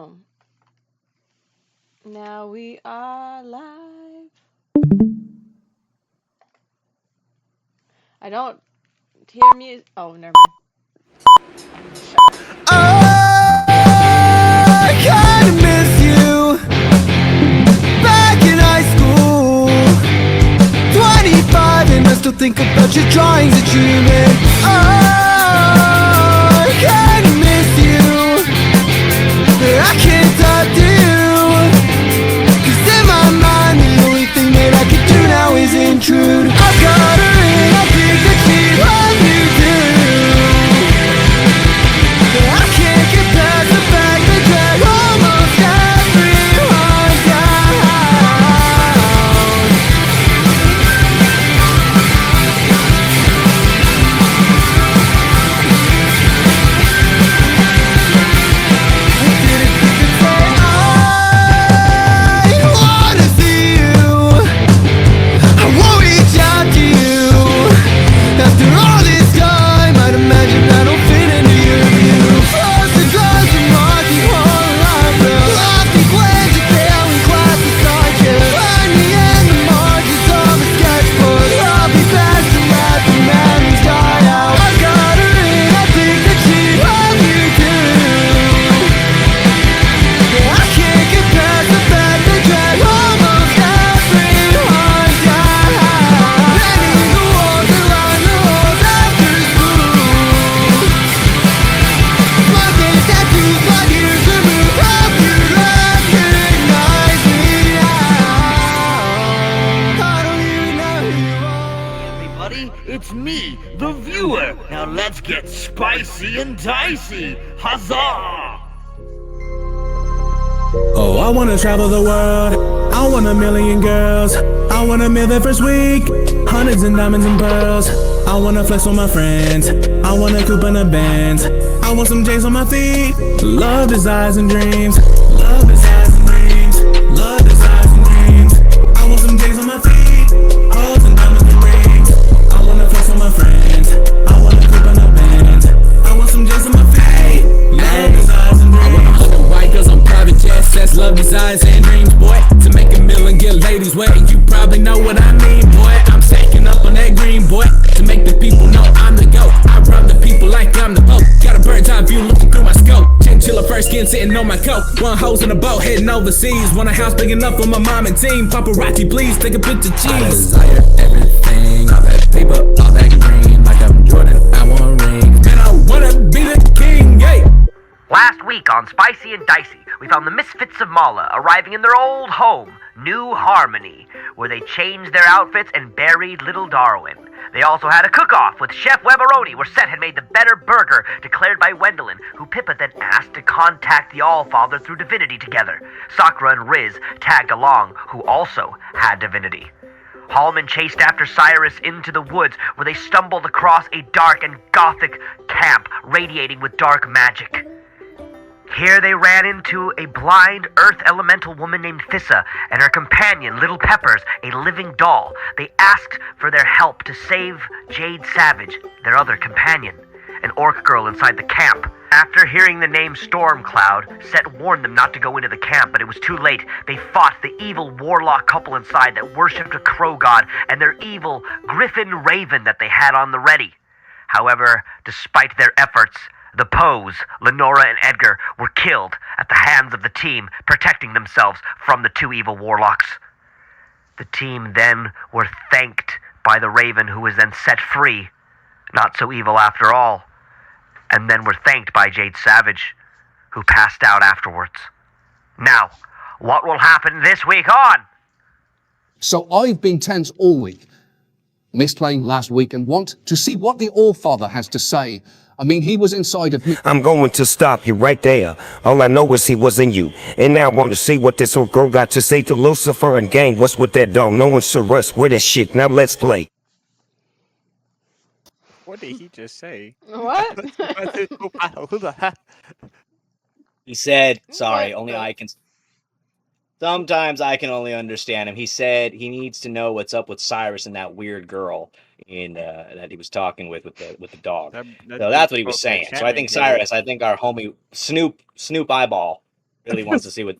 Oh, now we are live. I don't hear music. Oh, never mind. I kinda miss you back in high school. 25 and I still think about your drawings that you made. I kinda miss you, but I can't talk to you, 'cause in my mind the only thing that I can do now is intrude. I've got her and I think that she loves you too. I can't get past the fact that drag almost everyone down. I didn't think to say I wanna see you. I won't reach out to you. After all this time, I'd imagine I don't fit into your view. Frost and draws and marching whole life, lofty glance at failing class beside you. Find me in the margins of a sketchbook. I'll be fast to let the memories die out. I've got her and I think that she loves you too. I can't get past the fact that drag almost everyone down. Bending the walls that line the halls after school. Smoking tattoos, my ears are moved. Hope you recognize me now. I don't even know who you are. Everybody, it's me, the viewer. Now let's get spicy and dicey. Huzzah! Oh, I wanna travel the world. I want 1,000,000 girls. I want 1,000,000 first week. Hundreds and diamonds and pearls. I wanna flex with my friends. I want a coupe and a Benz. I want some J's on my feet. Love, desires, and dreams. Love, desires, and dreams. Love, desires, and dreams. I want some J's on my feet. Hugs and diamonds and rings. I wanna flex with my friends. I want a coupe and a Benz. I want some J's on my feet. Love, desires, and dreams. I wanna hug the white girls on private jets. That's love, desires, and dreams, boy. To make 1,000,000 get ladies wet. You probably know what I mean, boy. I'm stacking up on that green, boy. To make the people know I'm the GOAT. I rub the people like I'm the Pope. Got a bird's eye view looking through my scope. Chinchilla first skin sitting on my coat. One hose in a boat heading overseas. Want a house big enough for my mom and team. Paparazzi, please take a picture, cheese. I desire everything. All that paper, all that green. Like I'm Jordan, I want rings. Man, I wanna be the king, yeah. Last week on Spicy and Dicey, we found the Misfits of Malla arriving in their old home, New Harmony, where they changed their outfits and buried little Darwin. They also had a cook-off with Chef Weberoni, where Sett had made the better burger declared by Wendeline, who Pippa then asked to contact the Allfather through divinity together. Sakura and Riz tagged along, who also had divinity. Halmon chased after Sirus into the woods, where they stumbled across a dark and gothic camp radiating with dark magic. Here they ran into a blind earth elemental woman named Thissa and her companion, Little Peppers, a living doll. They asked for their help to save Jade Savage, their other companion, an orc girl inside the camp. After hearing the name Stormcloud, Sett warned them not to go into the camp, but it was too late. They fought the evil warlock couple inside that worshipped a crow god and their evil griffin raven that they had on the ready. However, despite their efforts, the Poes, Lenora and Edgar, were killed at the hands of the team, protecting themselves from the two evil warlocks. The team then were thanked by the Raven, who was then set free, not so evil after all, and then were thanked by Jade Savage, who passed out afterwards. Now, what will happen this week on? So I've been tense all week. Missed playing last week and want to see what the Allfather has to say. I mean, he was inside of me. I'm going to stop you right there. All I know is he was in you. And now I want to see what this old girl got to say to Lucifer and gang. What's with that dog? No one's Sirus. Where that shit? Now let's play. What did he just say? What? Who the heck? He said, sorry, What only the- I can. Sometimes I can only understand him. He said he needs to know what's up with Sirus and that weird girl that he was talking with the dog. So that's what he was saying. So I think Sirus, I think our homie Snoop Eyeball really wants to see what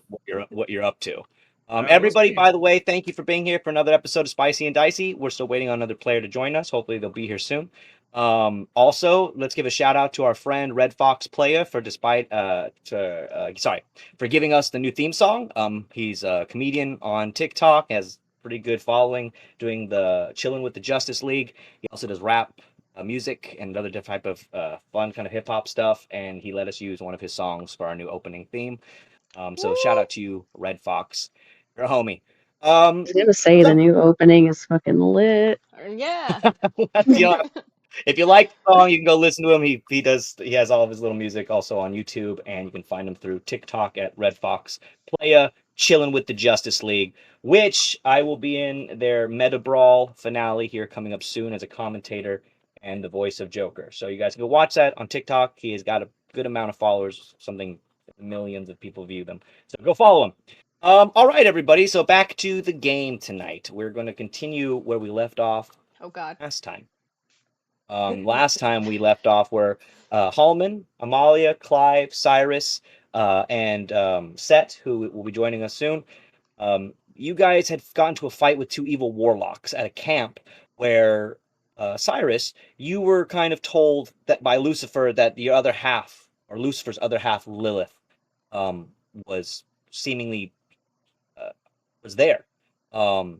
you're up to. We'll Everybody, see. by the way, thank you for being here for another episode of Spicy and Dicey. We're still waiting on another player to join us. Hopefully, they'll be here soon. Also, let's give a shout out to our friend Red Fox Playa for for giving us the new theme song. He's a comedian on TikTok, has pretty good following, doing the Chilling with the Justice League. He also does rap music and other type of fun kind of hip hop stuff, and he let us use one of his songs for our new opening theme. So shout out to you, Red Fox. You're a homie. I was gonna say the new opening is fucking lit. Yeah. If you like the song, you can go listen to him. He has all of his little music also on YouTube, and you can find him through TikTok at Red Fox Playa, Chilling with the Justice League, which I will be in their Meta Brawl finale here coming up soon as a commentator and the voice of Joker. So you guys can go watch that on TikTok. He has got a good amount of followers, something millions of people view them. So go follow him. All right, everybody. So back to the game tonight. We're going to continue where we left off Oh God. last time. Last time we left off where Halmon, Amalia, Clive, Sirus, and Sett, who will be joining us soon. You guys had gotten to a fight with two evil warlocks at a camp where Sirus, you were kind of told that by Lucifer that the other half, or Lucifer's other half, Lilith, was seemingly was there. And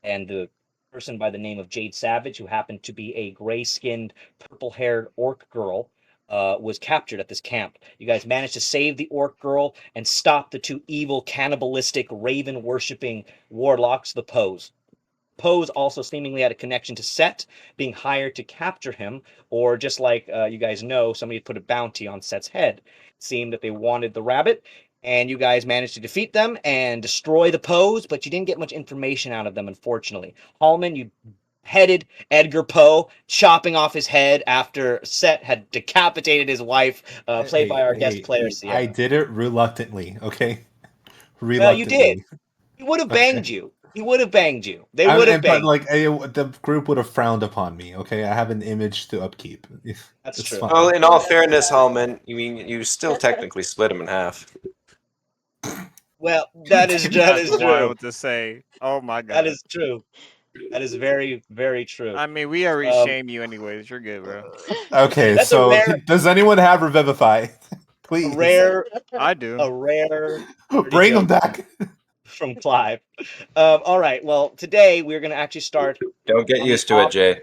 the person by the name of Jade Savage, who happened to be a gray-skinned, purple-haired orc girl, was captured at this camp. You guys managed to save the orc girl and stop the two evil, cannibalistic, raven-worshipping warlocks, the Poes. Poes also seemingly had a connection to Sett, being hired to capture him, or just like you guys know, somebody put a bounty on Sett's head. It seemed that they wanted the rabbit, and you guys managed to defeat them and destroy the Poes, but you didn't get much information out of them, unfortunately. Halmon, you headed Edgar Poe, chopping off his head after Sett had decapitated his wife, played by our guest player, Sierra. I did it reluctantly, okay? Well, Reluctantly. you did. He would have banged you. He would have banged you. They would have banged. But the group would have frowned upon me. Okay, I have an image to upkeep. That's It's true. fine. Well, in all fairness, Halmon, you still technically split him in half. Well, that is That's true. wild to say. Oh my God. That is true. That is very, very true. I mean, we already shame you anyways. You're good, bro. Okay, That's so a rare, does anyone have Revivify? Please. I do. A rare. Bring them back. From Clive. All right. Well, today we're going to actually start. Don't get used to it, Jay.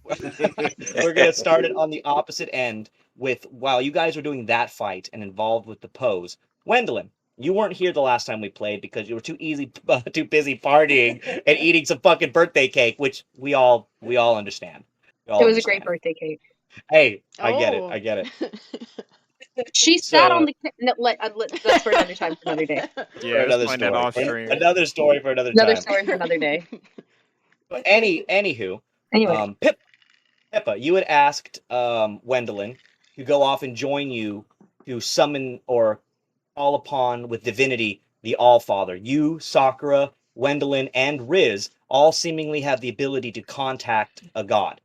We're going to start it on the opposite end with, while you guys were doing that fight and involved with the Poes, Wendeline, you weren't here the last time we played because you were too busy partying and eating some fucking birthday cake, which we all understand. It was a great birthday cake. Hey, I get it. I get it. She sat on the. No, that's for another time, for another day. Yeah, another explain that off story. stream. Another story for another Another time. story for another day. But anywho, Anyway, Pippa, you had asked Wendeline to go off and join you to summon or call upon with divinity the All-Father. You, Sakura, Wendeline, and Riz all seemingly have the ability to contact a god.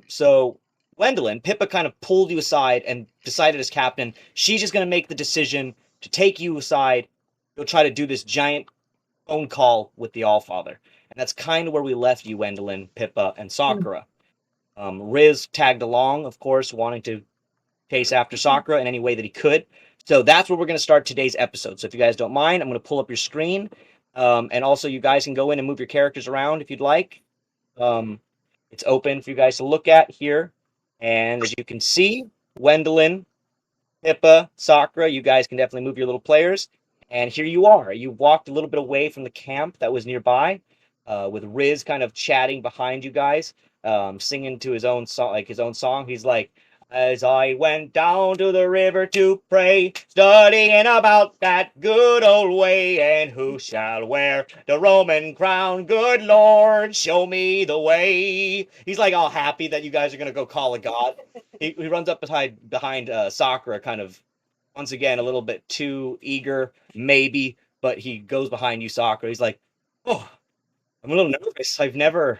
So Wendeline, Pippa kind of pulled you aside and decided as captain, she's just going to make the decision to take you aside. Go try to do this giant phone call with the All-Father. And that's kind of where we left you, Wendeline, Pippa, and Sakura. Riz tagged along, of course, wanting to chase after Sakura in any way that he could. So that's where we're going to start today's episode. So if you guys don't mind, I'm going to pull up your screen. And also you guys can go in and move your characters around if you'd like. It's open for you guys to look at here. And as you can see, Wendeline, Pippa, Sakura, you guys can definitely move your little players. And here you are. You walked a little bit away from the camp that was nearby, with Riz kind of chatting behind you guys, singing to his own song. He's like, as I went down to the river to pray, studying about that good old way, and who shall wear the Roman crown? Good Lord, show me the way. He's like all happy that you guys are going to go call a god. He runs up behind Sakura, kind of, once again, a little bit too eager, maybe, but he goes behind you, Sakura. He's like, oh, I'm a little nervous. I've never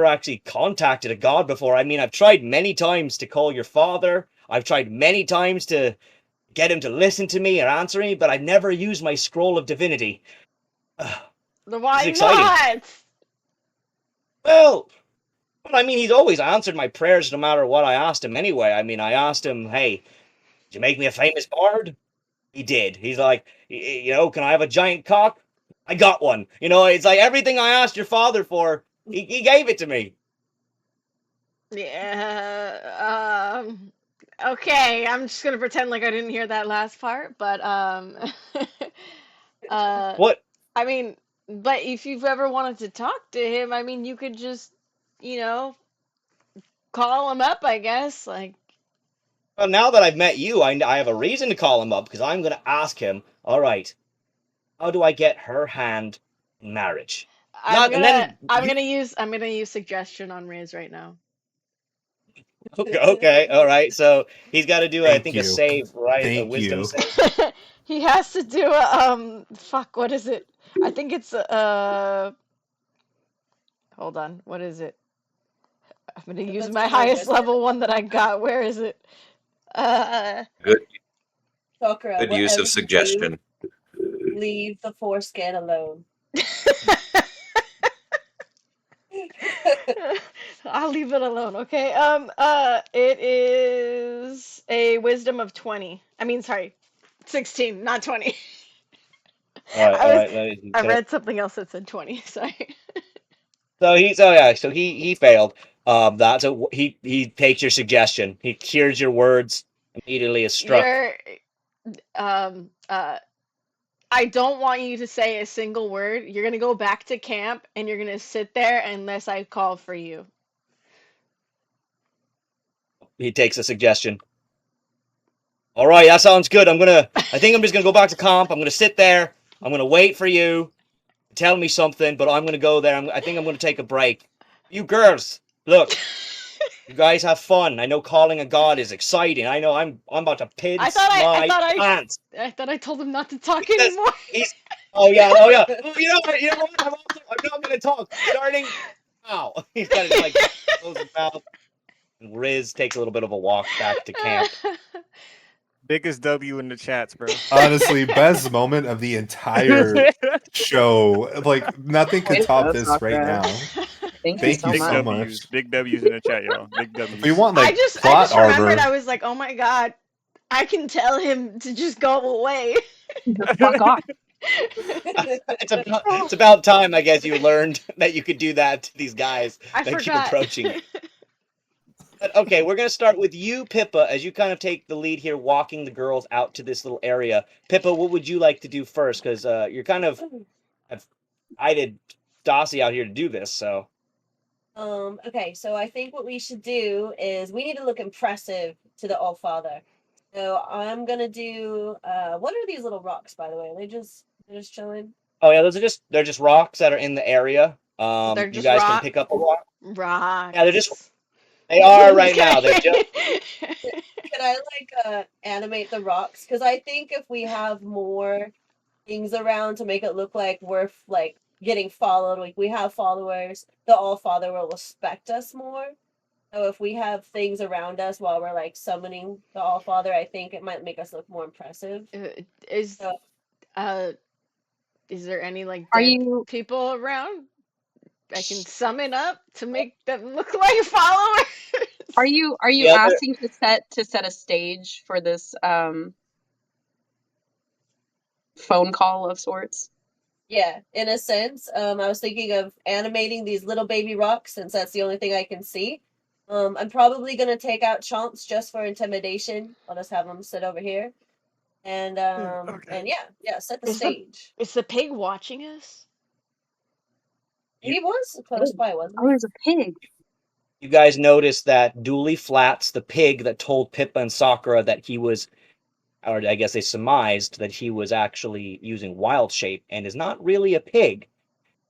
actually contacted a god before. I mean, I've tried many times to call your father. I've tried many times to, get him to listen to me or answer me, but I never use my scroll of divinity. Why exciting. not? Well, I mean, he's always answered my prayers no matter what I asked him anyway. I mean, I asked him, hey, did you make me a famous bard? He did. He's like, you know, can I have a giant cock? I got one. You know, it's like everything I asked your father for, he gave it to me. Yeah, okay, I'm just gonna pretend like I didn't hear that last part, but, What? I mean, but if you've ever wanted to talk to him, I mean, you could just, you know, call him up, I guess, like, Well, now that I've met you, I have a reason to call him up, because I'm going to ask him, all right, how do I get her hand in marriage? I'm gonna use suggestion on Riz right now. Okay, all right. So he's got to do, I think, a you. save, right? A Thank wisdom you. save. He has to do a, fuck, what is it? I think it's hold on, what is it? I'm gonna use my highest level one that I got. Where is it? Good, Sakura, good use whatever of you suggestion. do, leave the foreskin alone. I'll leave it alone, okay? It is a wisdom of 20. I mean, sorry, 16, not 20. All right, all right. I read something else that said 20. Sorry. So he failed. That's he takes your suggestion. He hears your words, immediately is struck. I don't want you to say a single word. You're gonna go back to camp and you're gonna sit there unless I call for you. He takes a suggestion. All right, that sounds good. I think I'm just gonna go back to camp. I'm gonna sit there. I'm gonna wait for you to tell me something, but I'm gonna go there. I think I'm gonna take a break. You girls, look. You guys have fun. I know calling a god is exciting. I know I'm about to pinch my pants. I thought I told him not to talk anymore. Oh yeah. You know what? I'm not gonna talk. Starting now. He's got to like close his mouth. And Riz takes a little bit of a walk back to camp. Biggest W in the chats, bro. Honestly, best moment of the entire show. Like nothing could top this right now. Thank you so much. Big W's in the chat, y'all. Big W's. We want I like just plot remembered. arbor. I was like, oh my god, I can tell him to just go away. Fuck off. It's about time, I guess, you learned that you could do that to these guys that keep approaching you. But okay, we're gonna start with you, Pippa, as you kind of take the lead here, walking the girls out to this little area. Pippa, what would you like to do first? Because you're kind of I did DICEY out here to do this, so. Okay, so I think what we should do is we need to look impressive to the All-Father. So I'm gonna do what are these little rocks, by the way? They're just chilling. Oh yeah, they're just rocks that are in the area. They're You just guys can pick up a rock. Rocks. Yeah, they are right now. They're just Can I like animate the rocks? Because I think if we have more things around to make it look like we're like getting followed, like we have followers, the All-Father will respect us more. So if we have things around us while we're like summoning the All-Father, I think it might make us look more impressive. Is there any like Are dead you people around I can summon up to make them look like followers? Are you asking to set a stage for this phone call of sorts? Yeah, in a sense. I was thinking of animating these little baby rocks since that's the only thing I can see. I'm probably gonna take out Chomps just for intimidation. I'll just have them sit over here. And and yeah, set the stage. Is the pig watching us? He was close by, wasn't he? Oh, there's a pig. You guys notice that Dooley Flats, the pig that told Pippa and Sakura that he was, or I guess they surmised that he was actually using wild shape and is not really a pig,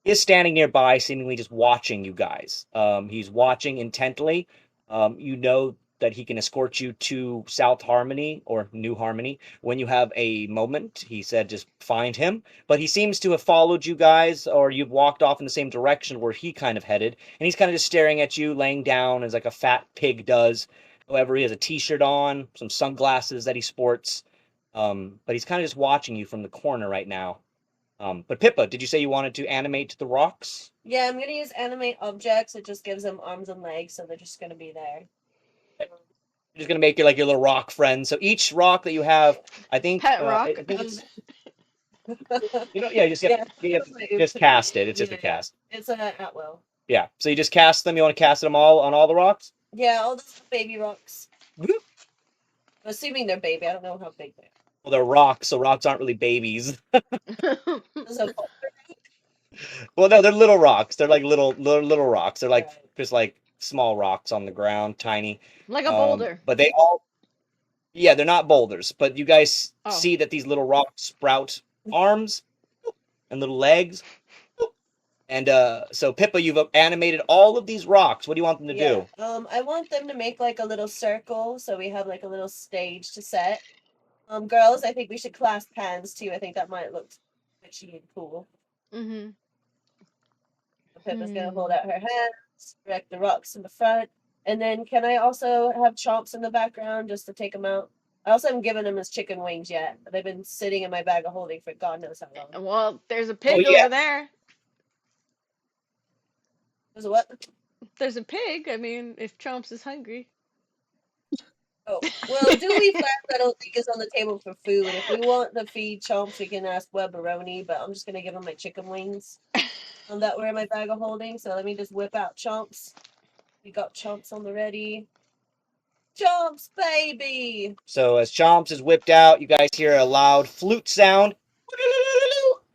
is standing nearby, seemingly just watching you guys. He's watching intently. You know that he can escort you to South Harmony or New Harmony when you have a moment. He said just find him. But he seems to have followed you guys, or you've walked off in the same direction where he kind of headed. And he's kind of just staring at you, laying down as like a fat pig does. However, he has a t-shirt on, some sunglasses that he sports. But he's kind of just watching you from the corner right now. But Pippa, did you say you wanted to animate the rocks? Yeah, I'm gonna use animate objects. It just gives them arms and legs, so they're just gonna be there. You're just gonna make it like your little rock friend. So each rock that you have, I think, Pet rock. I think it's, yeah, you just cast it. It's just a cast. It's at will. Yeah. So you just cast them. You want to cast them all on all the rocks? Yeah, all those baby rocks. I'm assuming they're baby. I don't know how big they are. Well, they're rocks, so rocks aren't really babies. Well, no, they're little rocks. They're like little rocks. They're like just like small rocks on the ground, tiny. Like a boulder. But they all, yeah, they're not boulders. But you guys see that these little rocks sprout arms and little legs. And so Pippa, you've animated all of these rocks. What do you want them to do? I want them to make like a little circle, so we have like a little stage to set. Girls, I think we should clasp hands too. I think that might look witchy and cool. Mm-hmm. Pippa's gonna hold out her hands, direct the rocks in the front, and then can I also have Chomps in the background just to take them out? I also haven't given them his chicken wings yet. They've been sitting in my bag of holding for God knows how long. Well, there's a pig over there. There's a what? There's a pig. I mean, if Chomps is hungry. Oh, well, Dewey Flats I don't think is on the table for food. If we want to feed Chomps, we can ask Webberoni, but I'm just going to give him my chicken wings that were in my bag of holding. So let me just whip out Chomps. We got Chomps on the ready. Chomps, baby! So as Chomps is whipped out, you guys hear a loud flute sound.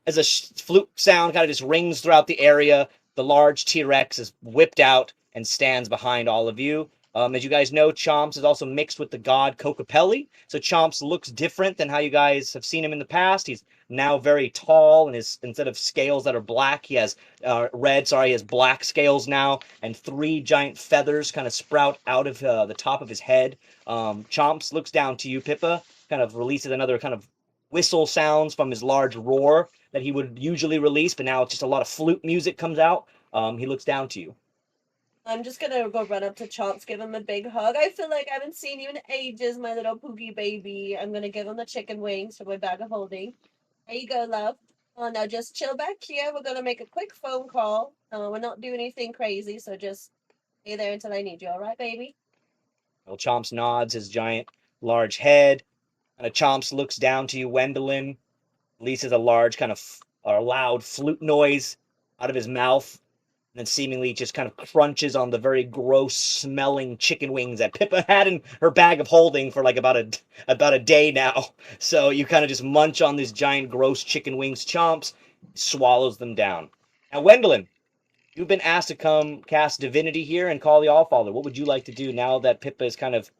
As a flute sound kind of just rings throughout the area, the large T-Rex is whipped out and stands behind all of you. As you guys know, Chomps is also mixed with the god Kokopelli. So Chomps looks different than how you guys have seen him in the past. He's now very tall, and instead of scales that are black, he has he has black scales now, and 3 giant feathers kind of sprout out of the top of his head. Chomps looks down to you, Pippa, kind of releases another kind of whistle sounds from his large roar that he would usually release, but now it's just a lot of flute music comes out. He looks down to you. I'm just gonna go run up to Chomps, give him a big hug. I feel like I haven't seen you in ages, my little poogie baby. I'm gonna give him the chicken wings from my bag of holding. There you go, love. Now just chill back here. We're gonna make a quick phone call. We're not doing anything crazy, so just stay there until I need you, alright, baby? Well, Chomps nods his giant, large head, and Chomps looks down to you, Wendeline, releases a large kind of loud flute noise out of his mouth, and then seemingly just kind of crunches on the very gross smelling chicken wings that Pippa had in her bag of holding for like about a day now. So you kind of just munch on these giant gross chicken wings. Chomps swallows them down. Now, Wendeline, you've been asked to come cast Divinity here and call the Allfather. What would you like to do now that Pippa has kind of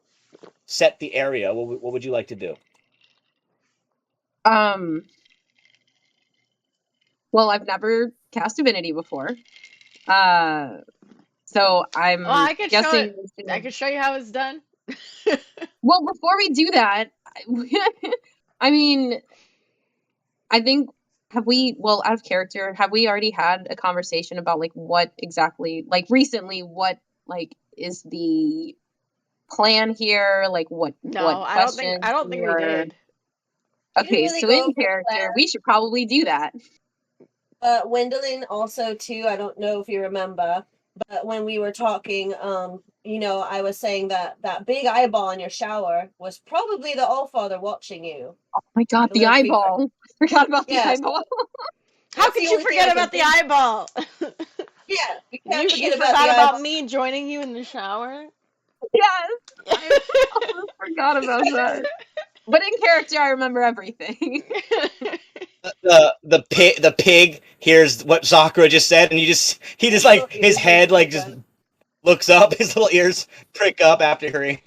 set the area? What would you like to do? Well, I've never cast Divinity before. So I'm I could guessing I could show you how it's done. Well, before we do that, I mean, I think out of character, have we already had a conversation about like what exactly, like recently, what like is the plan here? Like what I don't think we did. Okay, really so go in over character, plan. we should probably do that. Wendeline also too, I don't know if you remember, but when we were talking, I was saying that big eyeball in your shower was probably the Allfather watching you. Oh my god, the eyeball. I forgot about the eyeball. How could you forget about the eyeball? Yeah, we can't You forget forgot about me joining you in the shower? Yes. I almost forgot about that. But in character, I remember everything. The pig hears what Sakura just said, and he just like his head like just looks up, his little ears prick up after hearing.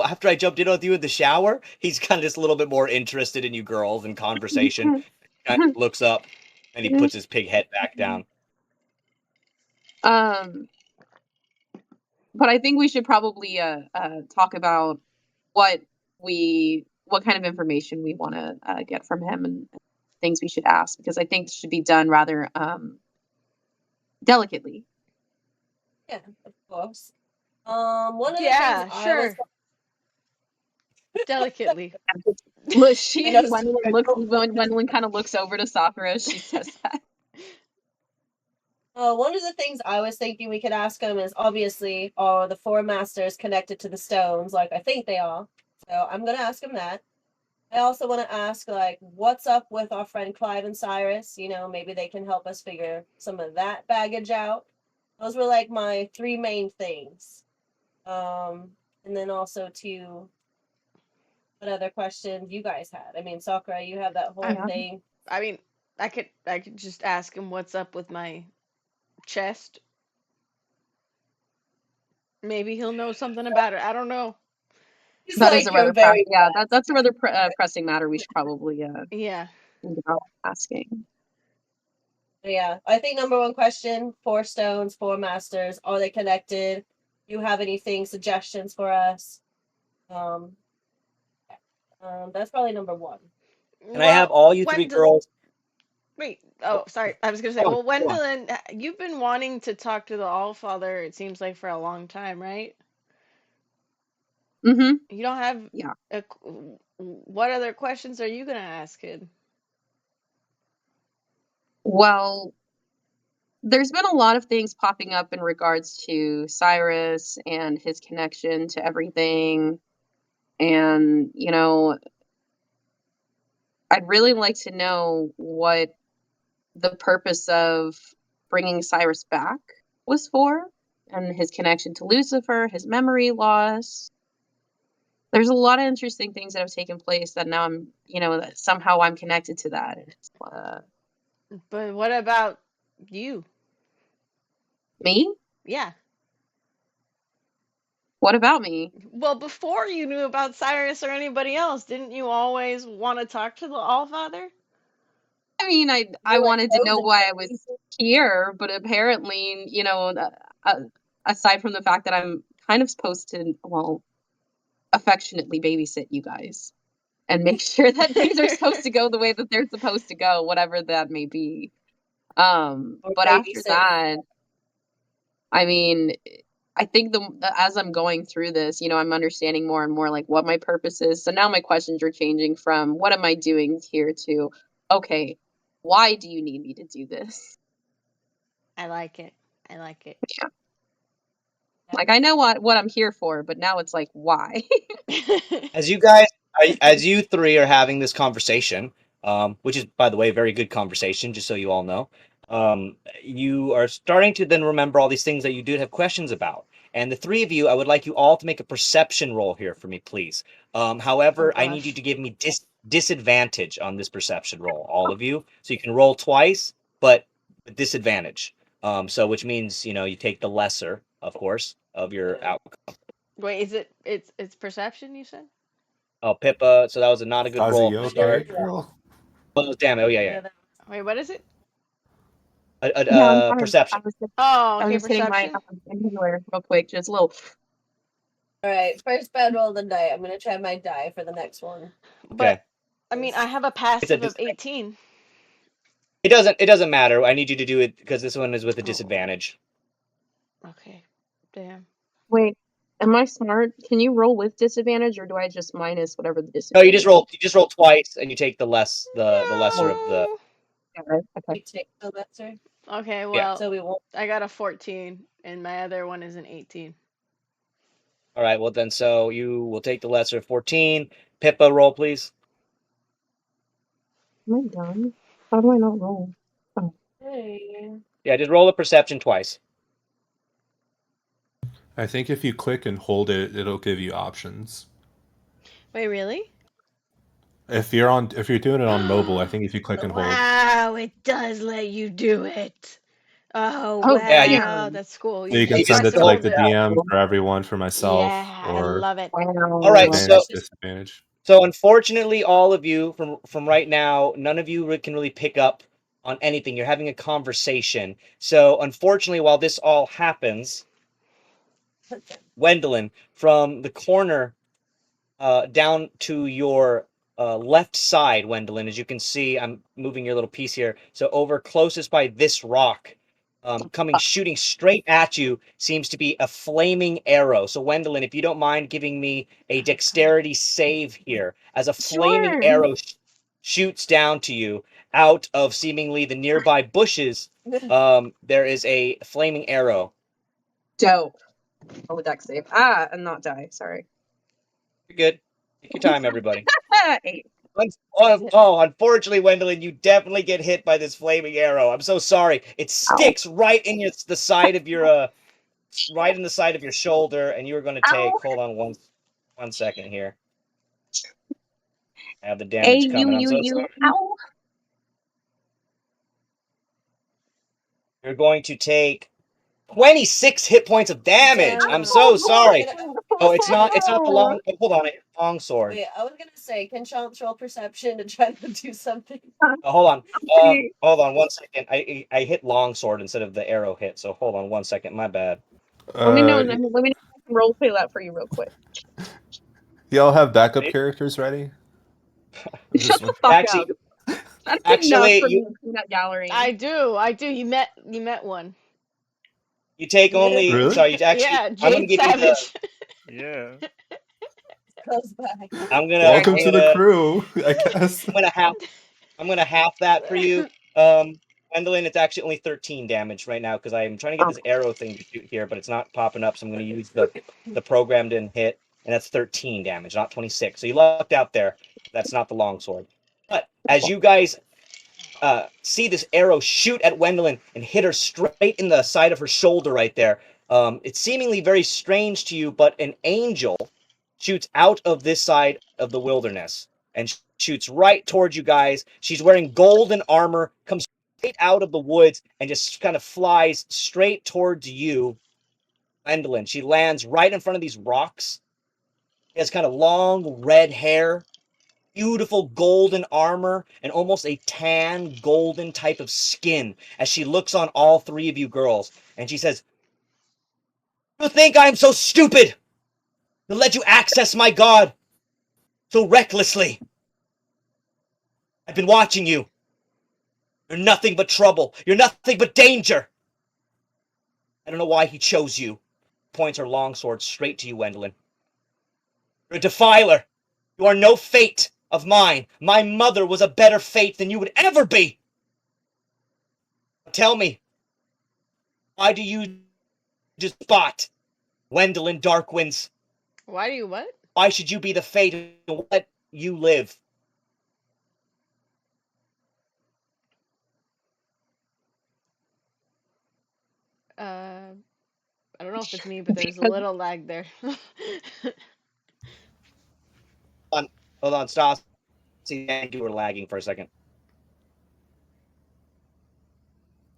After I jumped in with you in the shower, he's kind of just a little bit more interested in you girls and conversation. Kind of looks up, and he puts his pig head back down. But I think we should probably talk about what kind of information we want to get from him and things we should ask, because I think it should be done rather delicately. Yeah, of course. One of the things Delicately. Look, I know Wendeline kind of looks over to Sakura as she says that. One of the things I was thinking we could ask him is obviously, are the four masters connected to the stones? Like, I think they are. So I'm going to ask him that. I also want to ask, like, what's up with our friend Clive and Sirus? You know, maybe they can help us figure some of that baggage out. Those were like my three main things. And then also to what other questions you guys had? I mean, Sakura, you have that whole thing. I mean, I could just ask him what's up with my chest. Maybe he'll know something about it. I don't know. That is a rather that's a rather pressing matter. We should probably yeah think about asking. Yeah, I think number one question: 4 stones, 4 masters. Are they connected? Do you have anything suggestions for us? That's probably number one. Can I have all you three girls? Wait. Oh, sorry. I was gonna say. Well, Wendeline, you've been wanting to talk to the Allfather. It seems like for a long time, right? Mm-hmm. You don't have. Yeah. What other questions are you gonna ask him? Well, there's been a lot of things popping up in regards to Sirus and his connection to everything. And, you know, I'd really like to know what the purpose of bringing Sirus back was for, and his connection to Lucifer, his memory loss. There's a lot of interesting things that have taken place that now I'm, you know, that somehow I'm connected to that. But what about you? Me? Yeah. What about me? Well, before you knew about Sirus or anybody else, didn't you always want to talk to the Allfather? I mean, I wanted to know why I was here, but apparently, you know, aside from the fact that I'm kind of supposed to, well, affectionately babysit you guys and make sure that things are supposed to go the way that they're supposed to go, whatever that may be. But after that, I mean, I think as I'm going through this, you know, I'm understanding more and more like what my purpose is. So now my questions are changing from what am I doing here to, okay, why do you need me to do this? I like it. I like it. Yeah. Like I know what I'm here for, but now it's like why? As you three are having this conversation, which is by the way a very good conversation, just so you all know, you are starting to then remember all these things that you did have questions about. And the three of you, I would like you all to make a perception roll here for me, please. However, I need you to give me disadvantage on this perception roll, all of you. So you can roll twice, but with disadvantage. So which means, you know, you take the lesser, of course, of your outcome. Wait, is it's perception, you said? Oh, Pippa. So that was not a good roll. you Start. girl? Oh, damn it. Oh, yeah. Wait, what is it? Perception. Oh, I okay, was just hitting my perception. inhaler real quick, just a little. All right, first bad roll of the night. I'm gonna try my die for the next one. But I mean, I have a passive of 18. It doesn't matter. I need you to do it because this one is with a disadvantage. Okay. Damn. Wait, am I smart? Can you roll with disadvantage, or do I just minus whatever the No, disadvantage? you just roll twice, and you take the lesser of the. Okay. You take the lesser. Okay, well, So we won't. I got a 14, and my other one is an 18. All right. Well, then, so you will take the lesser of 14. Pippa, roll, please. Am I done? How do I not roll? Oh. Hey. Yeah, just roll a perception twice. I think if you click and hold it, it'll give you options. Wait, really? If you're doing it on mobile, I think if you click and hold. Wow, it does let you do it. Oh, Oh, wow, yeah, that's cool. So you can send it to like the DM for everyone, for myself, Yeah, I or love it. All right, disadvantage. So unfortunately, all of you from right now, none of you can really pick up on anything. You're having a conversation. So unfortunately, while this all happens, Wendeline, from the corner down to your left side, Wendeline, as you can see, I'm moving your little piece here. So over closest by this rock, coming shooting straight at you seems to be a flaming arrow. So Wendeline, if you don't mind giving me a dexterity save here, as a flaming arrow shoots down to you out of seemingly the nearby bushes, there is a flaming arrow. Dope. Oh, dex save. And not die. Sorry. You're good. Take your time, everybody. 8. Unfortunately, Wendeline, you definitely get hit by this flaming arrow. I'm so sorry. It sticks right in the side of your right in the side of your shoulder, and you are going to take. Hold on one second here. I have the damage coming. I'm so sorry. Ow. You're going to take 26 hit points of damage. I'm so sorry. Oh, it's not the long. Hold on, long sword. Wait, I was gonna say, can Chomps roll perception to try to do something? Hold on. Hold on 1 second. I hit long sword instead of the arrow hit. So hold on 1 second. My bad. Let me know. Let me know if I can roleplay that for you real quick. Y'all have backup characters ready? Shut the fuck up. Actually, that gallery. I do. You met one. You take only. Really? Sorry, you actually. Yeah, I'm gonna Jade give Savage. you Yeah. Goes back. I'm gonna. Welcome to the crew, I guess. I'm gonna half that for you. Wendeline, it's actually only 13 damage right now because I'm trying to get this arrow thing to shoot here, but it's not popping up, so I'm gonna use the programmed in hit, and that's 13 damage, not 26. So you lucked out there. That's not the longsword. But as you guys see this arrow shoot at Wendeline and hit her straight in the side of her shoulder right there, it's seemingly very strange to you, but an angel shoots out of this side of the wilderness and shoots right towards you guys. She's wearing golden armor, comes straight out of the woods, and just kind of flies straight towards you, Wendeline. She lands right in front of these rocks. She has kind of long red hair, beautiful golden armor, and almost a tan golden type of skin as she looks on all three of you girls. And she says, "You think I'm so stupid to let you access my god so recklessly? I've been watching you. You're nothing but trouble. You're nothing but danger. I don't know why he chose you." Points her longsword straight to you, Wendeline. "You're a defiler. You are no fate of mine. My mother was a better fate than you would ever be. Tell me, why do you just spot Wendeline Darkwinds? Why do you what? Why should you be the fate of what you live?" I don't know if it's me, but there's a little lag there. Hold on, stop. See, you were lagging for a second.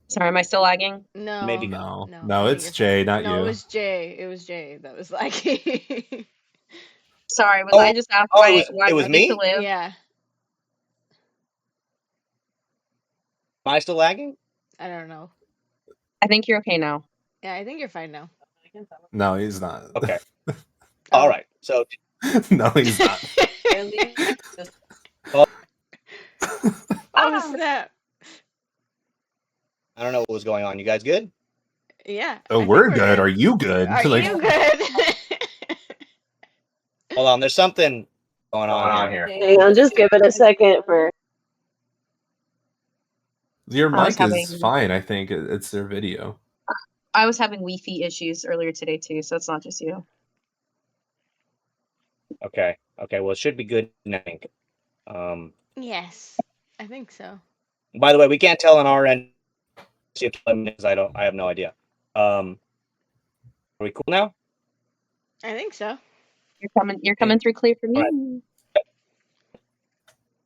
Sorry, am I still lagging? No. Maybe No, I it's think Jay, you're not fine. No, you. it was Jay. It was Jay that was lagging. Sorry, was I just asked why it was I me? get to live? Yeah. Am I still lagging? I don't know. I think you're okay now. Yeah, I think you're fine now. No, he's not. Okay. All right. So. No, he's not. Oh, snap. I don't know what was going on. You guys good? Yeah. Oh, we're good. Are you good? Are you good? Hold on. There's something going on here. Hang on, just give it a second for. Your I was mic is having- fine, I think. It's their video. I was having Wi-Fi issues earlier today too, so it's not just you. Okay. Okay. Well, it should be good, I think. Yes, I think so. By the way, we can't tell on our end. I have no idea. Are we cool now? I think so. You're coming through clear for me.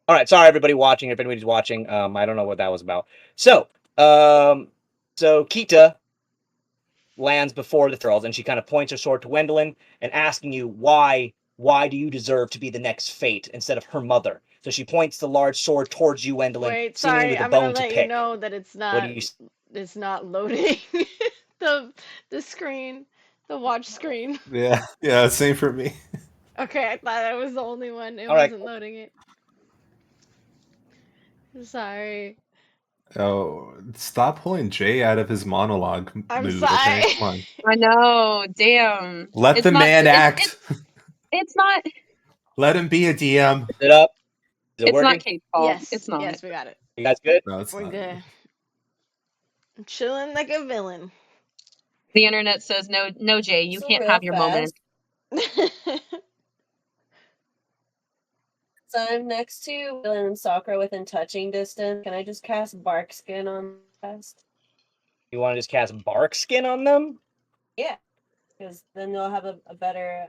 All right. Sorry, everybody watching. If anybody's watching, I don't know what that was about. So Kita lands before the TERRALLs, and she kind of points her sword to Wendeline and asking you why do you deserve to be the next fate instead of her mother? So she points the large sword towards you, Wendeline. Wait, seemingly sorry. with a I'm gonna bone to let you pick. know that it's What not. do you? It's not loading the screen, the watch screen. Yeah, same for me. Okay, I thought I was the only one. It All right. wasn't loading it. Sorry. Oh, stop pulling Jay out of his monologue I'm mood. sorry. Okay, come on. I know. Damn. Let It's the not, man act. It's not. Let him be a DM. Is it up? Is it It's working? not Kate's fault. Yes. It's not. Yes, we got it. You guys good? No, it's We're not. good. I'm chilling like a villain. The internet says no, Jay, you So can't real have your moment. So I'm next to Will and Sakura within touching distance. Can I just cast Bark Skin on test? You want to just cast bark skin on them? Yeah, because then they'll have a better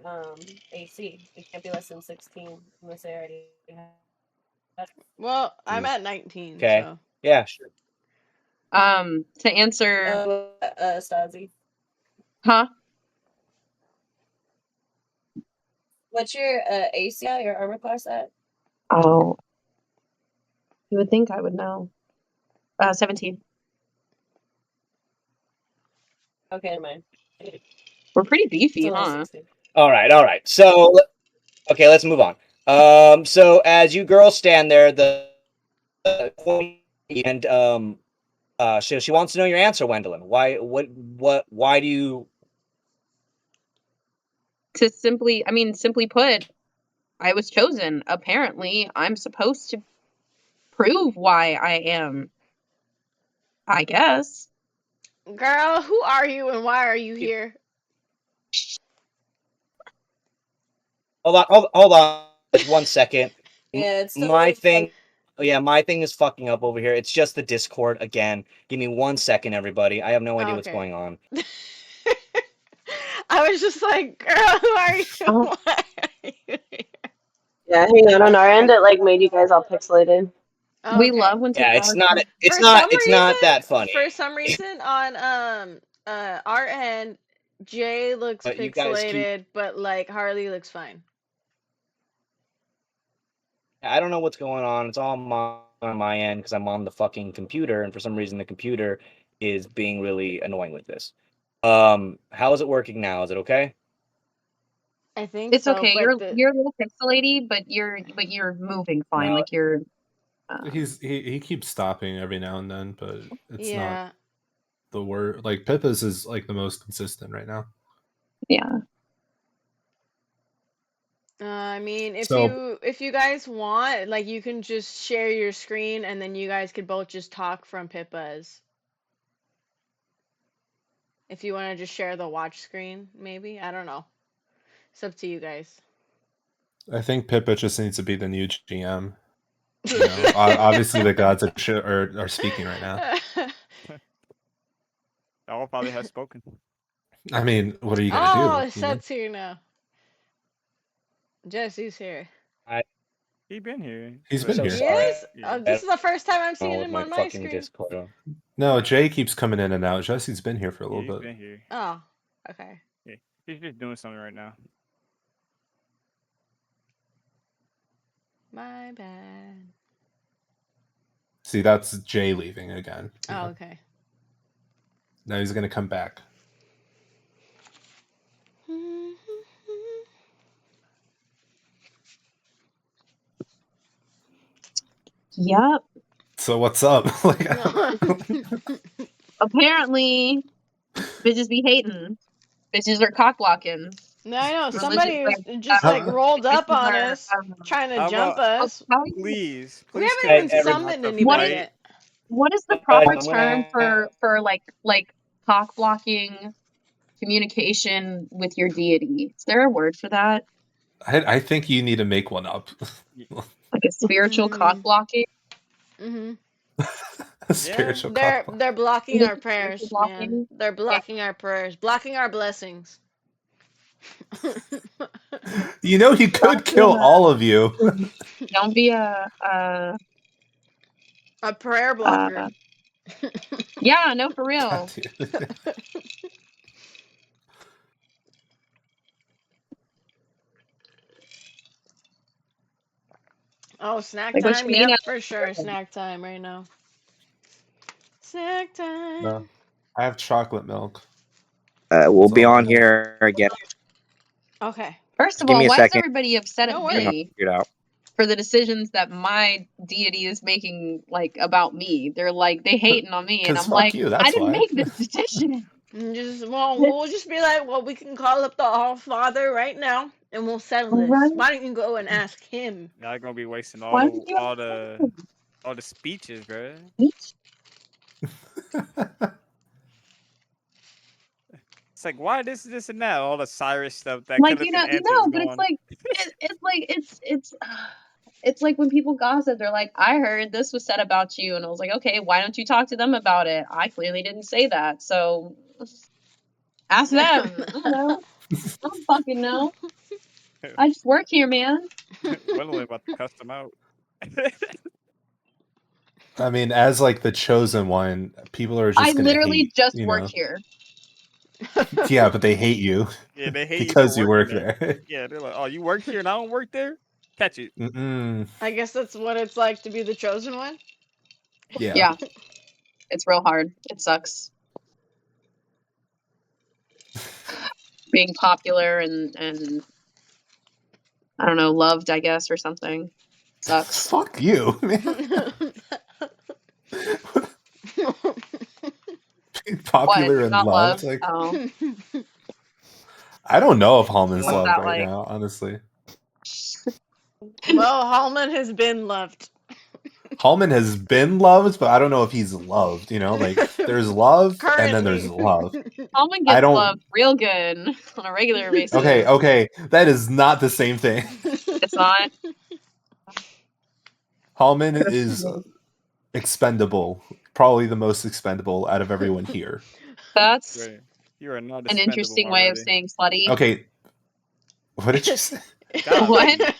AC. It can't be less than 16 unless they already have. Well, I'm at 19. Okay. So. Yeah, sure. To answer. Stasi. Huh? What's your AC? Your armor class at? Oh. You would think I would know. 17. Okay, never mind. We're pretty beefy, It's only huh? 16. All right. So, okay, let's move on. So as you girls stand there, the queen and she wants to know your answer, Wendeline. Why do you? Simply put, I was chosen. Apparently, I'm supposed to prove why I am. I guess. Girl, who are you and why are you here? Hold on, just 1 second. Yeah, it's my thing. Oh, yeah, my thing is fucking up over here. It's just the Discord again. Give me 1 second, everybody. I have no idea what's Okay. going on. I was just like, girl, who are you? Oh. Why are you here? Yeah, hang on our end, it like made you guys all pixelated. We Okay. love when Yeah, it's not. It's For not. some It's reason, not that funny. For some reason, on our end, Jay looks But you guys keep. pixelated, but like Harley looks fine. I don't know what's going on. It's all on my end because I'm on the fucking computer, and for some reason the computer is being really annoying with this. How is it working now? Is it okay? I think It's so, okay. but You're a little pixelated, but you're moving fine. No. Like you're. He keeps stopping every now and then, but it's yeah. not the word. Like Pippa's is like the most consistent right now. Yeah. I mean, So- if you guys want, like, you can just share your screen, and then you guys could both just talk from Pippa's. If you want to just share the watch screen, maybe, I don't know. It's up to you guys. I think Pippa just needs to be the new GM. You know, obviously the gods are speaking right now. All probably has spoken. I mean, what are you gonna do? Sett's here now. Jesse's here. He been here. He's but- been He here. is? Oh, this is the first time I'm seeing with him my on my fucking screen. Discord. No, Jay keeps coming in and out. Jesse's been here for a little He's bit. been here. Oh, okay. Yeah, he's just doing something right now. My bad. See, that's Jay leaving again. Oh, okay. Now he's gonna come back. Yep. So what's up? Like, Apparently, bitches be hating. Bitches are cock blocking. No, I know. Religious Somebody right. just like rolled up Bitches on are, us, trying to How jump about- us. Please, We please haven't even tell me summoned not to anybody fight. yet. What is the proper I'm gonna term have- for like cock blocking communication with your deity? Is there a word for that? I think you need to make one up. Like a spiritual cock blocking? Mm-hmm. Spiritual They're cock. they're blocking Is it our prayers, spiritual man. blocking? They're blocking our prayers, blocking our blessings. You know, he could kill all of you. Don't be a prayer blocker. yeah, no, for real. Oh, snack Like, what time? you mean? Yep, for sure. Snack time right now. Snack time. No, I have chocolate milk. We'll That's be all I on have. here again. Okay. First of Give all, me a why second. is everybody upset No at worries. me? Figure it out. for the decisions that my deity is making, like, about me. They're like, they hating on me, and 'Cause I'm fuck like, you, I that's didn't why. make this decision. And we'll just be like, well, we can call up the All Father right now, and we'll settle this. Right? Why don't you go and ask him? Y'all gonna be wasting Why don't you all the speeches, bro. Each? It's like, why this, and that, all the Cyrus stuff that Like, could have been answered is but it's gone. like, it's like, it's like when people gossip, they're like, I heard this was said about you, and I was like, okay, why don't you talk to them about it? I clearly didn't say that, so ask them. I don't know. I don't fucking know. I just work here, man. Wendeline about to cuss them out. I mean, as like the chosen one, people are just I gonna literally hate, just you work know. here. Yeah, but they hate you. Yeah, they hate because you you for work working there. Yeah, they're like, oh, you work here and I don't work there? Catch it. Mm-mm. I guess that's what it's like to be the chosen one. Yeah. It's real hard. It sucks. Being popular and I don't know, loved, I guess, or something. Sucks. Fuck you, man. Popular What? and Not loved. loved? Like, Oh. I don't know if Halmon's What's loved that right like? now, honestly. Well, Halmon has been loved. Halmon has been loved, but I don't know if he's loved. You know, like there's love and then there's love. Halmon I gets don't. loved real good on a regular basis. Okay, that is not the same thing. It's not. Halmon is expendable, probably the most expendable out of everyone here. That's You are not an interesting way of saying slutty. Okay, what did you say? What?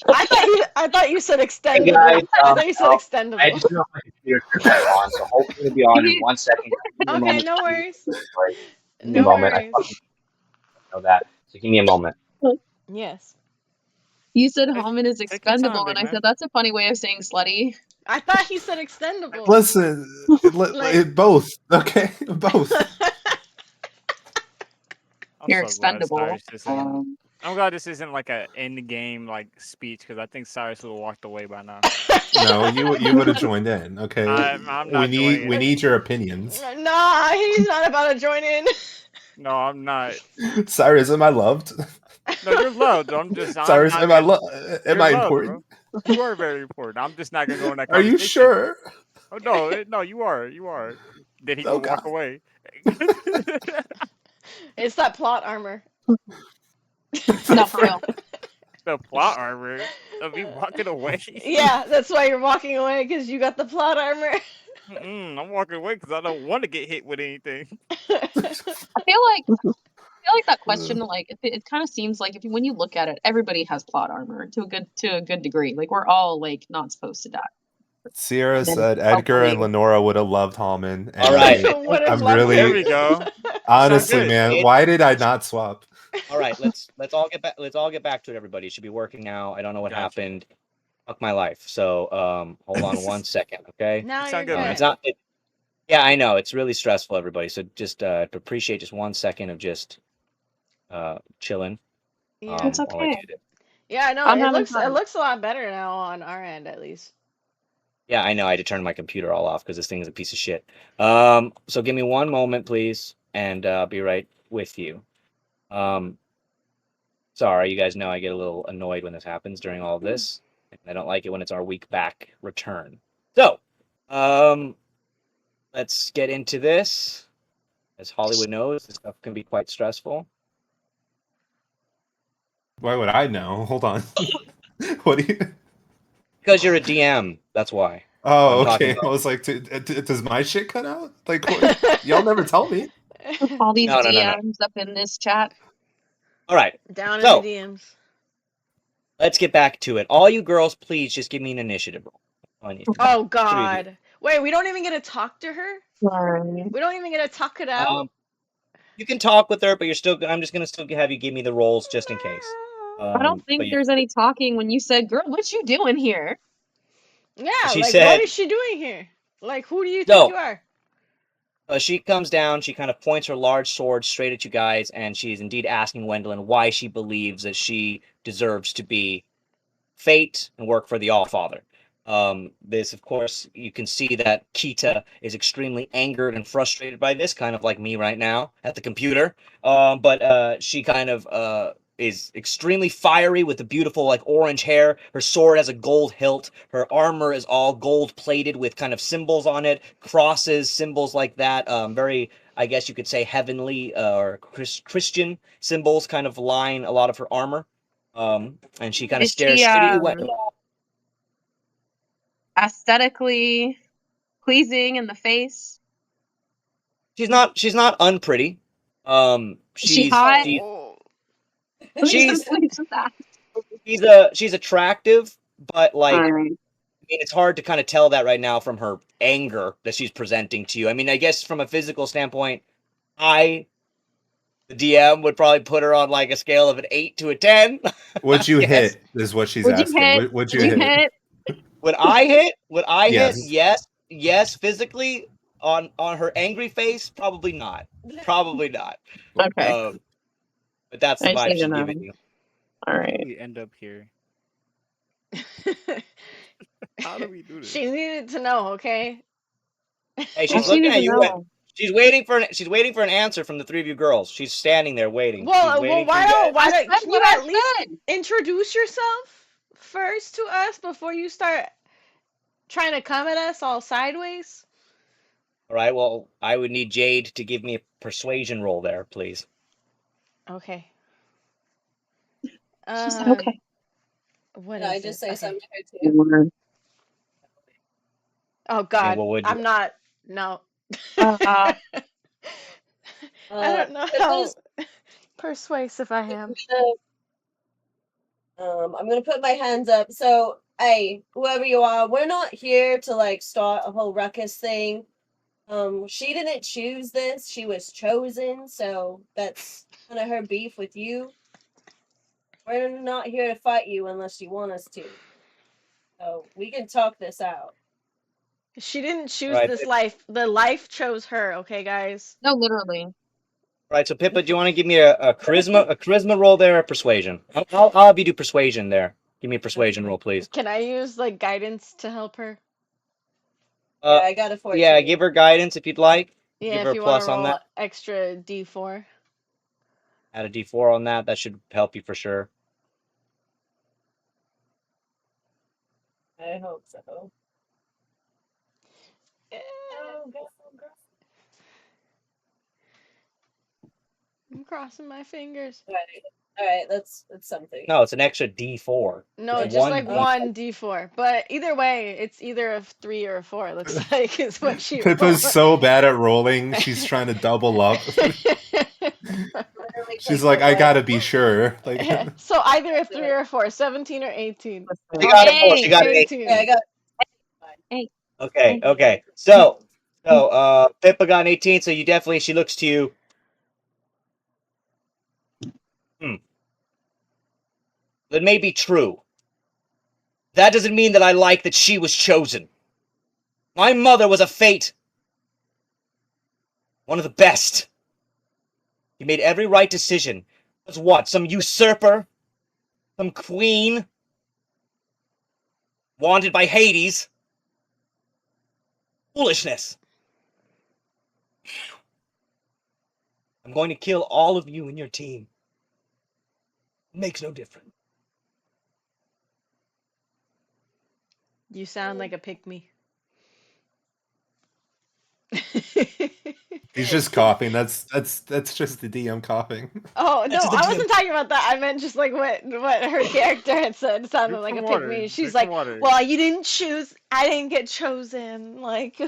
I thought you said extendable. Hey guys, I thought you said extendable. I just know my computer turned back on, so hopefully it'll be on in 1 second. Give me a Okay, moment. no worries. Give me a No moment. I worries. fucking know that. So give me a moment. Yes. You said Halmon is take your time, expendable, big and I man. said that's a funny way of saying slutty. I thought he said extendable. Listen, Like- both. Okay, both. You're so glad expendable. Cyrus isn't- I'm glad this isn't like a end game like speech because I think Cyrus would have walked away by now. No, you would have joined in. Okay, I'm not we joining. need your opinions. Nah, he's not about to join in. No, I'm not. Cyrus, am I loved? No, you're loved. I'm just. Cyrus, I'm am not I gonna- am you're I loved, important? bro. You are very important. I'm just not gonna go in that Are conversation. you sure? Oh no, no, you are. You are. Then he Oh, go walk God. away. It's that plot armor. No, for real. The plot armor of me walking away. Yeah, that's why you're walking away, because you got the plot armor. I'm walking away because I don't want to get hit with anything. I feel like that question, like it kind of seems like when you look at it, everybody has plot armor to a good degree. Like we're all like not supposed to die. Sierra Then said Edgar and hopefully- Lenora would have loved Halmon. And All right. I'm really. There we go. Honestly, good. man, why did I not swap? All right, let's all get back. Let's all get back to it. Everybody, it should be working now. I don't know what happened. Fuck my life. So hold on 1 second, okay? Now You you're sound good, good. man. It's not. Yeah, I know it's really stressful, everybody. So just appreciate just 1 second of just chilling. Yeah. It's while I okay. do this. Yeah, no, I'm it having looks fun. a lot better now on our end, at least. Yeah, I know. I had to turn my computer all off because this thing is a piece of shit. So give me 1 moment, please, and I'll be right with you. Sorry, you guys know I get a little annoyed when this happens during all of this. And I don't like it when it's our week back return. So, let's get into this. As Hollywood knows, this stuff can be quite stressful. Why would I know? Hold on. What do you? Because you're a DM, that's why. Oh, I'm talking okay. about- I was like, does my shit cut out? Like, what? Y'all never tell me. All these No. DMs up in this chat. All right, Down So- in the DMs. let's get back to it. All you girls, please just give me an initiative roll. Oh God! Wait, we don't even get to talk to her. Sorry. We don't even get to talk it out. You can talk with her, but I'm just gonna still have you give me the rolls just in case. I don't think but you- there's any talking when you said, "Girl, what you doing here?" Yeah, She like said- what is she doing here? Like who do you think No. you are? She comes down, she kind of points her large sword straight at you guys, and she's indeed asking Wendeline why she believes that she deserves to be fate and work for the All-Father. This, of course, you can see that Kita is extremely angered and frustrated by this, kind of like me right now at the computer. But she kind of is extremely fiery with the beautiful like orange hair. Her sword has a gold hilt. Her armor is all gold plated with kind of symbols on it, crosses, symbols like that. Very, I guess you could say, heavenly or Christian symbols kind of line a lot of her armor. And she kind of Is stares she straight at you. aesthetically pleasing in the face? She's not unpretty. Is she She's hot? she's attractive, but like Alright. I mean, it's hard to kind of tell that right now from her anger that she's presenting to you. I mean, I guess from a physical standpoint, the DM, would probably put her on like a scale of an 8 to a 10. Would you Yes. hit? Is what she's Would you asking. hit? Would you hit? Would I hit? Would I Yes. hit? Yes. Physically, on her angry face, probably not. Probably not. Okay. But that's the I just vibe need she's to know. giving you. Alright. We end up here. How do we do this? She needed to know, okay? Hey, she's looking at you. She's waiting for an answer from the three of you girls. She's standing there waiting. Well, why don't That's can you what I at least introduce yourself first to us before you start trying to come at us all sideways? All right. Well, I would need Jade to give me a persuasion roll there, please. Okay. She said okay. What Can I is just it? say Okay. something to her too? Oh God, what would I'm you- not. No. Uh, I don't know how persuasive I am. I'm gonna put my hands up. So, hey, whoever you are, we're not here to like start a whole ruckus thing. She didn't choose this; she was chosen. So that's kind of her beef with you. We're not here to fight you unless you want us to. So we can talk this out. She didn't choose Right, this but- life. The life chose her. Okay, guys. no, literally. Right. So, Pippa, do you want to give me a charisma roll there, or persuasion? I'll have you do persuasion there. Give me a persuasion roll, please. Can I use like guidance to help her? Yeah, I got a 14. Yeah, give her guidance if you'd like. Yeah, Give if her a you want plus to on roll that. extra D4. Add a D4 on that. That should help you for sure. I hope so. I'm crossing my fingers. All right, that's something. No, it's an extra D4. No, It's just like D4. one D4. But either way, it's either a 3 or a 4. Looks like is what she Pippa's rolled. so bad at rolling. She's trying to double up. She's like, I gotta be sure. Like, So either a 3 or a 4, 17 or 18. She got a 4. She got an 8. 18. Yeah, I got 8. Okay. So Pippa got an 18, so you definitely, she looks to you. That may be true. That doesn't mean that I like that she was chosen. My mother was a fate. One of the best. He made every right decision. Was what? Some usurper? Some queen? Wanted by Hades? Foolishness. I'm going to kill all of you and your team. It makes no difference. You sound like a pick-me. he's just coughing. That's just the DM coughing. Oh, no, That's the I DM. wasn't talking about that. I meant just like what her character had said. It sounded Drink like a some water. pick-me. She's Drink like, some water. well, you didn't choose. I didn't get chosen. Like...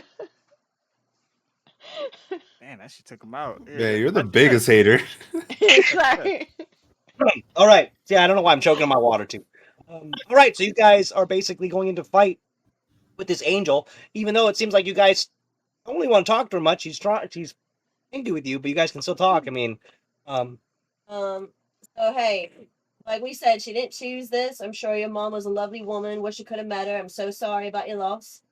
Man, that shit took him out. Yeah, you're the biggest hater. Sorry. All right. Yeah, I don't know why I'm choking on my water too. All right, so you guys are basically going into fight with this angel, even though it seems like you guys don't really want to talk to her much. She's angry with you, but you guys can still talk. I mean, So hey, like we said, she didn't choose this. I'm sure your mom was a lovely woman. Wish it could have met her. I'm so sorry about your loss.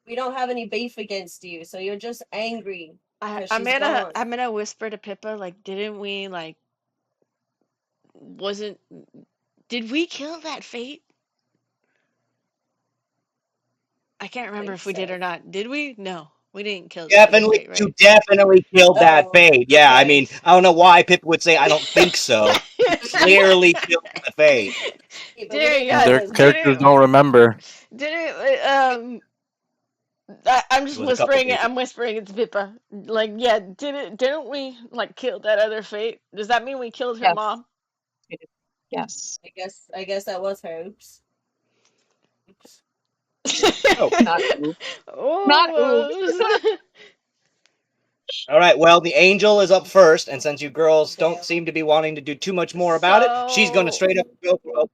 We don't have any beef against you, so you're just angry. I'm she's gone. gonna whisper to Pippa, like, didn't we, like, Did we kill that fate? I can't remember if we did or not. Did we? No, we didn't kill the other Definitely, fate, you right? definitely killed that Oh, fate. Yeah, I mean, okay. I don't know why Pippa would say I don't think so. You clearly killed the fate. But we Didn't didn't know Their it was characters didn't don't remember. I'm It just was a couple whispering days it. ago. I'm whispering it's Pippa. Like, yeah, didn't we like kill that other fate? Does that mean we killed her Yes. mom? Yes. I guess that was her. Oops. Oh. Not oops. Not oops. All right, well, the angel is up first, and since you girls don't seem to be wanting to do too much more about it, she's going to So straight up go. Oh,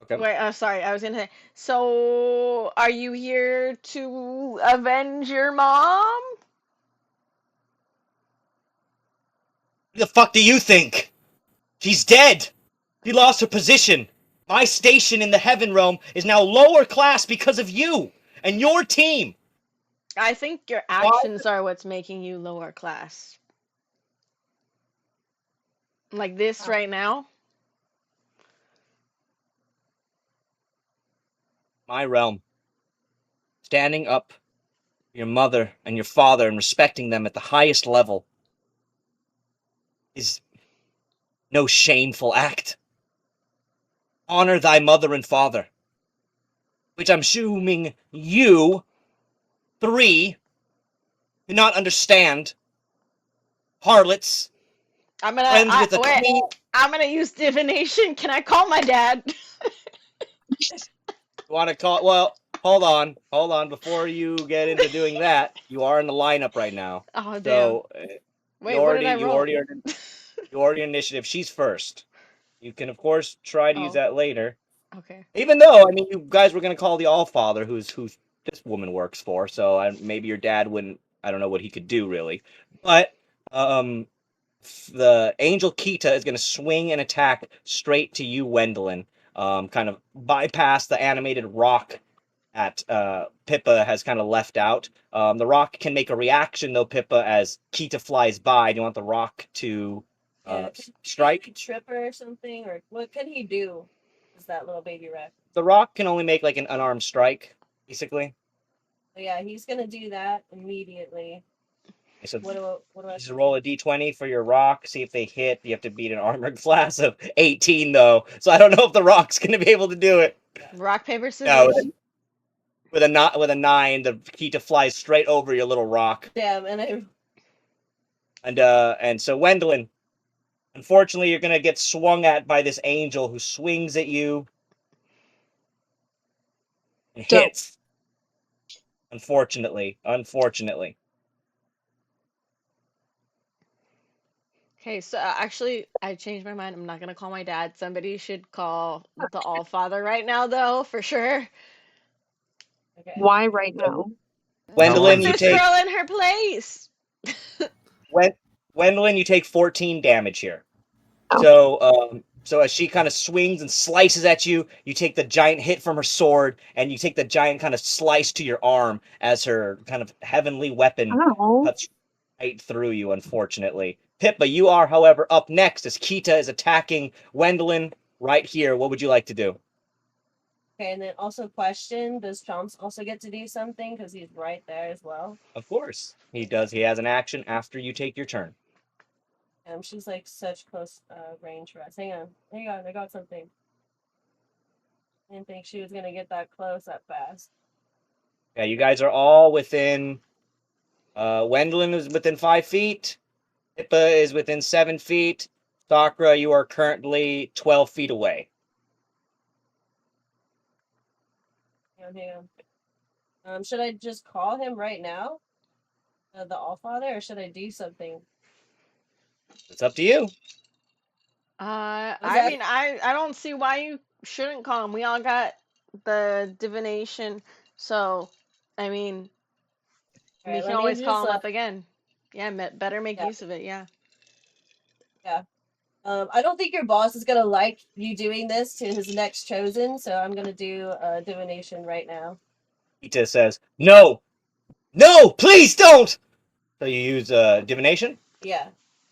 okay. wait, sorry, I was gonna say. So, are you here to avenge your mom? Who the fuck do you think? She's dead. She lost her position. My station in the heaven realm is now lower class because of you and your team. I think your actions are what's making you lower class. Like this right now. My realm. Standing up for your mother and your father and respecting them at the highest level is no shameful act. Honor thy mother and father, which I'm assuming you, 3, do not understand. Harlots, friends with a Wait. queen. I'm gonna use divination. Can I call my dad? You want to call? Well, hold on. Before you get into doing that, you are in the lineup right now. Oh damn. So Wait, what did I roll? you already initiative. She's first. You can of course try to use that later. Okay. Even though I mean, you guys were gonna call the Allfather, who this woman works for. So maybe your dad wouldn't. I don't know what he could do really, but the Angel Kita is going to swing and attack straight to you, Wendeline. Kind of bypass the animated rock that Pippa has kind of left out. The rock can make a reaction, though, Pippa, as Kita flies by. Do you want the rock to strike? Trip her or something? Or what can he do? Is that little baby rat? The rock can only make like an unarmed strike, basically. So yeah, he's going to do that immediately. So what do I just roll a d20 for your rock, see if they hit. You have to beat an armored class of 18, though. So I don't know if the rock's going to be able to do it. Rock, paper, scissors. No, with a 9, the Kita flies straight over your little rock. Damn, and so Wendeline, unfortunately, you're going to get swung at by this angel who swings at you and hits. Unfortunately. Okay, so actually, I changed my mind. I'm not gonna call my dad. Somebody should call the Allfather right now, though, for sure. Okay. Why right now? Wendeline, Put you this take girl in her place. Wendeline, you take 14 damage here. So as she kind of swings and slices at you, you take the giant hit from her sword, and you take the giant kind of slice to your arm as her kind of heavenly weapon cuts right through you, unfortunately. Pippa, you are, however, up next as Kita is attacking Wendeline right here. What would you like to do? Okay, and then also question, does Chomps also get to do something? Because he's right there as well. Of course. He does. He has an action after you take your turn. She's like such close range for us. Hang on, I got something. I didn't think she was gonna get that close that fast. Yeah, you guys are all within. Wendeline is within 5 feet. Pippa is within 7 feet. Sakura, you are currently 12 feet away. Hang on. Should I just call him right now, the Allfather, or should I do something? It's up to you. I mean, I don't see why you shouldn't call him. We all got the divination, so I mean, we Alright, can let me always call just, him up again. Yeah, better make use of it. Yeah. Yeah. I don't think your boss is gonna like you doing this to his next chosen, so I'm gonna do divination right now. Kita says, "No, please don't." So you use divination. Yeah.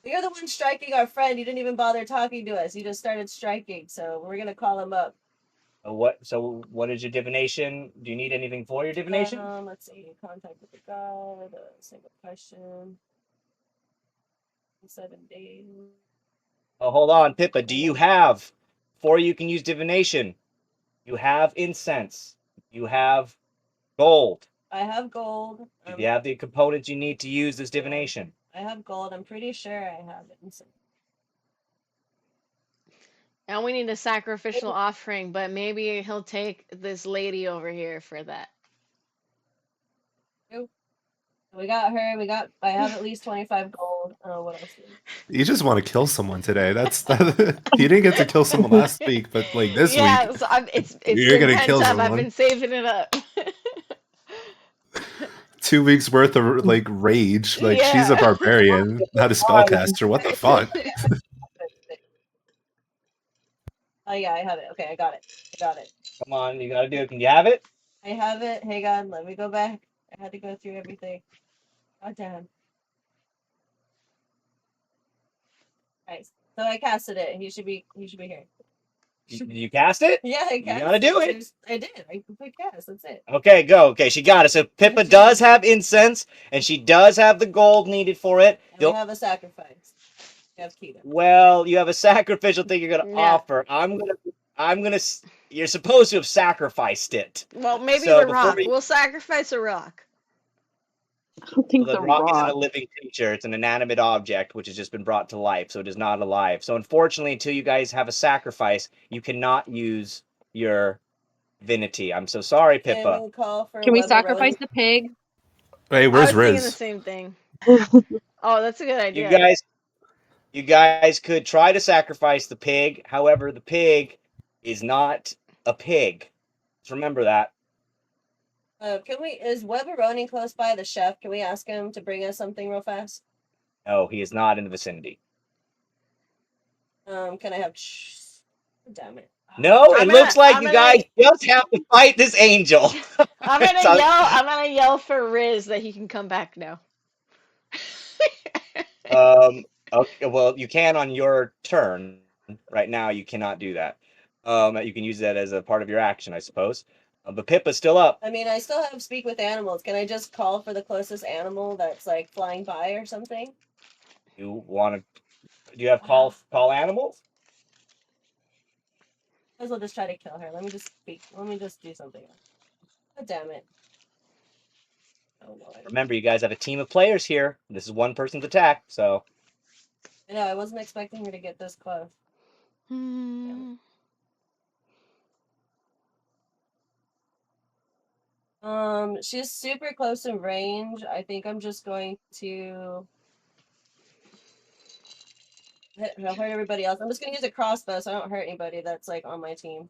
You're the one striking our friend. You didn't even bother talking to us. You just started striking, so we're gonna call him up. So what is your divination? Do you need anything for your divination? Let's see. Contact with the god. Single question. 7 days. Oh, hold on, Pippa. Do you have, before you can use divination, you have incense, you have gold. I have gold. Do you have the components you need to use this divination? I have gold. I'm pretty sure I have it. And we need a sacrificial offering, but maybe he'll take this lady over here for that. We got her. I have at least 25 gold. What else? You just want to kill someone today. You didn't get to kill someone last week, but like this week, So it's you're been gonna pent kill up. someone. I've been saving it up. 2 weeks worth of like rage. Like she's a barbarian, not a spellcaster. What the fuck? Oh yeah, I have it. Okay, I got it. Come on, you gotta do it. Can you have it? I have it. Hang on, let me go back. I had to go through everything. God damn. Nice. So I casted it. He should be here. You cast it? Yeah, I You cast gotta do it. I did. I put cast. That's it. Okay, go. Okay, she got it. So Pippa does have incense, and she does have the gold needed for it. And we have a sacrifice. We have Keto. Well, you have a sacrificial thing you're gonna offer. I'm gonna. You're supposed to have sacrificed it. Well, maybe So the before rock. we- We'll sacrifice a rock. I don't think The rock isn't a living creature. It's an inanimate object which has just been brought to life, so it is not alive. So unfortunately, until you guys have a sacrifice, you cannot use your divinity. I'm so sorry, Pippa. Can we sacrifice the pig? Hey, where's I was thinking the Riz? same thing. Oh, that's a good idea. You guys could try to sacrifice the pig. However, the pig is not a pig. Just remember that. Is Weberoni close by, the chef? Can we ask him to bring us something real fast? No, he is not in the vicinity. Can I have? Damn it. No, it looks like you guys just have to fight this angel. I'm gonna yell for Riz that he can come back now. Okay, well, you can on your turn. Right now, you cannot do that. You can use that as a part of your action, I suppose. But Pippa's still up. I mean, I still have speak with animals. Can I just call for the closest animal that's like flying by or something? You want to? Do you have call animals? Might as well just try to kill her. Let me just speak. Let me just do something. God damn it. Oh no. Remember, you guys have a team of players here. This is one person's attack, so. I know. I wasn't expecting her to get this close. She's super close in range. I think I'm just going to hurt everybody else. I'm just gonna use a crossbow so I don't hurt anybody that's like on my team.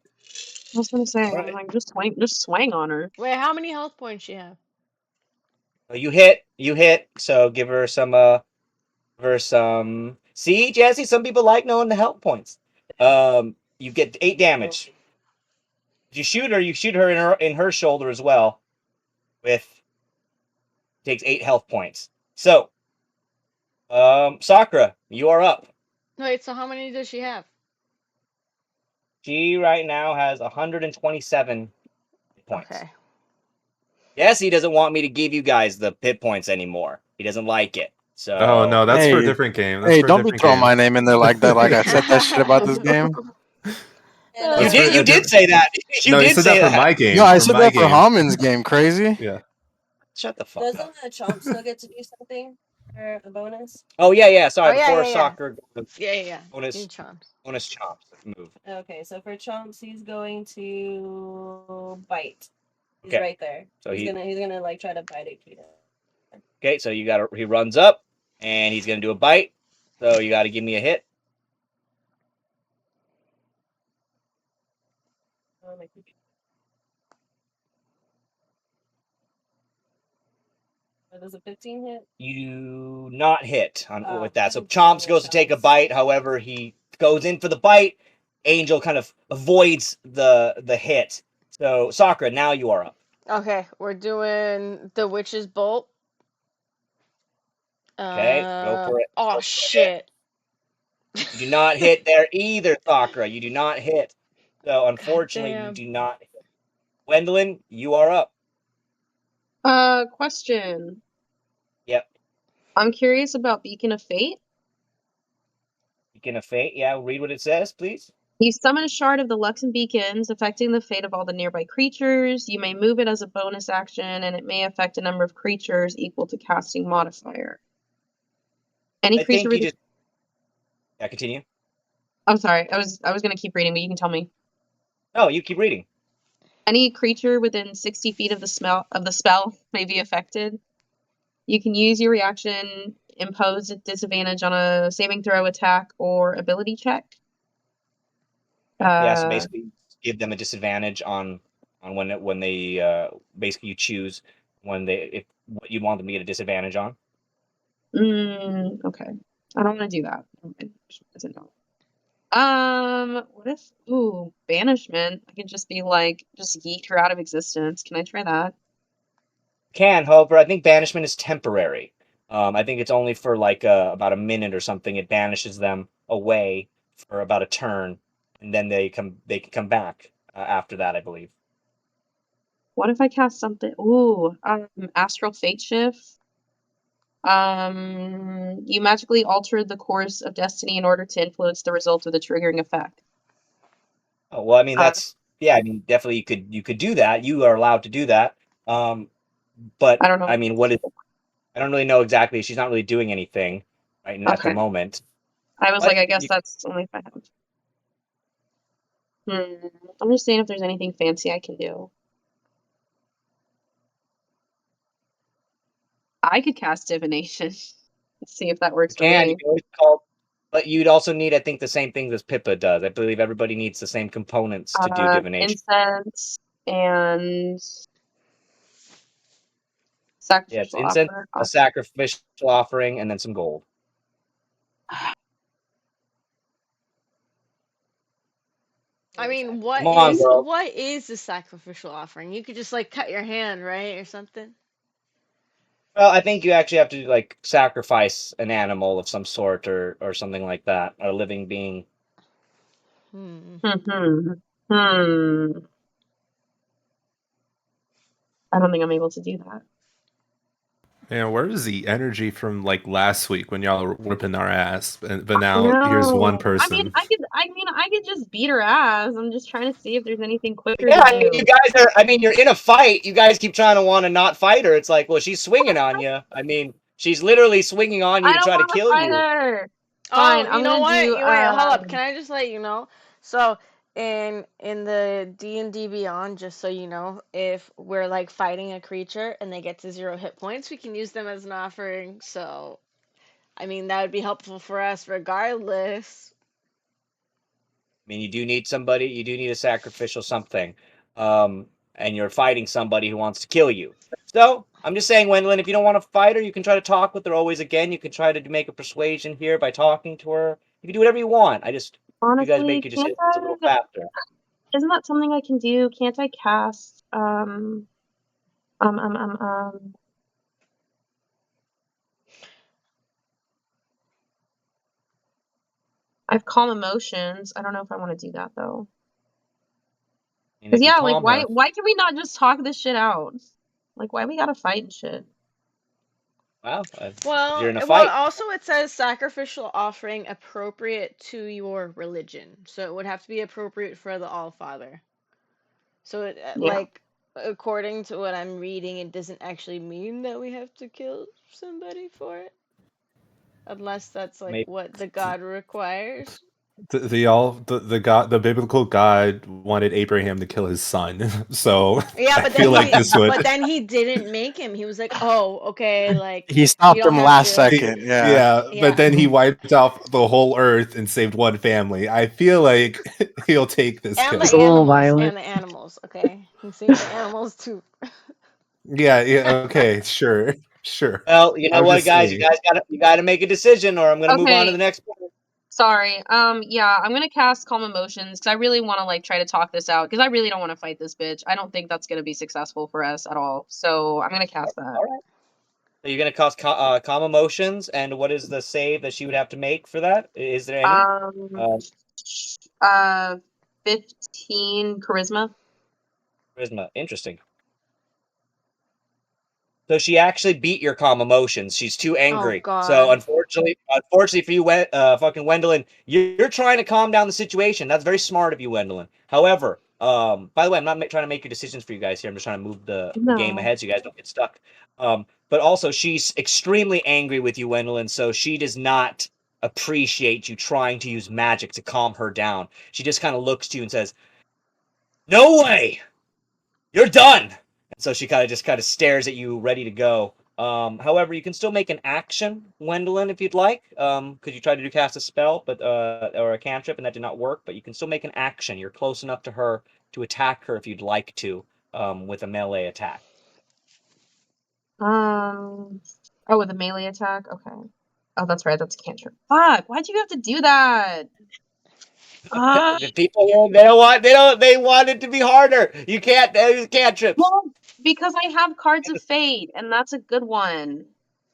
I was gonna say, I'm like, just swing on her. Wait, how many health points you have? You hit. So give her some. See, Jesse, some people like knowing the health points. You get 8 damage. If you shoot her, in her shoulder as well. Takes 8 health points. So, Sakura, you are up. Wait, so how many does she have? She right now has 127 points. Okay. Jesse doesn't want me to give you guys the hit points anymore. He doesn't like it. So. Oh no, that's for a different game. That's Hey, for a don't be different throwing game. my name in there like that. Like I said that shit about this game. You did say that. No, you said that for my game. No, I for said my that for game. Halmon's game. Crazy. Yeah. Shut the fuck up. Doesn't the chomp still get to do something for a bonus? Oh yeah. Sorry, Oh, yeah, before yeah, yeah. Sakura. Yeah. Bonus Do chomps. Bonus chomps move. Okay, so for chomps, he's going to bite. He's Okay. right there. So he's gonna like try to bite it, Keto. Okay, so he runs up and he's gonna do a bite. So you gotta give me a hit. Does a 15 hit? You do not hit with that. So Chomps goes to take a bite. However, he goes in for the bite. Angel kind of avoids the hit. So Sakura, now you are up. Okay, we're doing the witch's bolt. Okay, go for it. Oh shit! You do not hit there either, Sakura. You do not hit. So unfortunately, you damn. do not hit. Wendeline, you are up. Question. Yep. I'm curious about Beacon of Fate. Beacon of Fate. Yeah, read what it says, please. You summon a shard of the Luxon beacons, affecting the fate of all the nearby creatures. You may move it as a bonus action, and it may affect a number of creatures equal to casting modifier. Any I creature think you with just. Yeah, continue. I'm sorry, I was gonna keep reading, but you can tell me. No, you keep reading. Any creature within 60 feet of the spell may be affected. You can use your reaction, impose a disadvantage on a saving throw, attack, or ability check. Yeah, so basically give them a disadvantage on when they basically you choose when they if what you want them to get a disadvantage on. Okay. I don't want to do that. What if banishment? I could just be like, just yeet her out of existence. Can I try that? Can, however, I think banishment is temporary. I think it's only for like about a minute or something. It banishes them away for about a turn, and then they can come back after that, I believe. What if I cast something? Astral Fate Shift. You magically altered the course of destiny in order to influence the result of the triggering effect. Oh, well, I mean that's yeah. I mean definitely you could do that. You are allowed to do that. But I don't know. I mean, what is? I don't really know exactly. She's not really doing anything right at the Okay. moment. I was But like, I guess you- that's only if I have. I'm just saying if there's anything fancy I can do. I could cast divination. Let's see if that works for you me. can always call, but you'd also need, I think, the same things as Pippa does. I believe everybody needs the same components to do divination. Incense and Yeah, it's sacrificial incense, offer. a sacrificial offering, and then some gold. I mean, Come on, girl. what is the sacrificial offering? You could just like cut your hand, right, or something. Well, I think you actually have to like sacrifice an animal of some sort or something like that, a living being. I don't think I'm able to do that. Man, where is the energy from like last week when y'all were whipping our ass? But now here's one person. I could just beat her ass. I'm just trying to see if there's anything quicker Yeah, to I mean, do. you guys are. I mean, you're in a fight. You guys keep trying to want to not fight her. It's like, well, she's swinging on you. I mean, she's literally swinging on you I to don't try to want to kill fight you. her. Oh, Fine, you I'm know gonna what? do. You wait, hold up. Can I just let you know? So in the D&D Beyond, just so you know, if we're like fighting a creature and they get to 0 hit points, we can use them as an offering. So, I mean, that would be helpful for us regardless. I mean, you do need somebody. You do need a sacrificial something, and you're fighting somebody who wants to kill you. So I'm just saying, Wendeline, if you don't want to fight her, you can try to talk with her always again. You can try to make a persuasion here by talking to her. You can do whatever you want. I just you guys make Honestly, your can't decisions a little I? faster. Isn't that something I can do? Can't I cast um. I have calm emotions. I don't know if I want to do that though. And Cause if you yeah, like calm her, why can we not just talk this shit out? Like why we gotta fight and shit? well, you're Well, in a well, fight. also it says sacrificial offering appropriate to your religion. So it would have to be appropriate for the All-Father. So it, Yeah. like, according to what I'm reading, it doesn't actually mean that we have to kill somebody for it. Unless that's like Maybe. what the god requires. The God, the biblical God wanted Abraham to kill his son, so Yeah, I but feel like this would. but then he didn't make him. He was like, "Oh, okay, like He you stopped don't him have last to." second. Yeah. Yeah, but Yeah. then he wiped off the whole earth and saved one family. I feel like he'll take this And the kill. It's a little animals, violent. and the animals. Okay, he saved the animals too. Yeah, yeah, okay, sure, sure. Well, you know I'm what, just guys? saying. You gotta make a decision, or I'm gonna move on to Okay. the next one. Sorry. Yeah, I'm gonna cast calm emotions because I really want to like try to talk this out because I really don't want to fight this bitch. I don't think that's gonna be successful for us at all. So I'm gonna cast that. All right. So you're gonna cause calm emotions, and what is the save that she would have to make for that? Is there any? 15 charisma. Charisma. Interesting. So she actually beat your calm emotions. She's too Oh angry. So God. unfortunately for you, fucking Wendeline, you're trying to calm down the situation. That's very smart of you, Wendeline. However, by the way, I'm not trying to make your decisions for you guys here. I'm just trying to move the game No. ahead so you guys don't get stuck. But also, she's extremely angry with you, Wendeline. So she does not appreciate you trying to use magic to calm her down. She just kind of looks to you and says, "No way! You're done!" And so she kind of stares at you, ready to go. However, you can still make an action, Wendeline, if you'd like. Because you tried to cast a spell, but or a cantrip, and that did not work. But you can still make an action. You're close enough to her to attack her if you'd like to, with a melee attack. Oh, with a melee attack. Okay. Oh, that's right. That's a cantrip. Fuck! Why'd you have to do that? The people here, they want it to be harder. You can't cantrips. Well, because I have Cards of Fate, and that's a good one.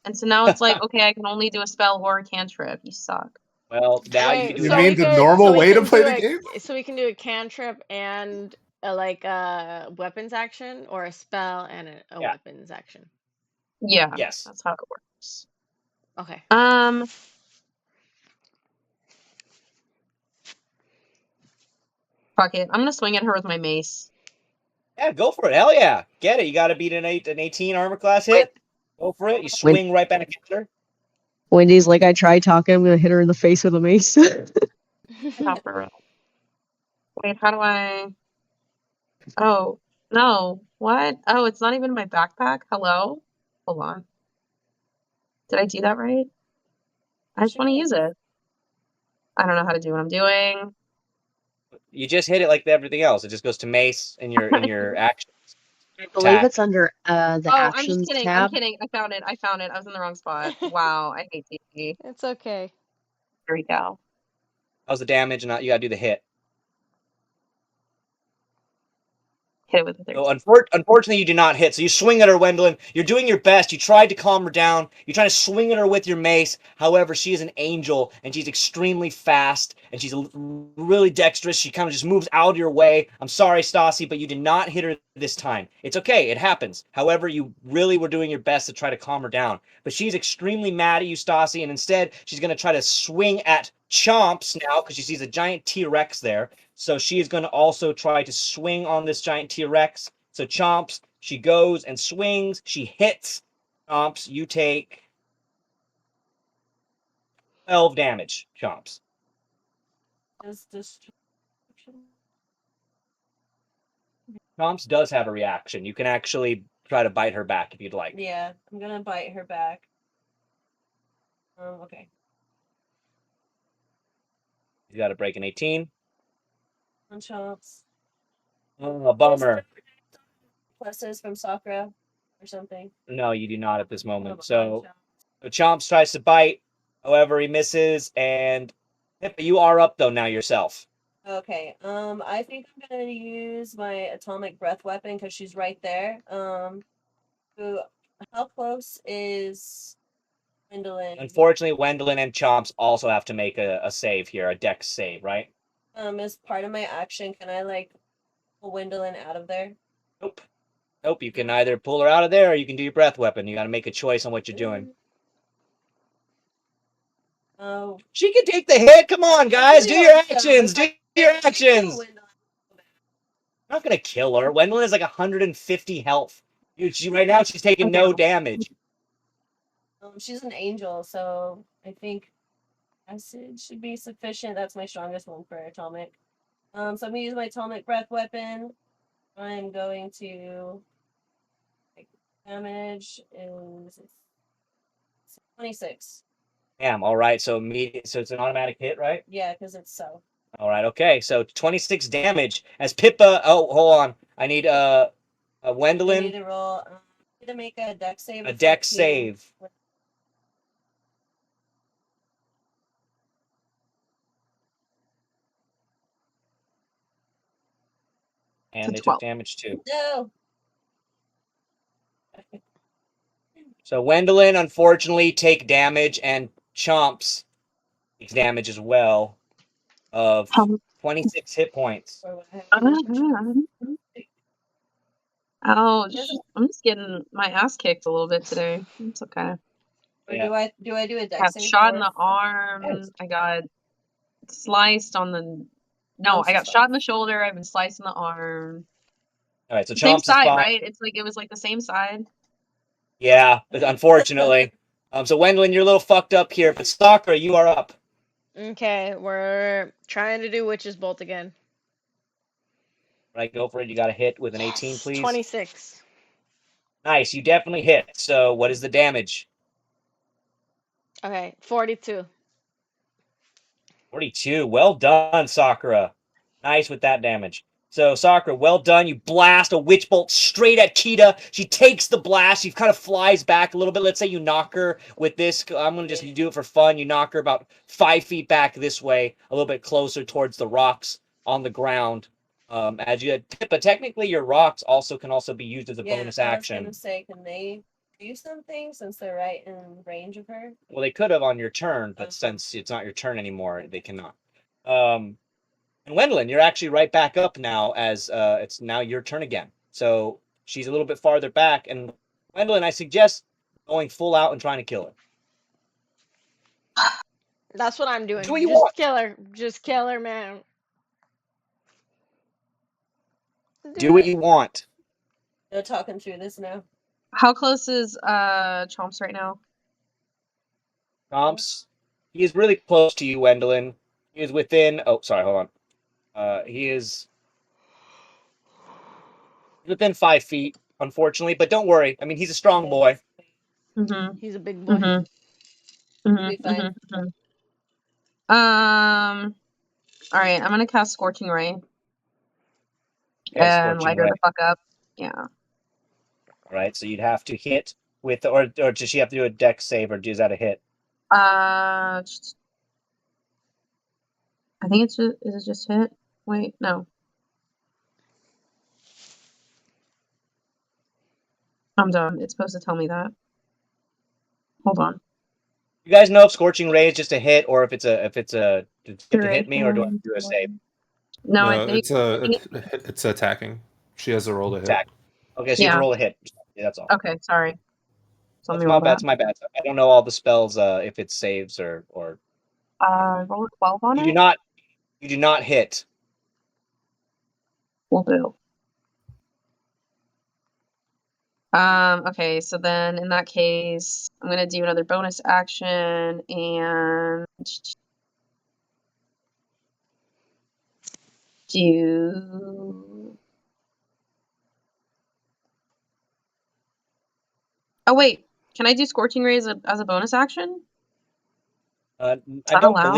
And so now it's like, okay, I can only do a spell or a cantrip. You suck. Well, now you Wait, can do You so it. we mean the could normal way to do play the game? so we can do a cantrip and a weapons action, or a spell and a Yeah. weapons action. Yeah. Yes. That's how it works. Okay. Fuck it. I'm gonna swing at her with my mace. Yeah, go for it. Hell yeah. Get it. You got to beat an 18 armor class hit. Go for it. You swing right back at her. Wendy's like, I tried talking, I'm gonna hit her in the face with a mace. Not for real. Wait, how do I... Oh, no. What? Oh, it's not even in my backpack? Hello? Hold on. Did I do that right? I just want to use it. I don't know how to do what I'm doing. You just hit it like everything else. It just goes to mace in your actions. I believe it's under the Oh, I'm just actions kidding. tab. I'm kidding. I found it. I was in the wrong spot. Wow, I hate D. It's okay. There we go. How's the damage? And you got to do the hit. Hit it with a 13. So unfortunately, you do not hit. So you swing at her, Wendeline. You're doing your best. You tried to calm her down. You're trying to swing at her with your mace. However, she is an angel, and she's extremely fast, and she's really dexterous. She kind of just moves out of your way. I'm sorry, Stassi, but you did not hit her this time. It's okay. It happens. However, you really were doing your best to try to calm her down. But she's extremely mad at you, Stassi, and instead, she's going to try to swing at Chomps now because she sees a giant T-Rex there. So she is going to also try to swing on this giant T-Rex. So Chomps, she goes and swings. She hits Chomps. You take 12 damage, Chomps. Chomps does have a reaction. You can actually try to bite her back if you'd like. Yeah, I'm gonna bite her back. Okay. You got to break an 18. On Chomps. Oh, bummer. Pluses from Sakura or something. No, you do not at this moment. So Chomps tries to bite. However, he misses. And Pippa, you are up, though, now yourself. Okay. I think I'm gonna use my atomic breath weapon because she's right there. So how close is Wendeline? Unfortunately, Wendeline and Chomps also have to make a save here, a dex save, right? As part of my action, can I like pull Wendeline out of there? Nope. Nope. You can either pull her out of there or you can do your breath weapon. You got to make a choice on what you're doing. Oh. She can take the hit. Come on, guys. Do your actions. Do your actions. I'm not going to kill her. Wendeline is like 150 health. Right now, she's taking no damage. She's an angel, so I think acid should be sufficient. That's my strongest one for atomic. So I'm gonna use my atomic breath weapon. I'm going to damage is 26. Damn. All right. So it's an automatic hit, right? Yeah, because it's so. All right. Okay. So 26 damage as Pippa. Oh, hold on. I need Wendeline. I need to roll. I need to make a dex save. A dex save. And they took damage too. No. So Wendeline, unfortunately, take damage, and Chomps takes damage as well of 26 hit points. Ouch. I'm just getting my ass kicked a little bit today. It's okay. Or do I do a dex Got save shot in for- the arm. I got sliced on the. No, I got Close shot in the shoulder. I've been sliced in the arm. All right, so Same Chomps is side, fine. right? It was like the same side. Yeah, unfortunately. So Wendeline, you're a little fucked up here, but Sakura, you are up. Okay, we're trying to do Witch's Bolt again. Right, go for it. You got to hit with an 18, please. 26. Nice, you definitely hit. So what is the damage? Okay, 42. 42. Well done, Sakura. Nice with that damage. So, Sakura, well done. You blast a witch bolt straight at Kita. She takes the blast. She kind of flies back a little bit. Let's say you knock her with this. I'm going to just do it for fun. You knock her about 5 feet back this way, a little bit closer towards the rocks on the ground. As you had Pippa, technically your rocks can also be used as a bonus action. I was gonna say, can they do something since they're right in range of her? Well, they could have on your turn, but since it's not your turn anymore, they cannot. And Wendeline, you're actually right back up now as it's now your turn again. So she's a little bit farther back. And Wendeline, I suggest going full out and trying to kill her. That's what I'm doing. Do what you Just want. kill her. Just kill her, man. Do what you want. They're talking through this now. How close is Chomps right now? Chomps, he is really close to you, Wendeline. He is within. Oh, sorry, hold on. He is within 5 feet, unfortunately. But don't worry. I mean, he's a strong boy. Mm-hmm. He's a big boy. Be fine. All right, I'm gonna cast Scorching Ray Okay, and Scorching light her Ray. the fuck up. Yeah. All right, so you'd have to hit with, or does she have to do a dex save, or is that a hit? I think it's just, is it just hit? Wait, no. I'm done. It's supposed to tell me that. Hold on. You guys know if Scorching Ray is just a hit, or if it's a to hit me, or do I do a save? No, I No, think it's attacking. She has a roll to hit. Attack. Okay, so you have Yeah. to roll a hit. Yeah, that's all. Okay, sorry. That's my bad. I don't know all the spells if it saves or roll a 12 on you it. do not hit. Will do. Okay, so then in that case, I'm gonna do another bonus action and do. Oh wait, can I do Scorching Ray as a bonus action? I that don't allowed?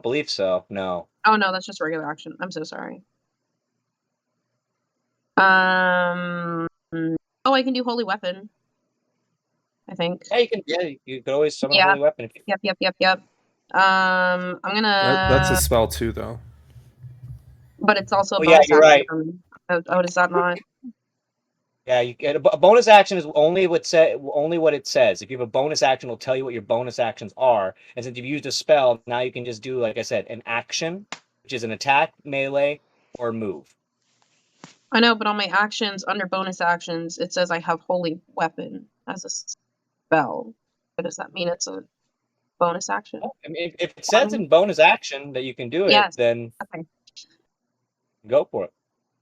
believe so. No. Oh no, that's just regular action. I'm so sorry. Oh, I can do Holy Weapon. I think. Yeah, you can. Yeah, you could always summon Yeah. a holy weapon. If you... Yep. I'm gonna. That's a spell too, though. But it's also a Oh, yeah, bonus you're action right. for me. Oh, does that not? Yeah, you get a bonus action is only what it says. If you have a bonus action, it'll tell you what your bonus actions are. And since you've used a spell, now you can just do, like I said, an action, which is an attack, melee, or move. I know, but on my actions, under bonus actions, it says I have Holy Weapon as a spell. But does that mean it's a bonus action? I mean, if it says in bonus action that you can do it, Yes. then Okay. go for it.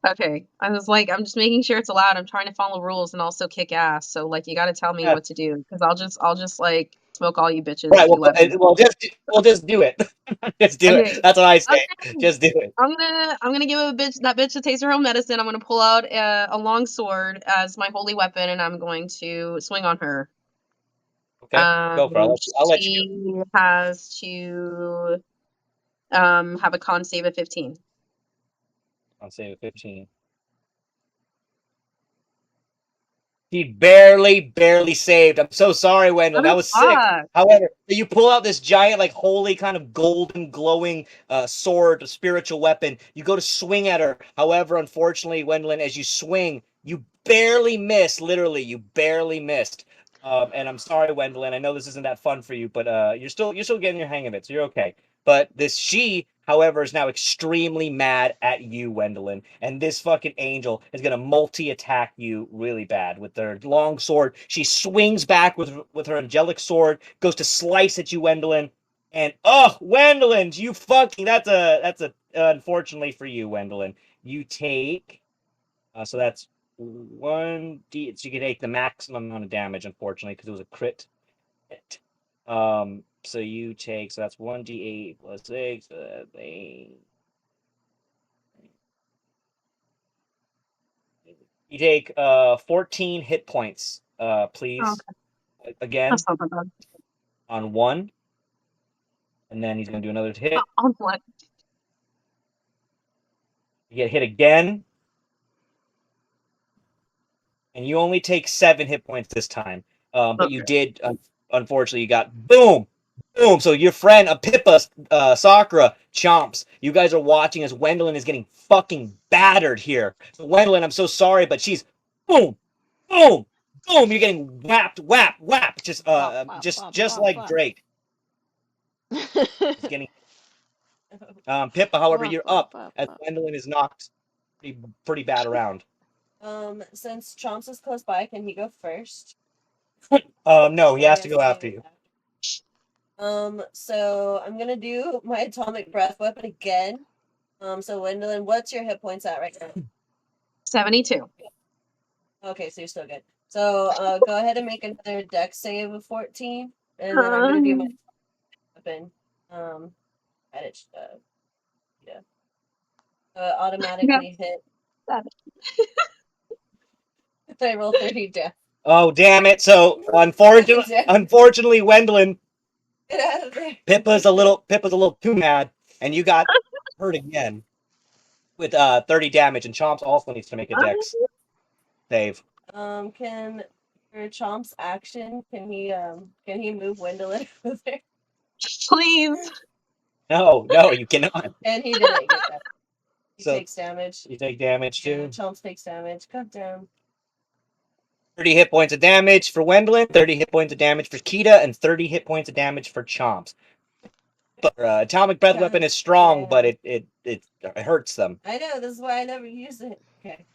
Okay. I was like, I'm just making sure it's allowed. I'm trying to follow rules and also kick ass. So like, you got to tell me what to do because I'll just like smoke all you bitches. Right. If you let me. Well, just do it. Just do Okay. it. That's what I say. Okay. Just do it. I'm gonna give that bitch a taste of her own medicine. I'm gonna pull out a long sword as my holy weapon, and I'm going to swing on her. Okay, go for it. I'll let you. She has to have a con save of 15. Con save of 15. He barely saved. I'm so sorry, Wendell. That was sick. However, you pull out this giant, like, holy kind of golden, glowing sword, a spiritual weapon. You go to swing at her. However, unfortunately, Wendeline, as you swing, you barely miss. Literally, you barely missed. And I'm sorry, Wendeline. I know this isn't that fun for you, but you're still getting your hang of it, so you're okay. But this she, however, is now extremely mad at you, Wendeline. And this fucking angel is gonna multi-attack you really bad with their long sword. She swings back with her angelic sword, goes to slice at you, Wendeline. And Wendeline, you fucking that's a unfortunately for you, Wendeline. You take so that's 1d. So you can take the maximum amount of damage, unfortunately, because it was a crit hit. So you take, so that's 1d8 plus 6. So that's 8. You take 14 hit points, please. Okay. Again, That's not that bad. on 1. And then he's going to do another hit. On what? You get hit again. And you only take 7 hit points this time. But you did, unfortunately, you got boom, boom. So your friend, Pippa, Sakura, Chomps, you guys are watching as Wendeline is getting fucking battered here. So Wendeline, I'm so sorry, but she's boom, boom, boom. You're getting whapped, whap. Just like Drake. He's getting. Pippa, however, you're up as Wendeline is knocked pretty bad around. Since Chomps is close by, can he go first? No, he has to go after you. So I'm gonna do my atomic breath weapon again. So Wendeline, what's your hit points at right now? 72. Okay, so you're still good. So go ahead and make another dex save of 14, and then I'm gonna do my weapon. Edit. Yeah. Automatically hit. I roll 30 death. Oh, damn it. So, unfortunately, Wendeline, Get out of there. Pippa's a little too mad, and you got hurt again with 30 damage, and Chomps also needs to make a dex save. Can for Chomp's action, can he move Wendeline over there? Please. No, you cannot. And he didn't get that. He So, takes damage. You take damage too. Chomps takes damage. God damn. 30 hit points of damage for Wendeline, 30 hit points of damage for Kita, and 30 hit points of damage for Chomps. But atomic breath weapon is strong, but it hurts them. I know, this is why I never use it. Okay.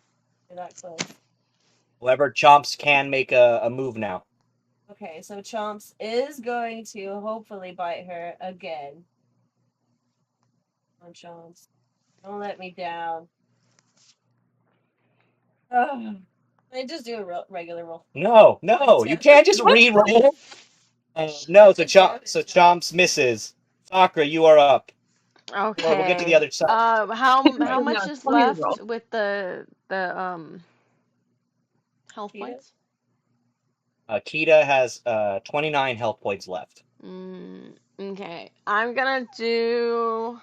You're not close. However, Chomps can make a move now. Okay, so Chomps is going to hopefully bite her again. Come on, Chomps. Don't let me down. Oh. I just do a regular roll. No, you can't just re-roll. No, so Chomps misses. Sakura, you are up. Okay. Well, we'll get to the other side. How much is left with the health points? Kita has 29 health points left. Okay, I'm gonna do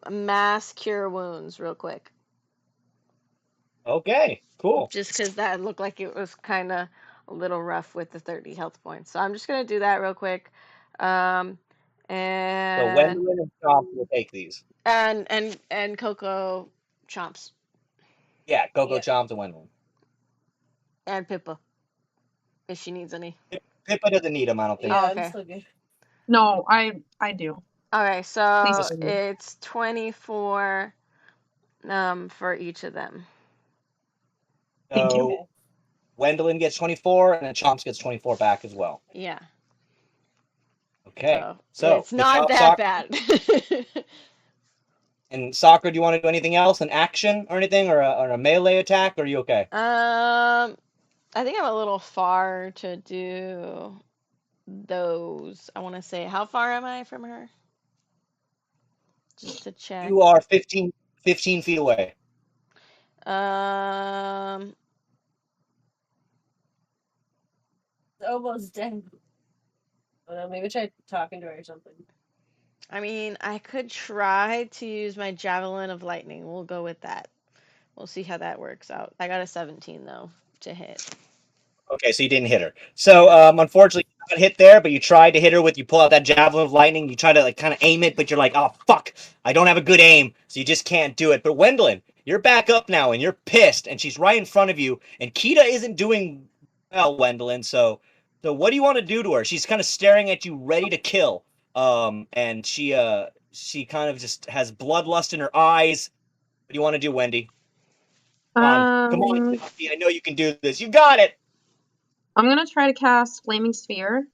mass cure wounds real quick. Okay, cool. Just because that looked like it was kind of a little rough with the 30 health points, so I'm just gonna do that real quick. And so Wendeline and Chomps will take these. And Coco Chomps. Yeah, Coco Chomps and Wendeline. And Pippa, if she needs any. Pippa doesn't need them, I don't think. Yeah, okay. I'm still good. No, I do. Okay, so Please. it's 24 for each of them. Thank you. Wendeline gets 24, and then Chomps gets 24 back as well. Yeah. Okay, so it's not that bad. And Sakura, do you want to do anything else, an action or anything, or a melee attack, or are you okay? I think I'm a little far to do those. I want to say, how far am I from her? Just to check. You are 15 feet away. Almost dead. Well, maybe try talking to her or something. I mean, I could try to use my Javelin of Lightning. We'll go with that. We'll see how that works out. I got a 17, though, to hit. Okay, so you didn't hit her. So, unfortunately, you got hit there, but you tried to hit her you pull out that Javelin of Lightning, you try to, kind of aim it, but you're like, oh, fuck, I don't have a good aim, so you just can't do it. But Wendeline, you're back up now, and you're pissed, and she's right in front of you, and Kita isn't doing Well, Wendeline, so what do you want to do to her? She's kind of staring at you, ready to kill. And she kind of just has bloodlust in her eyes. What do you want to do, Wendy? Come on, Wendy, I know you can do this. You got it. I'm gonna try to cast Flaming Sphere.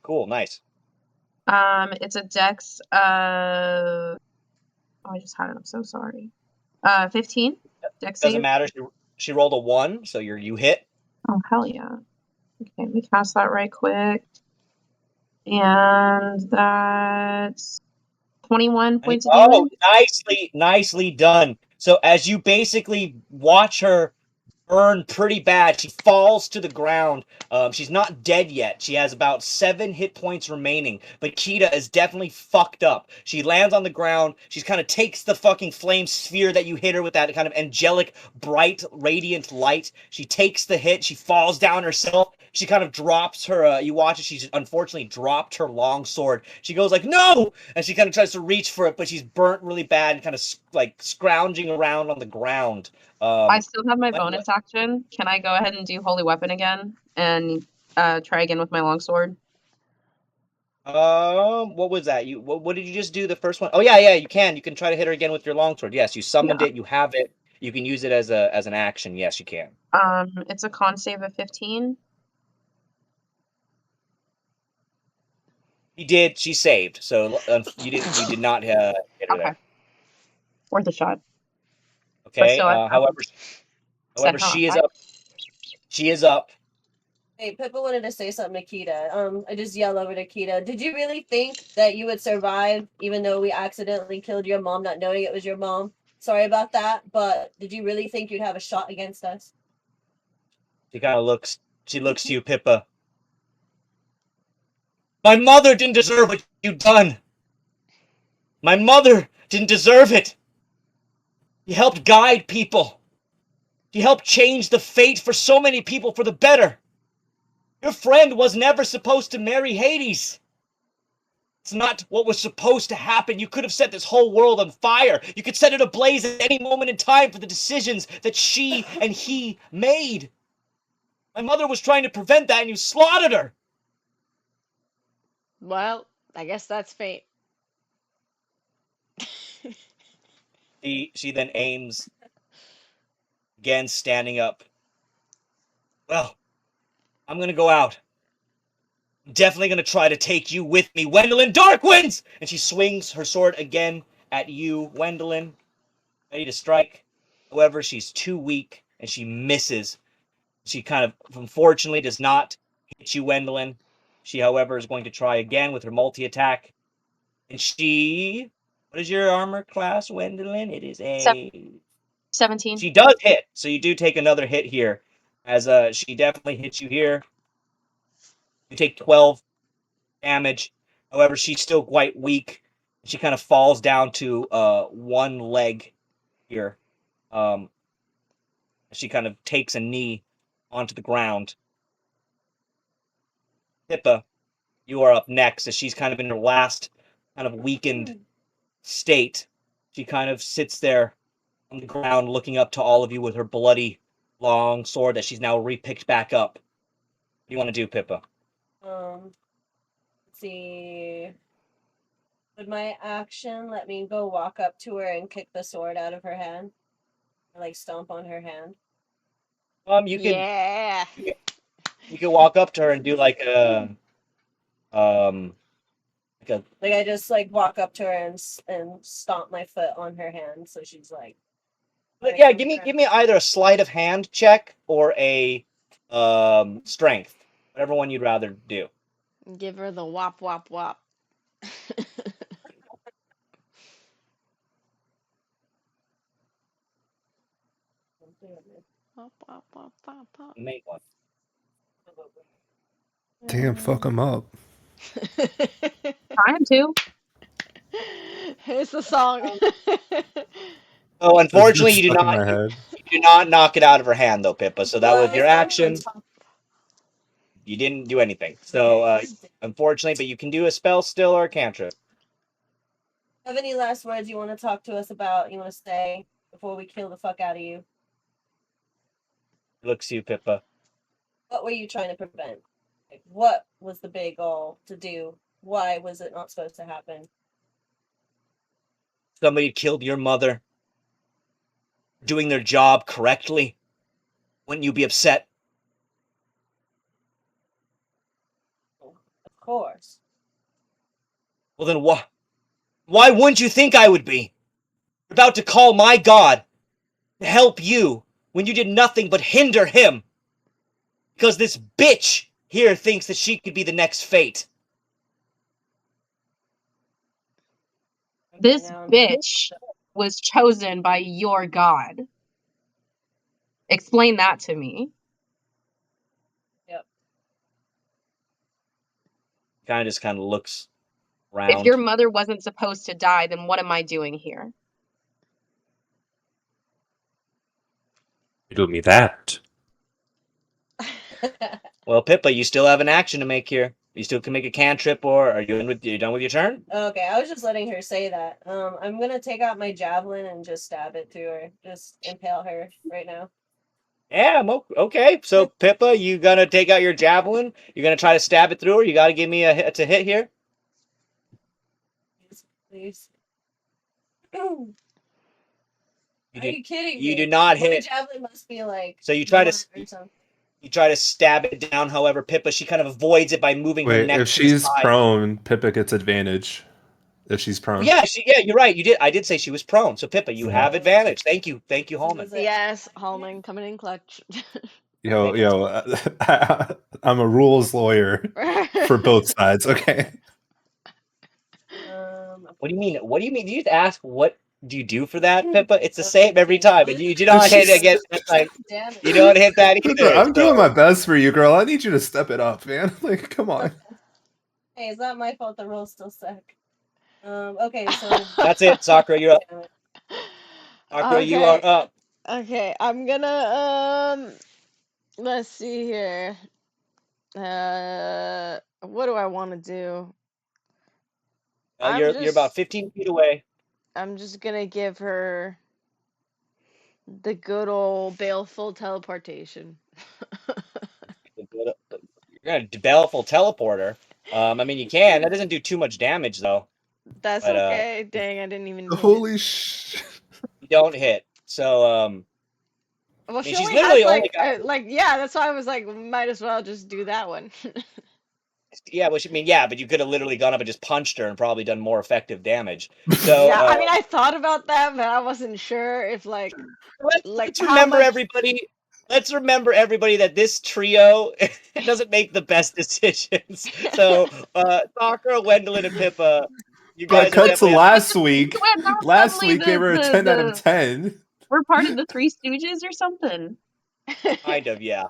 Cool, nice. It's a Dex. Oh, I just had it. I'm so sorry. 15. Dex Doesn't save. matter. She rolled a 1, so you hit. Oh hell yeah. Okay, let me cast that right quick. And that's 21 points of damage. Nicely done. So as you basically watch her burn pretty bad, she falls to the ground. She's not dead yet. She has about 7 hit points remaining, but Kita is definitely fucked up. She lands on the ground. She kind of takes the fucking flame sphere that you hit her with, that kind of angelic, bright, radiant light. She takes the hit. She falls down herself. She kind of drops her, you watch it, she's unfortunately dropped her long sword. She goes like, no! And she kind of tries to reach for it, but she's burnt really bad and kind of like scrounging around on the ground. I still have my bonus action. Can I go ahead and do Holy Weapon again and try again with my longsword? What was that? What did you just do? The first one? Oh yeah, you can. You can try to hit her again with your longsword. Yes, you summoned it. You have it. You can use it as an action. Yes, you can. It's a con save of 15. You did. She saved. So you did not hit her there. Worth a shot. Okay. So However, she is up. She is up. Hey, Pippa wanted to say something to Kita. I just yell over to Kita. Did you really think that you would survive, even though we accidentally killed your mom, not knowing it was your mom? Sorry about that, but did you really think you'd have a shot against us? She kind of looks. She looks to you, Pippa. My mother didn't deserve what you've done. My mother didn't deserve it. You helped guide people. You helped change the fate for so many people for the better. Your friend was never supposed to marry Hades. It's not what was supposed to happen. You could have set this whole world on fire. You could set it ablaze at any moment in time for the decisions that she and he made. My mother was trying to prevent that, and you slaughtered her. Well, I guess that's fate. She then aims, again standing up. Well, I'm gonna go out. I'm definitely gonna try to take you with me, Wendeline Darkwinds! And she swings her sword again at you, Wendeline, ready to strike. However, she's too weak, and she misses. She kind of, unfortunately, does not hit you, Wendeline. She, however, is going to try again with her multi-attack. And she... What is your armor class, Wendeline? It is a... 17. She does hit, so you do take another hit here. As she definitely hits you here. You take 12 damage. However, she's still quite weak. She kind of falls down to one leg here. She kind of takes a knee onto the ground. Pippa, you are up next, as she's kind of in her last kind of weakened state. She kind of sits there on the ground looking up to all of you with her bloody long sword that she's now repicked back up. What do you want to do, Pippa? Let's see. Would my action let me go walk up to her and kick the sword out of her hand? Or like stomp on her hand? You can. Yeah. You can walk up to her and do like a. Like I just like walk up to her and stomp my foot on her hand, so she's like. But yeah, give me either a sleight of hand check or a strength, whatever one you'd rather do. Give her the wop wop wop. Wop wop wop wop wop. Make one. Damn, fuck him up. Trying to. Here's the song. Oh, unfortunately, you do stuck in my not. head. You do not knock it out of her hand, though, Pippa. So that was your action. You didn't do anything. So, unfortunately, but you can do a spell still or a cantrip. Have any last words you want to talk to us about? You want to say before we kill the fuck out of you? Looks to you, Pippa. What were you trying to prevent? Like, what was the big goal to do? Why was it not supposed to happen? Somebody killed your mother. Doing their job correctly. Wouldn't you be upset? Of course. Well, then why wouldn't you think I would be? About to call my God to help you when you did nothing but hinder him. Because this bitch here thinks that she could be the next fate. This bitch was chosen by your god. Explain that to me. Yep. Just kind of looks around. If your mother wasn't supposed to die, then what am I doing here? You told me that. Well, Pippa, you still have an action to make here. You still can make a cantrip, or are you done with your turn? Okay, I was just letting her say that. I'm gonna take out my javelin and just stab it through her. Just impale her right now. Yeah, okay. So, Pippa, you gonna take out your javelin? You're gonna try to stab it through her? You gotta give me a hit to hit here. Please. Are you kidding me? You do not My hit. javelin must be like. So you try to or something. you try to stab it down. However, Pippa, she kind of avoids it by moving her Wait, neck. if to the she's side. prone, Pippa gets advantage. If she's prone. Yeah, you're right. I did say she was prone. So Pippa, you have advantage. Thank you, Halmon. Yes, Halmon coming in clutch. Yo, I'm a rules lawyer for both sides. Okay. What do you mean? What do you mean? Do you just ask what do you do for that, Pippa? It's the same every time, and you do not hit again. Like you don't hit that either. Pippa, I'm doing my best for you, girl. I need you to step it up, man. Like, come on. Hey, it's not my fault the roll still suck. Okay, so that's it, Sakura. You're up. Sakura, Okay. you are up. Okay, I'm gonna let's see here. What do I want to do? You're about 15 feet away. I'm just gonna give her the good old baleful teleportation. You're gonna baleful teleporter. I mean, you can. That doesn't do too much damage, though. That's okay. Dang, I didn't even. Holy shit! You don't hit. So Well, I mean, she she's only literally has only got. yeah. That's why I was like, might as well just do that one. Yeah, which I mean, yeah, but you could have literally gone up and just punched her and probably done more effective damage. So yeah, I mean, I thought about that, but I wasn't sure if let's remember everybody. Let's remember everybody that this trio doesn't make the best decisions. So Sakura, Wendeline, and Pippa, you guys. But cut to last week. Wait, now Last suddenly week gave her a 10 out of 10. We're part of the Three Stooges or something. Kind of, yeah.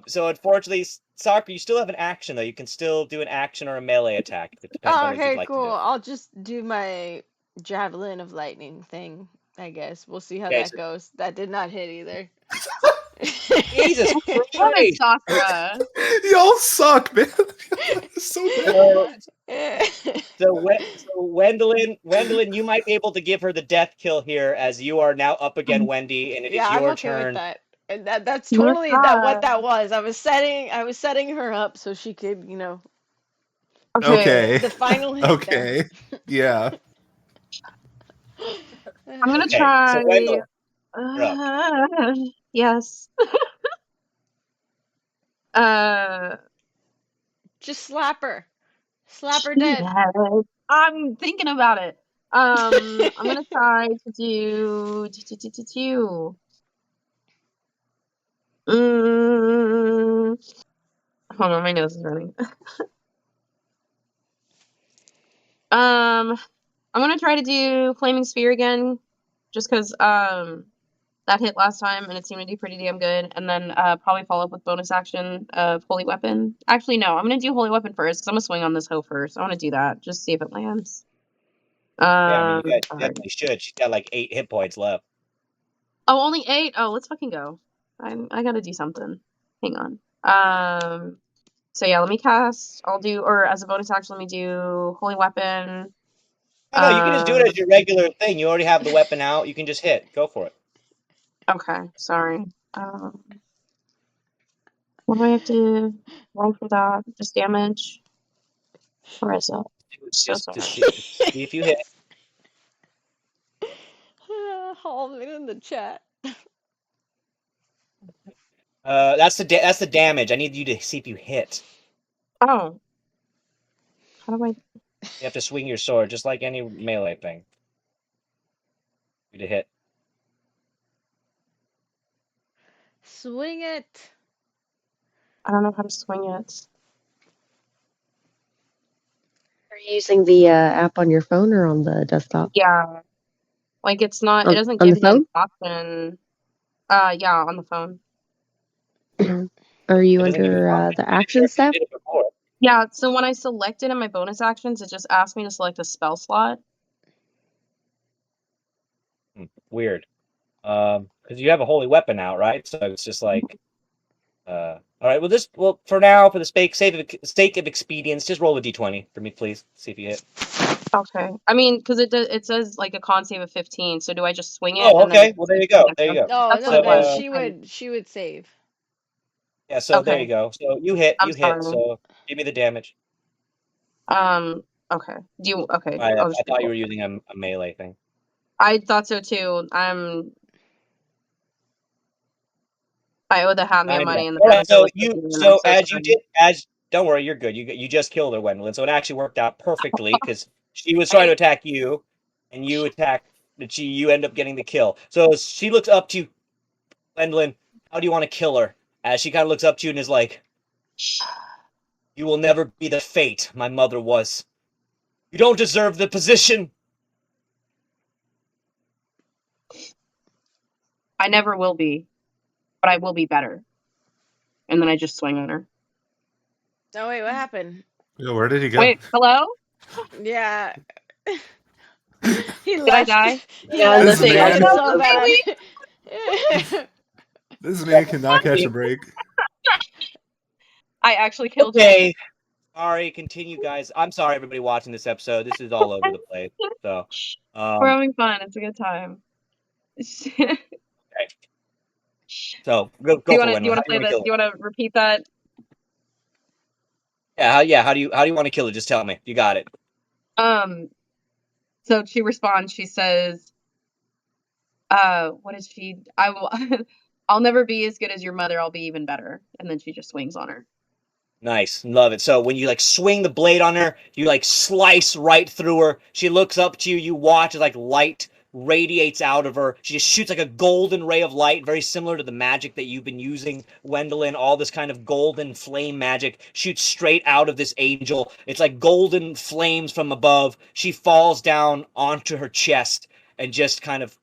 So unfortunately, Sakura, you still have an action though. You can still do an action or a melee attack. It depends on what you'd like cool. to do. I'll just do my javelin of lightning thing. I guess we'll see how Okay, that goes. That did not hit either. Jesus Christ, Sakura! Y'all suck, man. So bad. So Wendeline, you might be able to give her the death kill here, as you are now up again, Wendy, and it is your I'm okay turn. with that. And that's totally what that was. I was setting her up so she could, Okay. the final hit. Okay. Yeah. I'm gonna Okay, try. so Wendeline, yes. Just slap her. Slap her dead. I'm thinking about it. I'm gonna try to do. Hold on, my nose is running. I'm gonna try to do Flaming Sphere again, just because that hit last time and it seemed to do pretty damn good. And then probably follow up with bonus action of Holy Weapon. Actually, no, I'm gonna do Holy Weapon first because I'm gonna swing on this hoe first. I want to do that, just see if it lands. yeah, I mean, you guys definitely should. She's got like 8 hit points left. Oh, only 8? Oh, let's fucking go. I gotta do something. Hang on. So yeah, let me cast. Or as a bonus action, let me do Holy Weapon. Oh, no, you can just do it as your regular thing. You already have the weapon out. You can just hit. Go for it. Okay, sorry. What do I have to roll for that? Just damage? Or is it? So Just sorry. to see if you hit. Halmon in the chat. That's the damage. I need you to see if you hit. Oh. How do I? You have to swing your sword just like any melee thing. You to hit. Swing it. I don't know how to swing it. Are you using the app on your phone or on the desktop? Yeah. Like it's not. It On, doesn't on give the you an phone? option. Yeah, on the phone. Are you It doesn't give you an under option. the action You step? did it before. Yeah. So when I selected in my bonus actions, it just asked me to select a spell slot. Weird. Because you have a holy weapon out, right? So it's just like, all right. Well, for now, for the sake of expedience, just roll a d20 for me, please. See if you hit. Okay. I mean, because it says like a con save of 15. So do I just swing it? Oh, And okay. then Well, there you go. There you go. No, That's no, what it then was. she would save. Yeah. So there Okay. you go. So you hit. I'm You hit. sorry. So give me the damage. Okay. Okay. I I'll just thought you roll. were using a melee thing. I thought so too. I owe the hat man money, and the All right. manager So was you. and I'm So so as you sorry. did. Don't worry. You're good. You just killed her, Wendeline. So it actually worked out perfectly because she was trying to attack you, and you attacked. You end up getting the kill. So she looks up to you, Wendeline. How do you want to kill her? As she kind of looks up to you and is like, "You will never be the fate my mother was. You don't deserve the position." I never will be, but I will be better. And then I just swing on her. Oh wait, what happened? Yo, where did he go? Wait, hello? Yeah. He Did I left. die? He Yeah, left This the feeling man, so Wait, bad. this man cannot catch a break. I actually killed Okay. Sorry. Continue, guys. I'm sorry, everybody watching this episode. This is all over the place. So, We're having fun. It's a good time. okay. So go Do you for want Wendeline. to How do you play want to that? kill Do her? you want to repeat that? Yeah. How do you want to kill her? Just tell me. You got it. So she responds, she says, what is she? I will I'll never be as good as your mother, I'll be even better. And then she just swings on her. Nice. Love it. So when you like swing the blade on her, you like slice right through her. She looks up to you. You watch as like light radiates out of her. She just shoots like a golden ray of light, very similar to the magic that you've been using, Wendeline. All this kind of golden flame magic shoots straight out of this angel. It's like golden flames from above. She falls down onto her chest and just kind of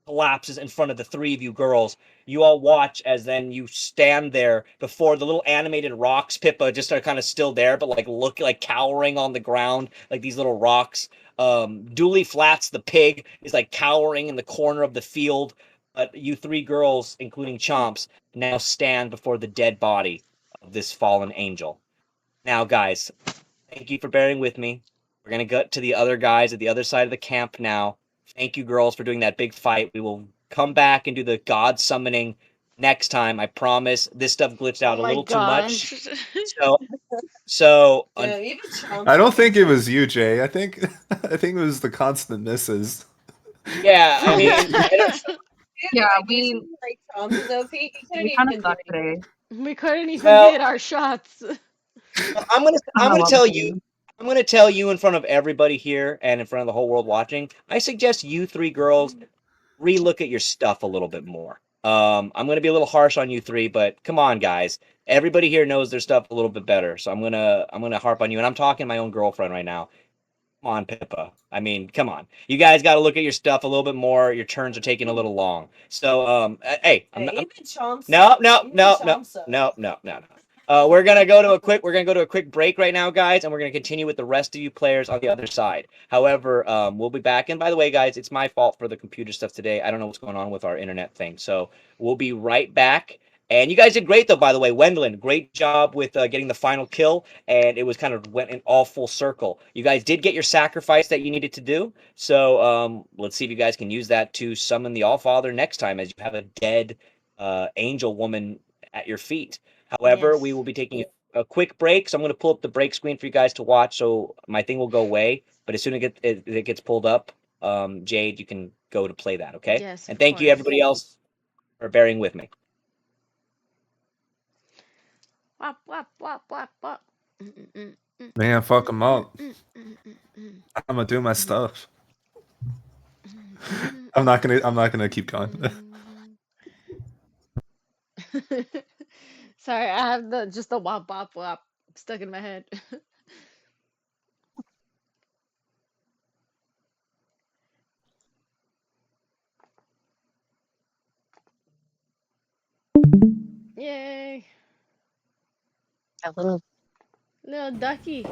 collapses in front of the three of you girls. You all watch as then you stand there before the little animated rocks. Pippa just are kind of still there, but like look like cowering on the ground, like these little rocks. Dooley Flats, the pig, is like cowering in the corner of the field. But you three girls, including Chomps, now stand before the dead body of this fallen angel. Now, guys, thank you for bearing with me. We're gonna go to the other guys at the other side of the camp now. Thank you, girls, for doing that big fight. We will come back and do the god summoning next time. I promise. This stuff glitched out Oh a my little too much. gosh. So Yeah, even Chomps I don't was think it like- was you, Jay. I think it was the constant misses. yeah, I mean, Yeah, like, we usually, like Chomps is OP. He couldn't kind of even do suck anything. today. We couldn't even Well- get our shots. I'm gonna I love tell it. you. I'm gonna tell you in front of everybody here and in front of the whole world watching. I suggest you three girls relook at your stuff a little bit more. I'm gonna be a little harsh on you three, but come on, guys. Everybody here knows their stuff a little bit better, so I'm gonna harp on you. And I'm talking to my own girlfriend right now. Come on, Pippa. I mean, come on. You guys got to look at your stuff a little bit more. Your turns are taking a little long. So, hey, Even Chomps. no. We're gonna go to a quick break right now, guys, and we're gonna continue with the rest of you players on the other side. However, we'll be back. And by the way, guys, it's my fault for the computer stuff today. I don't know what's going on with our internet thing, so we'll be right back. And you guys did great, though. By the way, Wendeline, great job with getting the final kill, and it was kind of went in all full circle. You guys did get your sacrifice that you needed to do, so let's see if you guys can use that to summon the Allfather next time, as you have a dead angel woman at your feet. However, we Yes. will be taking a quick break, so I'm going to pull up the break screen for you guys to watch, so my thing will go away. But as soon as it gets pulled up, Jade, you can go to play that, okay? Yes, And of thank you, course. everybody else, for bearing with me. Wop, wop, wop, wop, wop. Mm-mm-mm. Man, fuck them up. I'm gonna do my stuff. I'm not gonna keep going. Sorry, I have just the wop wop wop stuck in my head. Yay! A little Ducky.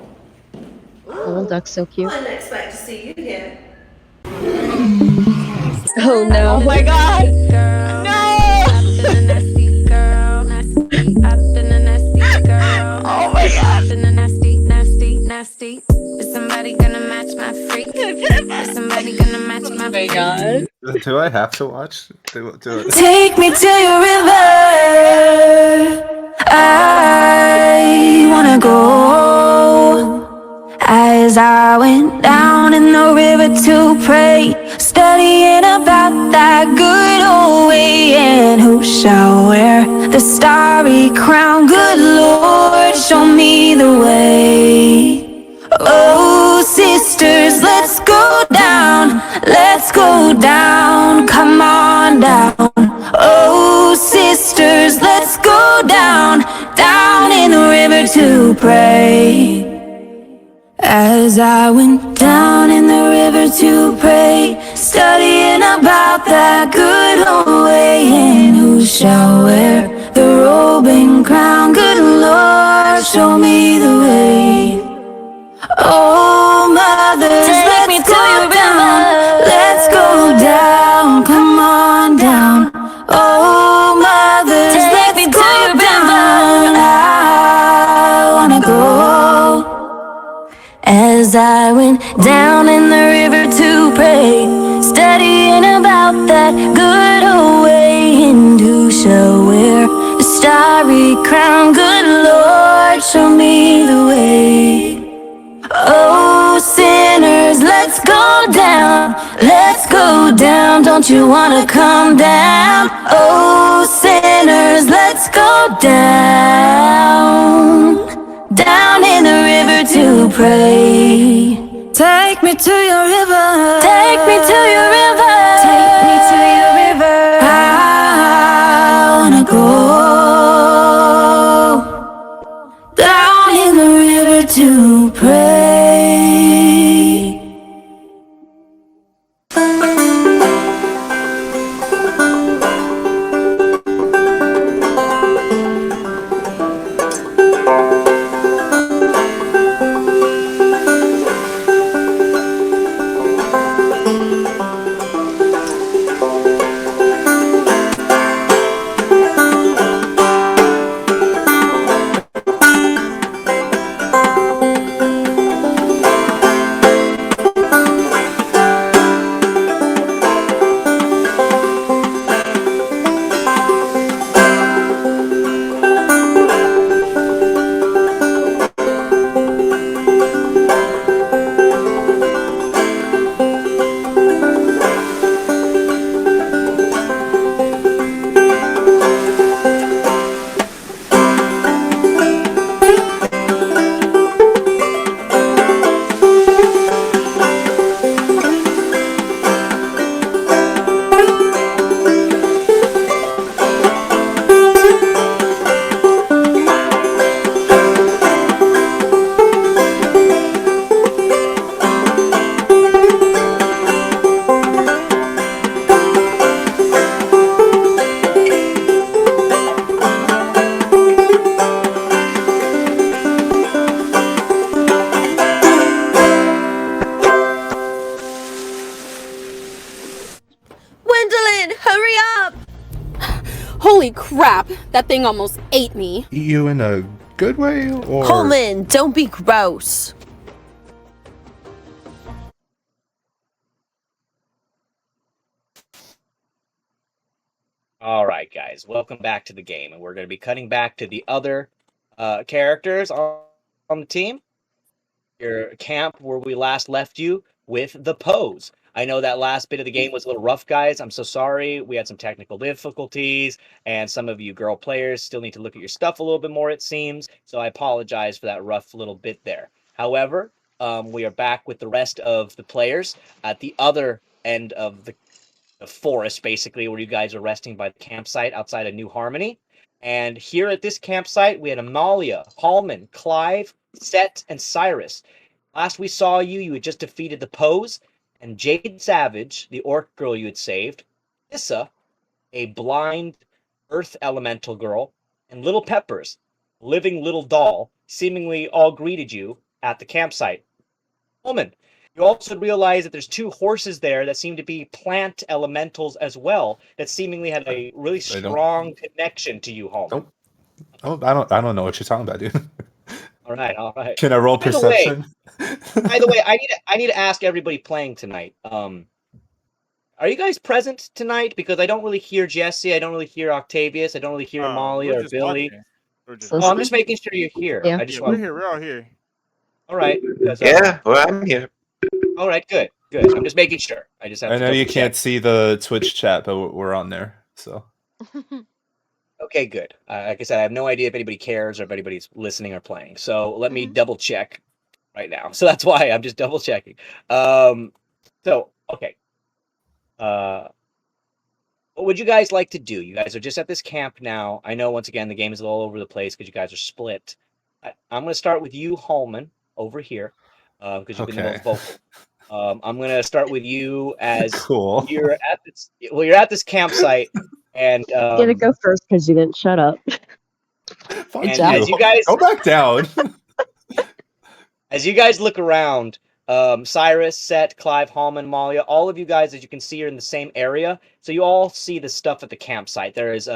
little duck's so cute. I didn't expect to see you here. Oh no. Oh my god! No! Oh my god! Is somebody gonna match my freak? Is somebody gonna match my Oh my god. Do I have to watch? Do it. Take me to your river. I wanna go. As I went down in the river to pray, studying about that good old way, and who shall wear the starry crown? Good Lord, show me the way. Oh, sisters, let's go down, come on down. Oh, sisters, let's go down in the river to pray. As I went down in the river to pray, studying about that good old way, and who shall wear the robe and crown? Good Lord, show me the way. Oh, mothers, let's go down, let's go down, come on down. Oh, mothers, let's go down, I wanna go. As I went down in the river to pray, studying about that good old way, and who shall wear the starry crown? Good Lord, show me the way. Oh, sinners, let's go down, don't you wanna come down? Oh, sinners, let's go down in the river to pray. Take me to your river, take me to your river, take me to your river. I wanna go down in the river to pray. Wendeline, hurry up! Holy crap! That thing almost ate me. You in a good way or? Halmon, don't be gross. All right, guys, welcome back to the game, and we're going to be cutting back to the other characters on the team. Your camp where we last left you with the pose. I know that last bit of the game was a little rough, guys. I'm so sorry. We had some technical difficulties, and some of you girl players still need to look at your stuff a little bit more, it seems. So I apologize for that rough little bit there. However, we are back with the rest of the players at the other end of the forest, basically, where you guys are resting by the campsite outside of New Harmony. And here at this campsite, we had Amalia, Halmon, Clive, Sett, and Sirus. Last we saw you, you had just defeated the Pose, and Jade Savage, the orc girl you had saved, Issa, a blind earth elemental girl, and Little Peppers, living little doll, seemingly all greeted you at the campsite. Woman, you also realize that there's two horses there that seem to be plant elementals as well, that seemingly had a really strong connection to you, Halmon. Oh, I don't know what you're talking about, dude. All right. Can I roll perception? By the way, I need to ask everybody playing tonight. Are you guys present tonight? Because I don't really hear Jesse, I don't really hear Octavius, I don't really hear Amalia or Billy. I'm just making sure you're here. Yeah, I just want. we're all here. All right. Yeah, well, I'm here. All right, good. I'm just making sure. I just have I to know you double can't check. see the Twitch chat, but we're on there. So Okay, good. Like I said, I have no idea if anybody cares or if anybody's listening or playing. So let me double check right now. So that's why I'm just double checking. Okay. What would you guys like to do? You guys are just at this camp now. I know, once again, the game is all over the place because you guys are split. I'm going to start with you, Halmon, over here, because you've been the most vocal. I'm going to start with you as cool. You're at this campsite, and Get to go first because you didn't shut up. and as you guys go back down. As you guys look around, Sirus, Sett, Clive, Halmon, Amalia, all of you guys, as you can see, are in the same area. So you all see the stuff at the campsite. There is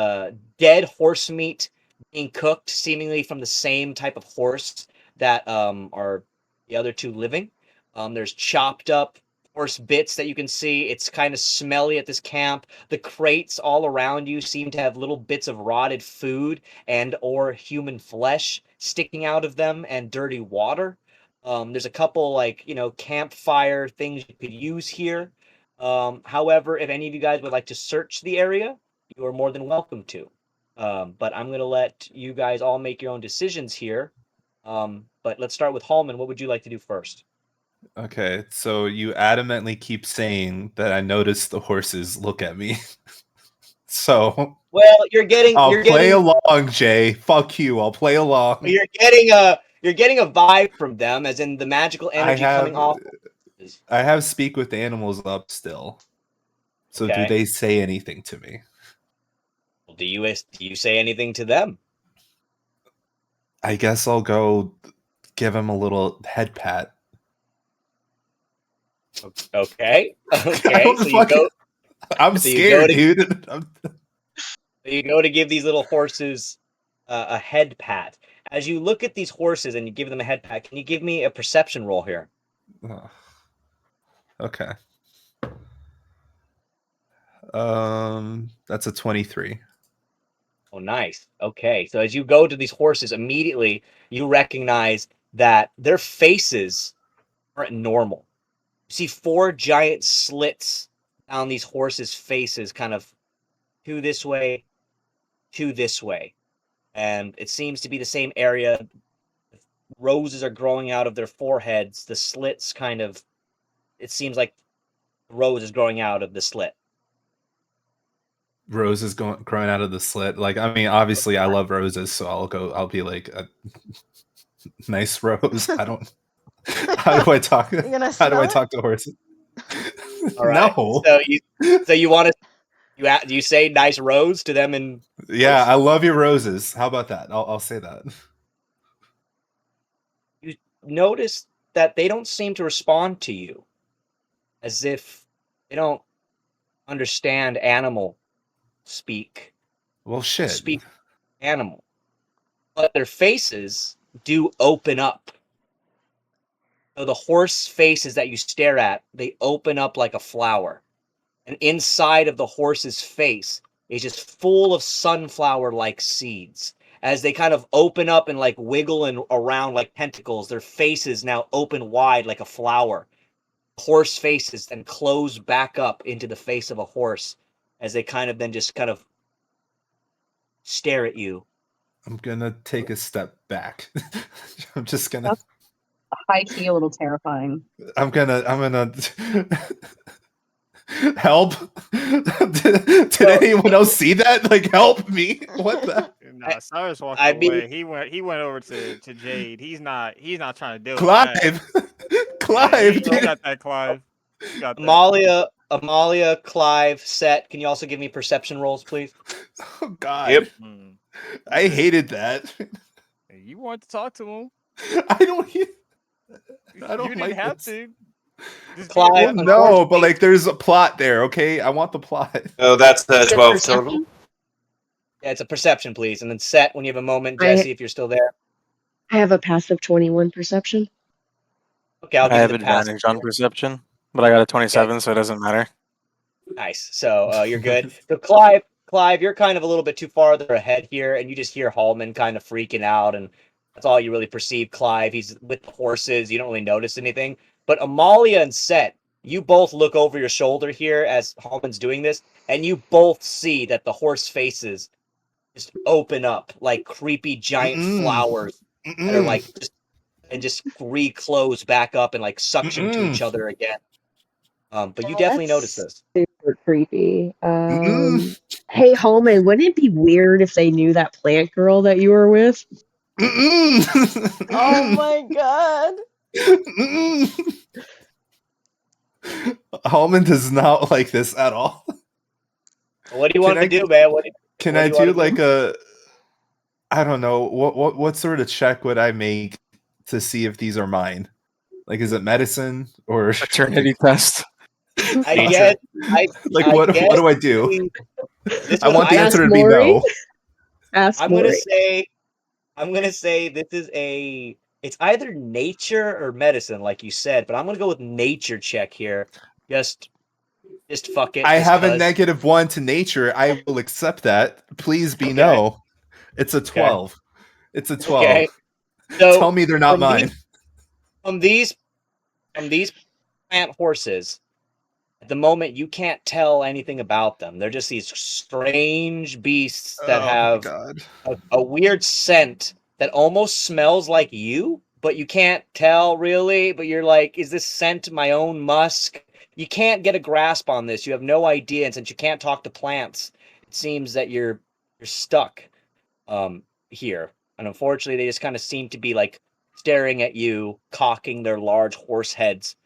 dead horse meat being cooked, seemingly from the same type of horse that are the other two living. There's chopped up horse bits that you can see. It's kind of smelly at this camp. The crates all around you seem to have little bits of rotted food and or human flesh sticking out of them, and dirty water. There's a couple campfire things you could use here. However, if any of you guys would like to search the area, you are more than welcome to. But I'm going to let you guys all make your own decisions here. But let's start with Halmon. What would you like to do first? Okay, so you adamantly keep saying that I noticed the horses look at me. So well, I'll play along, Jay. Fuck you. I'll play along. You're getting a vibe from them, as in the magical energy coming off. I have speak with the animals up still. So Okay. do they say anything to me? Do you say anything to them? I guess I'll go give him a little head pat. Okay. So you go. I'm scared, dude. You go to give these little horses a head pat. As you look at these horses and you give them a head pat, can you give me a perception roll here? Okay. That's a 23. Oh, nice. Okay, so as you go to these horses, immediately you recognize that their faces aren't normal. You see 4 giant slits down these horses' faces, kind of two this way, two this way. And it seems to be the same area. Roses are growing out of their foreheads. The slits it seems like the rose is growing out of the slit. Rose is growing out of the slit. Like, I mean, obviously I love roses, so I'll be like a nice rose. I don't. How do I talk? How do I talk to horses? All right. No. So you want to? Do you say nice rose to them? And yeah, I love your roses. How about that? I'll say that. You notice that they don't seem to respond to you, as if they don't understand animal speak. Well, shit. Speak animal, but their faces do open up. So the horse faces that you stare at, they open up like a flower. And inside of the horse's face, is just full of sunflower-like seeds. As they kind of open up and like wiggle and around like tentacles, their faces now open wide like a flower. Horse faces then close back up into the face of a horse as they kind of then just kind of stare at you. I'm gonna take a step back. I'm just gonna. That's high key a little terrifying. I'm gonna help. did anyone else see that? Like, help me! What the? Nah, Cyrus walked away. He went over to Jade. He's not trying to deal with Clive. Clive, you got that, Clive. You got that. Amalia, Clive, Sett. Can you also give me perception rolls, please? Oh God. Yep. I hated that. You wanted to talk to him. I don't You like didn't have this. to. Just Clive, No, but like, there's a plot there. Okay, I want the plot. Oh, that's the 12 total. Yeah, it's a perception, please. And then Sett, when you have a moment, Jesse, if you're still there. I have a passive 21 perception. Okay, I'll I give have you the pass. advantage on perception, but I got a 27, so it doesn't matter. Nice. So you're good. So Clive, you're kind of a little bit too farther ahead here, and you just hear Halmon kind of freaking out, and that's all you really perceive. Clive, he's with the horses. You don't really notice anything. But Amalia and Sett, you both look over your shoulder here as Halmon's doing this, and you both see that the horse faces just open up like creepy giant flowers that are like just reclose back up and like suction to each other again. But you definitely notice this. Super creepy. Hey, Holman, wouldn't it be weird if they knew that plant girl that you were with? Oh my god. Halmon does not like this at all. What do you want to do, man? Can I do like a? I don't know. What sort of check would I make to see if these are mine? Like, is it medicine or paternity test? I guess. What do I do? I want the answer to be no. I'm gonna say this is it's either nature or medicine, like you said, but I'm gonna go with nature check here. Just fuck it. I have a -1 to nature. I will accept that. Please be no. It's a 12. Okay. It's a 12. Okay. So tell me they're not mine. From these plant horses, at the moment you can't tell anything about them. They're just these strange beasts that have a weird scent that almost smells like you, but you can't tell really. But you're like, is this scent my own musk? You can't get a grasp on this. You have no idea, and since you can't talk to plants, it seems that you're stuck here. And unfortunately, they just kind of seem to be like staring at you, cocking their large horse heads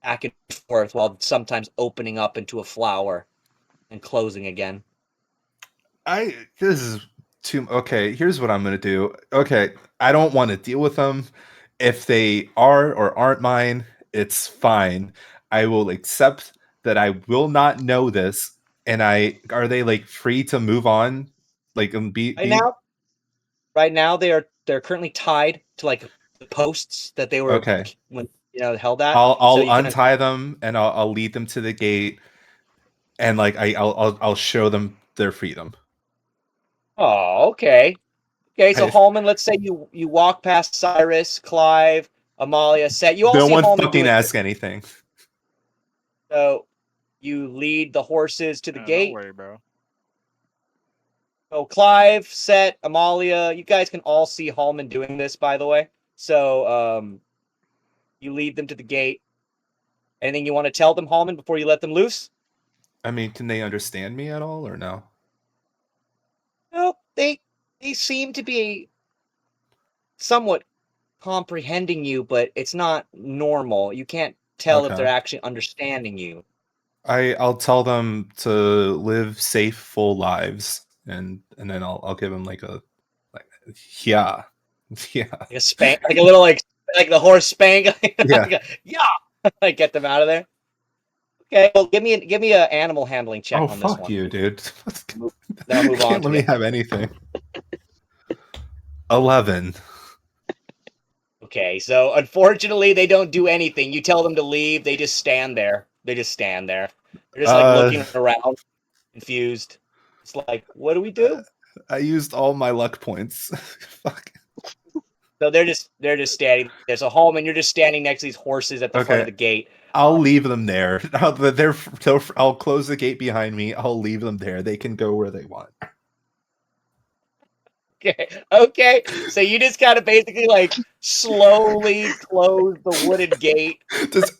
back and forth while sometimes opening up into a flower and closing again. This is too okay. Here's what I'm gonna do. Okay, I don't want to deal with them. If they are or aren't mine, it's fine. I will accept that I will not know this. And are they like free to move on? Like Right now they're currently tied to like the posts that they were held at. I'll untie them and I'll lead them to the gate, and like I'll show them their freedom. Oh, okay. Okay, so Halmon, let's say you walk past Sirus, Clive, Amalia, Sett. You all no see one Halmon fucking ask anything. So you lead the horses to the gate. Don't worry, bro. So Clive, Sett, Amalia, you guys can all see Halmon doing this, by the way. So you lead them to the gate. Anything you want to tell them, Halmon, before you let them loose? I mean, can they understand me at all or no? No, they seem to be somewhat comprehending you, but it's not normal. You can't tell if they're actually understanding you. I'll tell them to live safe, full lives, and then I'll give them like yeah. Like a spank, like a little like the horse spank. Yeah. Like get them out of there. Okay, well give me an animal handling check on this one. Oh fuck you, dude. Then I'll move on. Let me have anything. 11. Okay, so unfortunately they don't do anything. You tell them to leave, they just stand there. They're just like looking around, confused. It's like, what do we do? I used all my luck points. Fuck. So they're just standing there. So Halmon, you're just standing next to these horses at the front of the gate. I'll leave them there. I'll close the gate behind me. I'll leave them there. They can go where they want. Okay. So you just kind of basically like slowly close the wooden gate. Just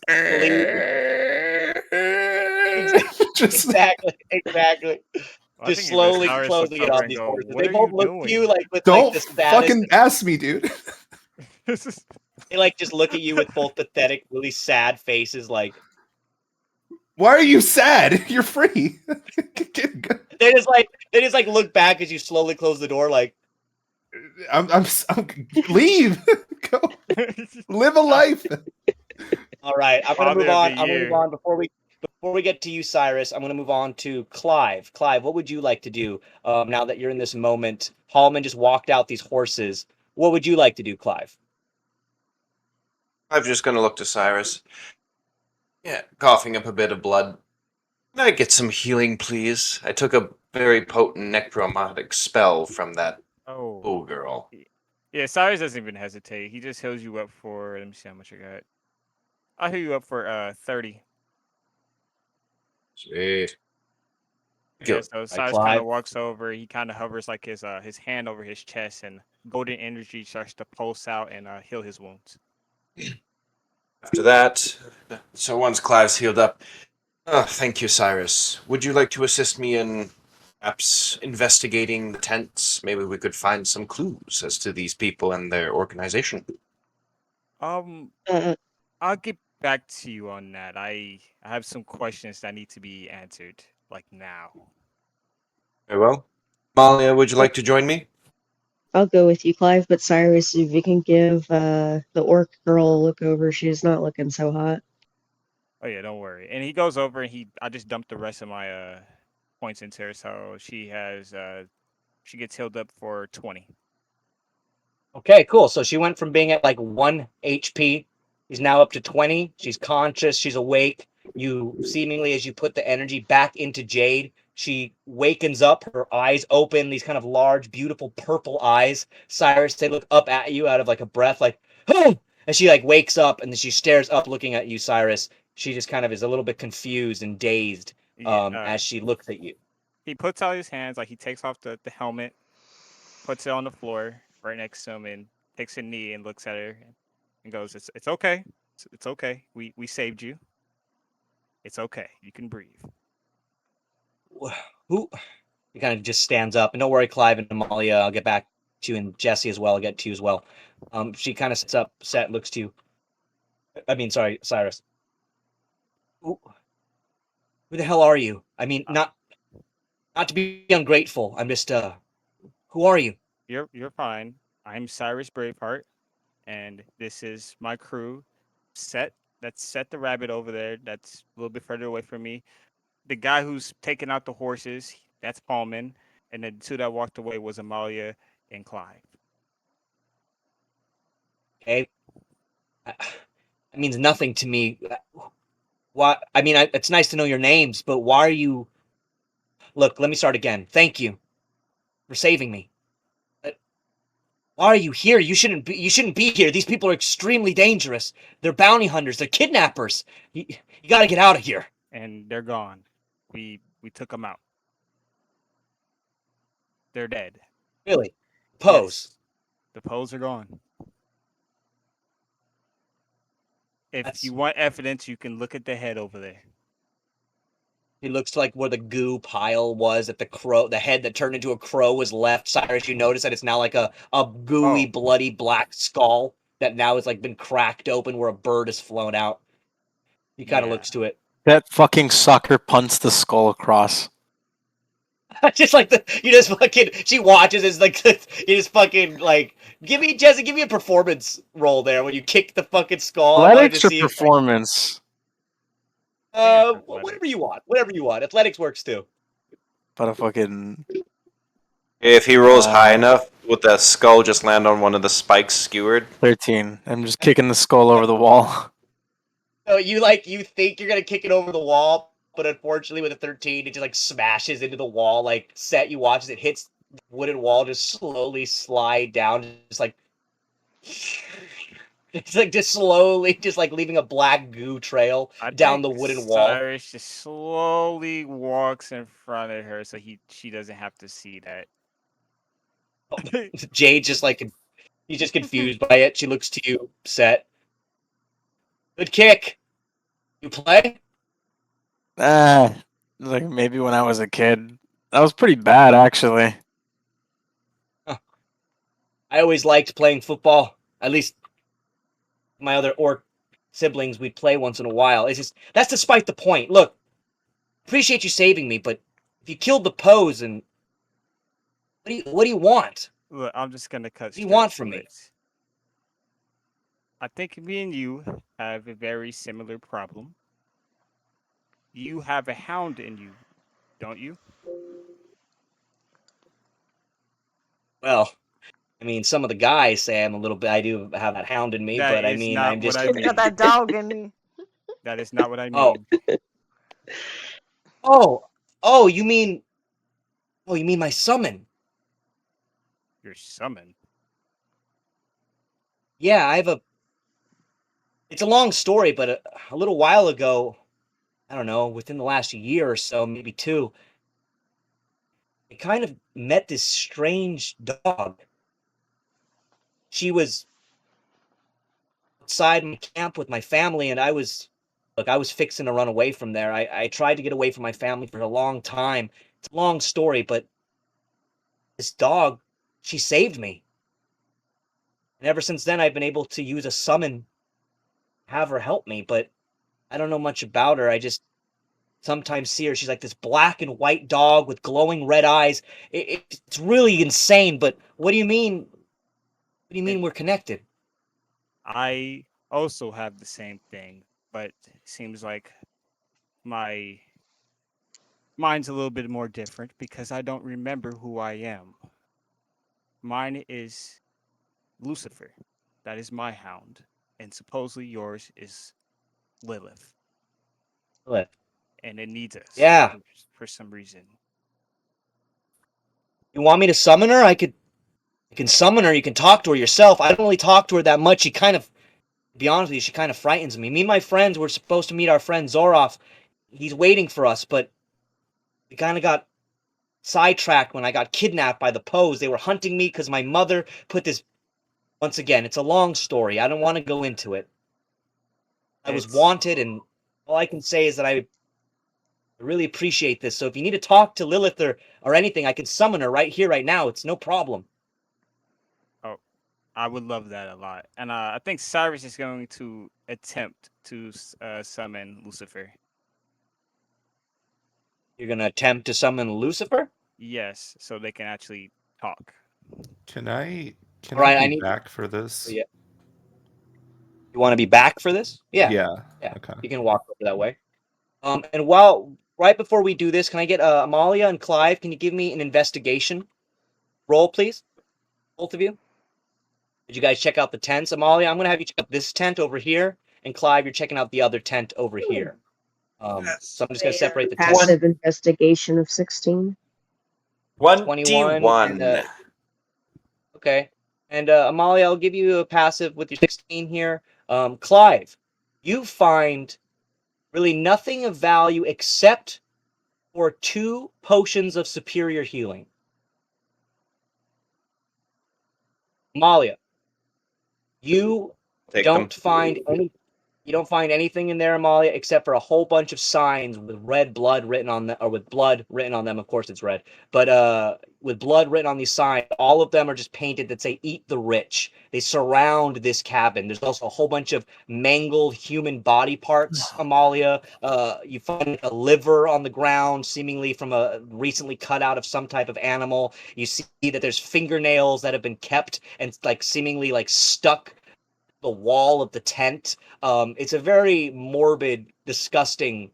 exactly. I Just think even slowly Cyrus closing looks it over on and these go, horses. "What They are both you look doing?" at you like with Don't like the saddest. fucking ask me, dude. They like just look at you with both pathetic, really sad faces. Like, why are you sad? You're free. they just like look back as you slowly close the door. Like, I'm leave. Go live a life. all right, I'm gonna Father move of on. the I'm gonna move year. on before we get to you, Sirus. I'm gonna move on to Clive. Clive, what would you like to do now that you're in this moment? Halmon just walked out these horses. What would you like to do, Clive? I'm just gonna look to Sirus. Yeah, coughing up a bit of blood. Can I get some healing, please? I took a very potent necromantic spell from that girl. Yeah, Cyrus doesn't even hesitate. He just heals you up for. Let me see how much I got. I'll heal you up for 30. Sweet. Yeah, Good. so Cyrus kind of walks over. He kind of hovers like his hand over his chest, and golden energy starts to pulse out and heal his wounds. After that, so once Clive's healed up, thank you, Sirus. Would you like to assist me in perhaps investigating the tents? Maybe we could find some clues as to these people and their organization. I'll get back to you on that. I have some questions that need to be answered, like now. Very well. Amalia, would you like to join me? I'll go with you, Clive, but Cyrus, if you can give the orc girl a look over, she's not looking so hot. Oh yeah, don't worry. And he goes over and I just dumped the rest of my points into her, so she gets healed up for 20. Okay, cool. So she went from being at like 1 HP. She's now up to 20. She's conscious. She's awake. You seemingly, as you put the energy back into Jade, she wakens up. Her eyes open. These kind of large, beautiful purple eyes. Cyrus, they look up at you out of like a breath, like, oh! And she like wakes up and then she stares up, looking at you, Cyrus. She just kind of is a little bit confused and dazed as she looks at you. He puts out his hands, like he takes off the helmet, puts it on the floor right next to him, and takes a knee and looks at her and goes, "It's okay. It's okay. We saved you. It's okay. You can breathe." Who? He kind of just stands up. And don't worry, Clive and Amalia, I'll get back to you, and Jesse as well. I'll get to you as well. She kind of sits up, Sett, looks to you. I mean, sorry, Cyrus. Who the hell are you? I mean, not to be ungrateful. I'm just who are you? You're fine. I'm Cyrus Braveheart, and this is my crew. Sett. That's Sett the rabbit over there. That's a little bit further away from me. The guy who's taking out the horses, that's Halmon, and the two that walked away was Amalia and Clive. Okay. That means nothing to me. Why? I mean, it's nice to know your names, but why are you? Look, let me start again. Thank you for saving me. Why are you here? You shouldn't be here. These people are extremely dangerous. They're bounty hunters. They're kidnappers. You got to get out of here. And they're gone. We took them out. They're dead. Really? Pose. Yes. The pose are gone. If you want evidence, you can look at the head over there. It looks like where the goo pile was that the head that turned into a crow was left. Cyrus, you notice that it's now like a gooey, bloody black skull that now has like been cracked open where a bird has flown out. He kind of looks to it. That fucking sucker punts the skull across. Just like she watches as like you just fucking like give me a performance roll there when you kick the fucking skull. Athletics or performance? Whatever you want. Athletics works too. But a fucking. If he rolls high enough, would that skull just land on one of the spikes skewered? 13. I'm just kicking the skull over the wall. So you think you're gonna kick it over the wall, but unfortunately with a 13, it just like smashes into the wall. Like Sett, you watch as it hits the wooden wall, just slowly slide down, just like it's like just slowly, just like leaving a black goo trail I down think the wooden wall. Cyrus just slowly walks in front of her so she doesn't have to see that. Jade just like he's just confused by it. She looks to you, Sett. Good kick. You play? Like maybe when I was a kid. That was pretty bad, actually. I always liked playing football. At least my other orc siblings, we'd play once in a while. It's just that's despite the point. Look, appreciate you saving me, but if you killed the pose, and what do you want? Look, I'm just gonna cut. What do you want from me? It. I think me and you have a very similar problem. You have a hound in you, don't you? Well, I mean, some of the guys say I'm a little bit. I do have that hound in me, That but I is mean, not I'm just. what I mean. Got that dog in me. That is not what I Oh. mean. Oh, you mean? Oh, you mean my summon? Your summon. Yeah, I have a. It's a long story, but a little while ago, I don't know, within the last year or so, maybe 2, I kind of met this strange dog. She was outside my camp with my family, and I was fixing to run away from there. I tried to get away from my family for a long time. It's a long story, but this dog, she saved me. And ever since then, I've been able to use a summon, have her help me, but I don't know much about her. I just sometimes see her. She's like this black and white dog with glowing red eyes. It's really insane, but what do you mean? What do you mean we're connected? I also have the same thing, but it seems like mine's a little bit more different because I don't remember who I am. Mine is Lucifer. That is my hound. And supposedly yours is Lilith. Lilith. And it needs us. Yeah. For some reason. You want me to summon her? You can summon her. You can talk to her yourself. I don't really talk to her that much. She kind of, to be honest with you, she kind of frightens me. Me and my friends were supposed to meet our friend Zoroff. He's waiting for us, but we kind of got sidetracked when I got kidnapped by the Poes. They were hunting me because my mother put this. Once again, it's a long story. I don't want to go into it. I was wanted, and all I can say is that I really appreciate this. So if you need to talk to Lilith or anything, I can summon her right here, right now. It's no problem. Oh, I would love that a lot. And I think Cyrus is going to attempt to summon Lucifer. You're going to attempt to summon Lucifer? Yes, so they can actually talk. Can I I be need back for this? Yeah. You want to be back for this? Yeah. Yeah. Yeah. Okay. You can walk over that way. And right before we do this, can I get Amalia and Clive? Can you give me an investigation roll, please? Both of you. Did you guys check out the tents? Amalia, I'm going to have you check out this tent over here, and Clive, you're checking out the other tent over here. So I'm just going to separate the tents. Passive investigation of 16. 21. Okay. And Amalia, I'll give you a passive with your 16 here. Clive, you find really nothing of value except for 2 potions of superior healing. Amalia, you don't find anything in there, Amalia, except for a whole bunch of signs with red blood written on them, or with blood written on them. Of course, it's red, but with blood written on these signs, all of them are just painted that say "Eat the rich." They surround this cabin. There's also a whole bunch of mangled human body parts, Amalia. You find a liver on the ground, seemingly from a recently cut out of some type of animal. You see that there's fingernails that have been kept and seemingly stuck the wall of the tent. It's a very morbid, disgusting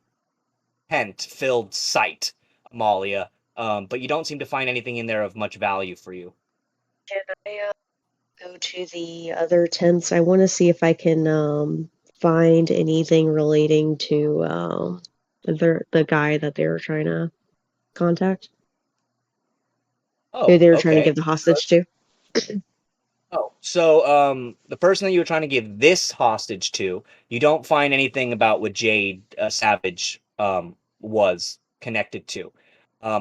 tent-filled sight, Amalia. But you don't seem to find anything in there of much value for you. Can I go to the other tents? I want to see if I can find anything relating to the guy that they were trying to contact. Oh, Who they were trying to okay. give the hostage to. Oh, so the person that you were trying to give this hostage to, you don't find anything about what Jade Savage was connected to.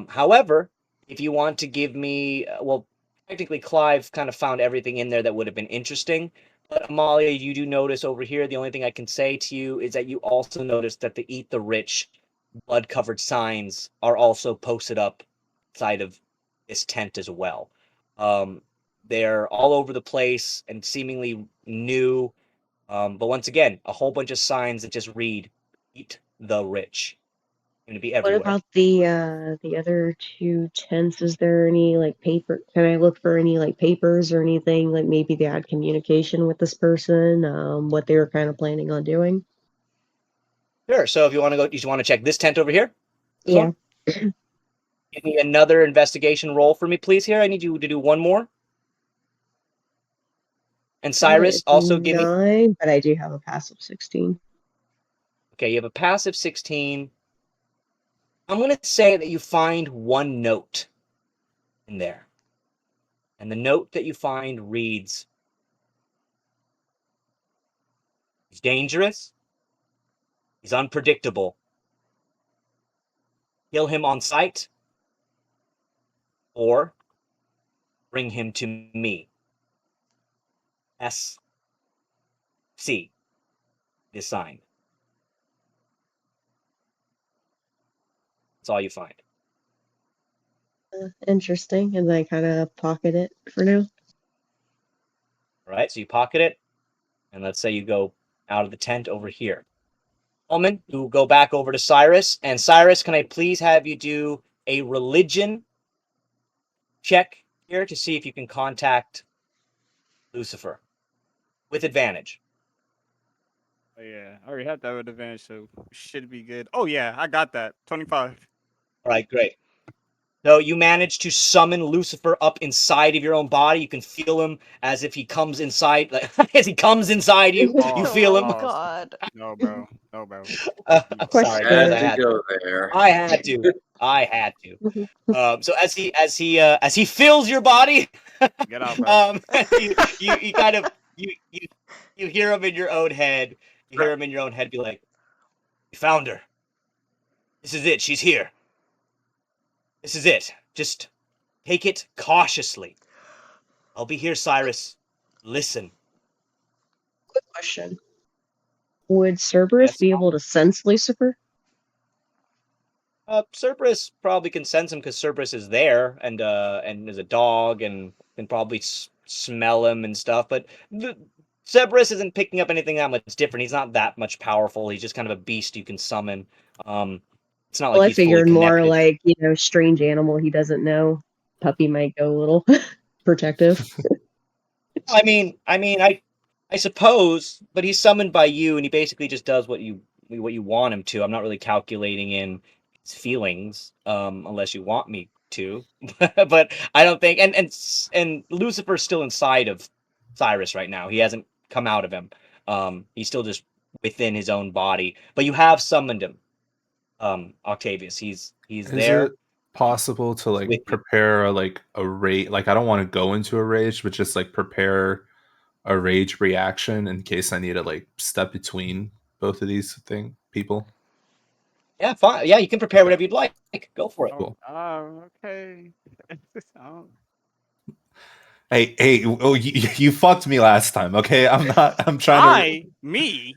However, if you want to give me, well, technically Clive kind of found everything in there that would have been interesting. But Amalia, you do notice over here, the only thing I can say to you is that you also notice that the Eat the Rich blood-covered signs are also posted up inside of this tent as well. They're all over the place and seemingly new. But once again, a whole bunch of signs that just read "Eat the Rich." Going to be What everywhere. about the other two tents? Is there any like paper? Can I look for any like papers or anything? Like maybe they had communication with this person, what they were kind of planning on doing? Sure. So if you want to go, you just want to check this tent over here. This Yeah. one? Give me another investigation roll for me, please. Here, I need you to do one more. And Sirus, also give me. 9, but I do have a passive 16. Okay, you have a passive 16. I'm going to say that you find one note in there. And the note that you find reads, "He's dangerous. He's unpredictable. Kill him on sight, or bring him to me. S.C. is signed." That's all you find. Interesting. And I kind of pocket it for now. All right, so you pocket it, and let's say you go out of the tent over here. Halmon, you go back over to Sirus, and Sirus, can I please have you do a religion check here to see if you can contact Lucifer with advantage? Oh, yeah, I already had that with advantage, so should be good. Oh yeah, I got that. 25. All right, great. So you manage to summon Lucifer up inside of your own body. You can feel him as if he comes inside, like, as he comes inside you. You feel him. Oh my god. No, bro. No, bro. Sorry, guys, Had I to had go to. there. I had to. I had to. So as he fills your body, Get out, bro. you kind of you hear him in your own head. You hear him in your own head be like, "You found her. This is it. She's here. This is it. Just take it cautiously. I'll be here, Sirus. Listen." Quick question. Would Cerberus be able to sense Lucifer? Cerberus probably can sense him because Cerberus is there and is a dog and can probably smell him and stuff. But Cerberus isn't picking up anything that much different. He's not that much powerful. He's just kind of a beast you can summon. It's not like Well, I he's fully figured more connected. like, strange animal he doesn't know. Puppy might go a little protective. I suppose, but he's summoned by you, and he basically just does what you want him to. I'm not really calculating in his feelings, unless you want me to. But I don't think. And Lucifer's still inside of Sirus right now. He hasn't come out of him. He's still just within his own body. But you have summoned him, Octavius. He's Is there. it possible to like prepare a rage? Like I don't want to go into a rage, but just like prepare a rage reaction in case I need to like step between both of these people. Yeah, fine. Yeah, you can prepare whatever you'd like. Go for it. Cool. Okay. Hey, oh, you fucked me last time, okay? I'm trying to. Me?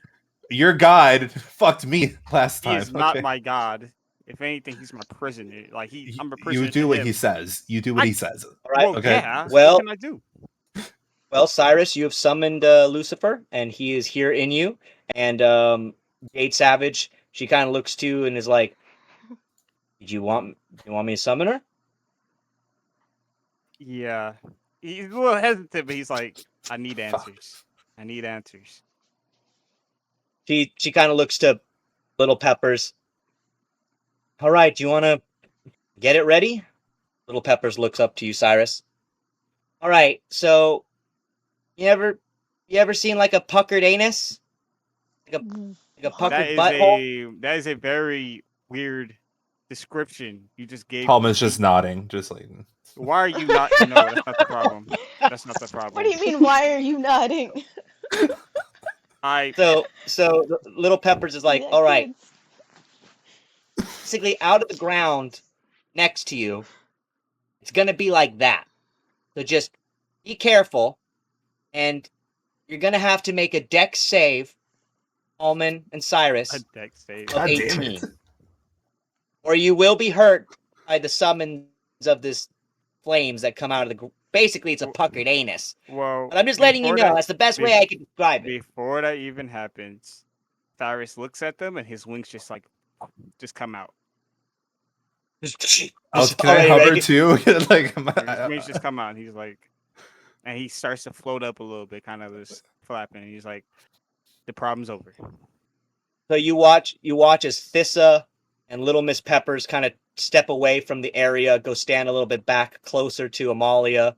Your god fucked me last He time. is not okay? my god. If anything, he's my prisoner. Like I'm a prisoner. You do to what him. he says. You do what he says. All right. Well, Okay. yeah. Well, What can I do? Well, Sirus, you have summoned Lucifer, and he is here in you. And Jade Savage, she kind of looks to you and is like, "Do you want me to summon her?" Yeah. He's a little hesitant, but he's like, I need answers. I need answers. She kind of looks to Little Peppers. "All right, do you want to get it ready?" Little Peppers looks up to you, Sirus. "All right, so you ever seen like a puckered anus? Like a puckered butthole?" That is a very weird description you just gave. Halmon's just nodding, just like. Why are you not? No, that's not the problem. That's not the problem. What do you mean? Why are you nodding? So Little Peppers is like, Yeah, all right. kids. Basically, out of the ground next to you, it's gonna be like that. So just be careful, and you're gonna have to make a dex save, Halmon and Sirus, A dex save. of 18, or you will be hurt by the summons of this flames that come out of the. Basically, it's a puckered anus. Well, But I'm just letting you know. That's the best way I can describe it. Before that even happens, Cyrus looks at them and his wings just come out. Can I hover too? Like, his wings just come out, and he's like, and he starts to float up a little bit, kind of just flapping. And he's like, the problem's over. So you watch as Thissa and Little Miss Peppers kind of step away from the area, go stand a little bit back closer to Amalia.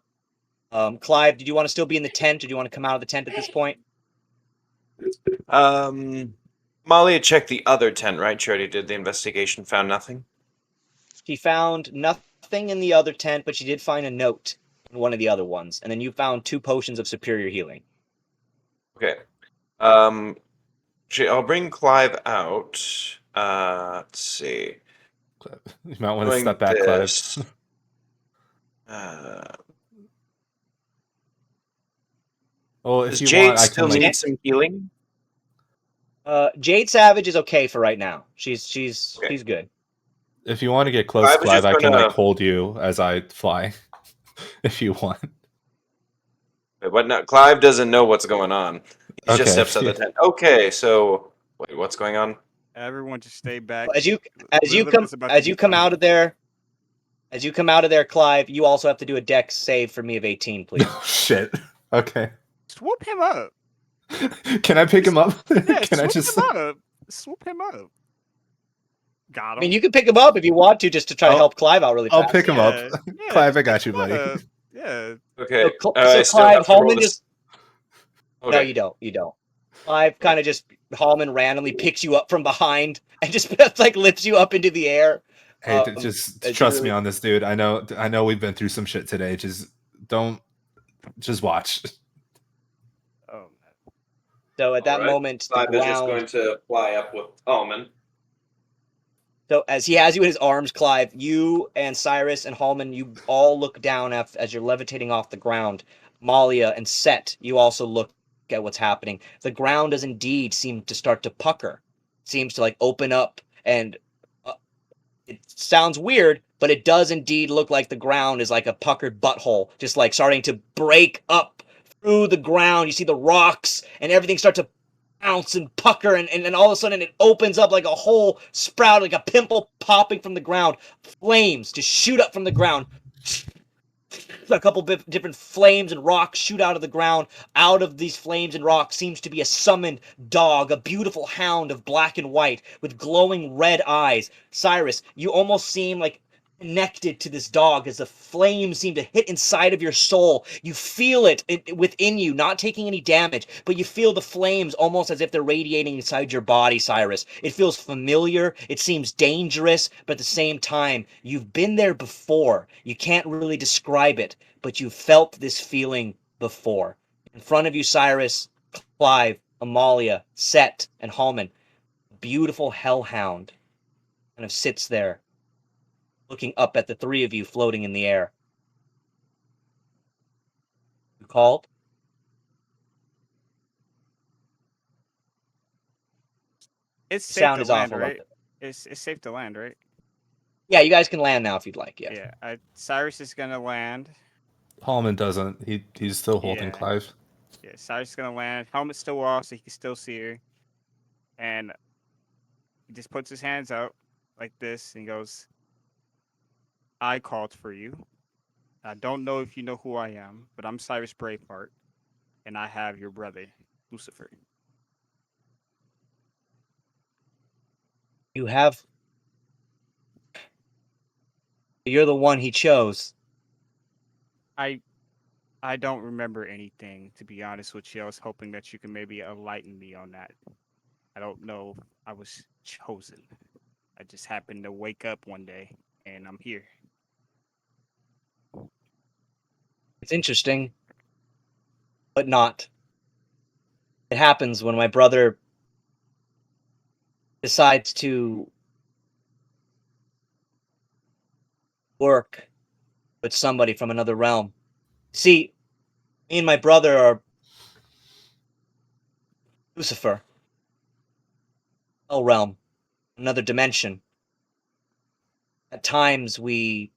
Clive, did you want to still be in the tent, or do you want to come out of the tent at this point? Amalia checked the other tent, right? She already did the investigation, found nothing. She found nothing in the other tent, but she did find a note in one of the other ones, and then you found 2 potions of superior healing. Okay. I'll bring Clive out. Let's see. You might want to step back, Clive. Well, if does you Jade want, I still can need some healing? Jade Savage is okay for right now. She's good. If you want to get close, Clive, I can like hold you as I fly. If you want. Wait, what? No, Clive doesn't know what's going on. He just steps out of the tent. Okay, so wait, what's going on? Everyone just stay back. As you come out of there, Clive, you also have to do a dex save for me of 18, please. Shit. Okay. Swoop him up. Can I pick him up? Yeah, Can I swoop just him up? Swoop him up. Got him. I mean, you can pick him up if you want to, just to try to help Clive out really fast. I'll pick him up. Clive, I got you, buddy. Yeah. Okay. So I still Clive, have to roll Halmon this. just. Okay. No, you don't. You don't. Clive kind of just Halmon randomly picks you up from behind and just like lifts you up into the air. Hey, just trust me on this, dude. I know we've been through some shit today. Just watch. Oh. So at that moment, the Clive is just ground. going to fly up with Halmon. So as he has you in his arms, Clive, you and Sirus and Halmon, you all look down as you're levitating off the ground. Amalia and Sett, you also look at what's happening. The ground does indeed seem to start to pucker. It seems to like open up, and it sounds weird, but it does indeed look like the ground is like a puckered butthole, just like starting to break up through the ground. You see the rocks and everything start to bounce and pucker, and then all of a sudden it opens up like a whole sprout, like a pimple popping from the ground. Flames just shoot up from the ground. A couple different flames and rocks shoot out of the ground. Out of these flames and rocks seems to be a summoned dog, a beautiful hound of black and white with glowing red eyes. Sirus, you almost seem like connected to this dog as the flames seem to hit inside of your soul. You feel it within you, not taking any damage, but you feel the flames almost as if they're radiating inside your body, Sirus. It feels familiar, it seems dangerous, but at the same time, you've been there before. You can't really describe it, but you've felt this feeling before. In front of you, Sirus, Clive, Amalia, Sett, and Halmon, a beautiful hellhound kind of sits there, looking up at the 3 of you floating in the air. You called? It's safe Sound to is land, awful. right? It's safe to land, right? Yeah, you guys can land now if you'd like. Yeah. Yeah. Cyrus is gonna land. Halmon doesn't. He's still holding Yeah. Clive. Yeah, Cyrus is gonna land. Helmet's still off, so he can still see her. And he just puts his hands out like this, and he goes, "I called for you. I don't know if you know who I am, but I'm Cyrus Braveheart, and I have your brother, Lucifer." You have. You're the one he chose. I don't remember anything, to be honest with you. I was hoping that you could maybe enlighten me on that. I don't know if I was chosen. I just happened to wake up one day and I'm here. It's interesting, but not. It happens when my brother decides to work with somebody from another realm. See, me and my brother are Lucifer, hell realm, another dimension. At times we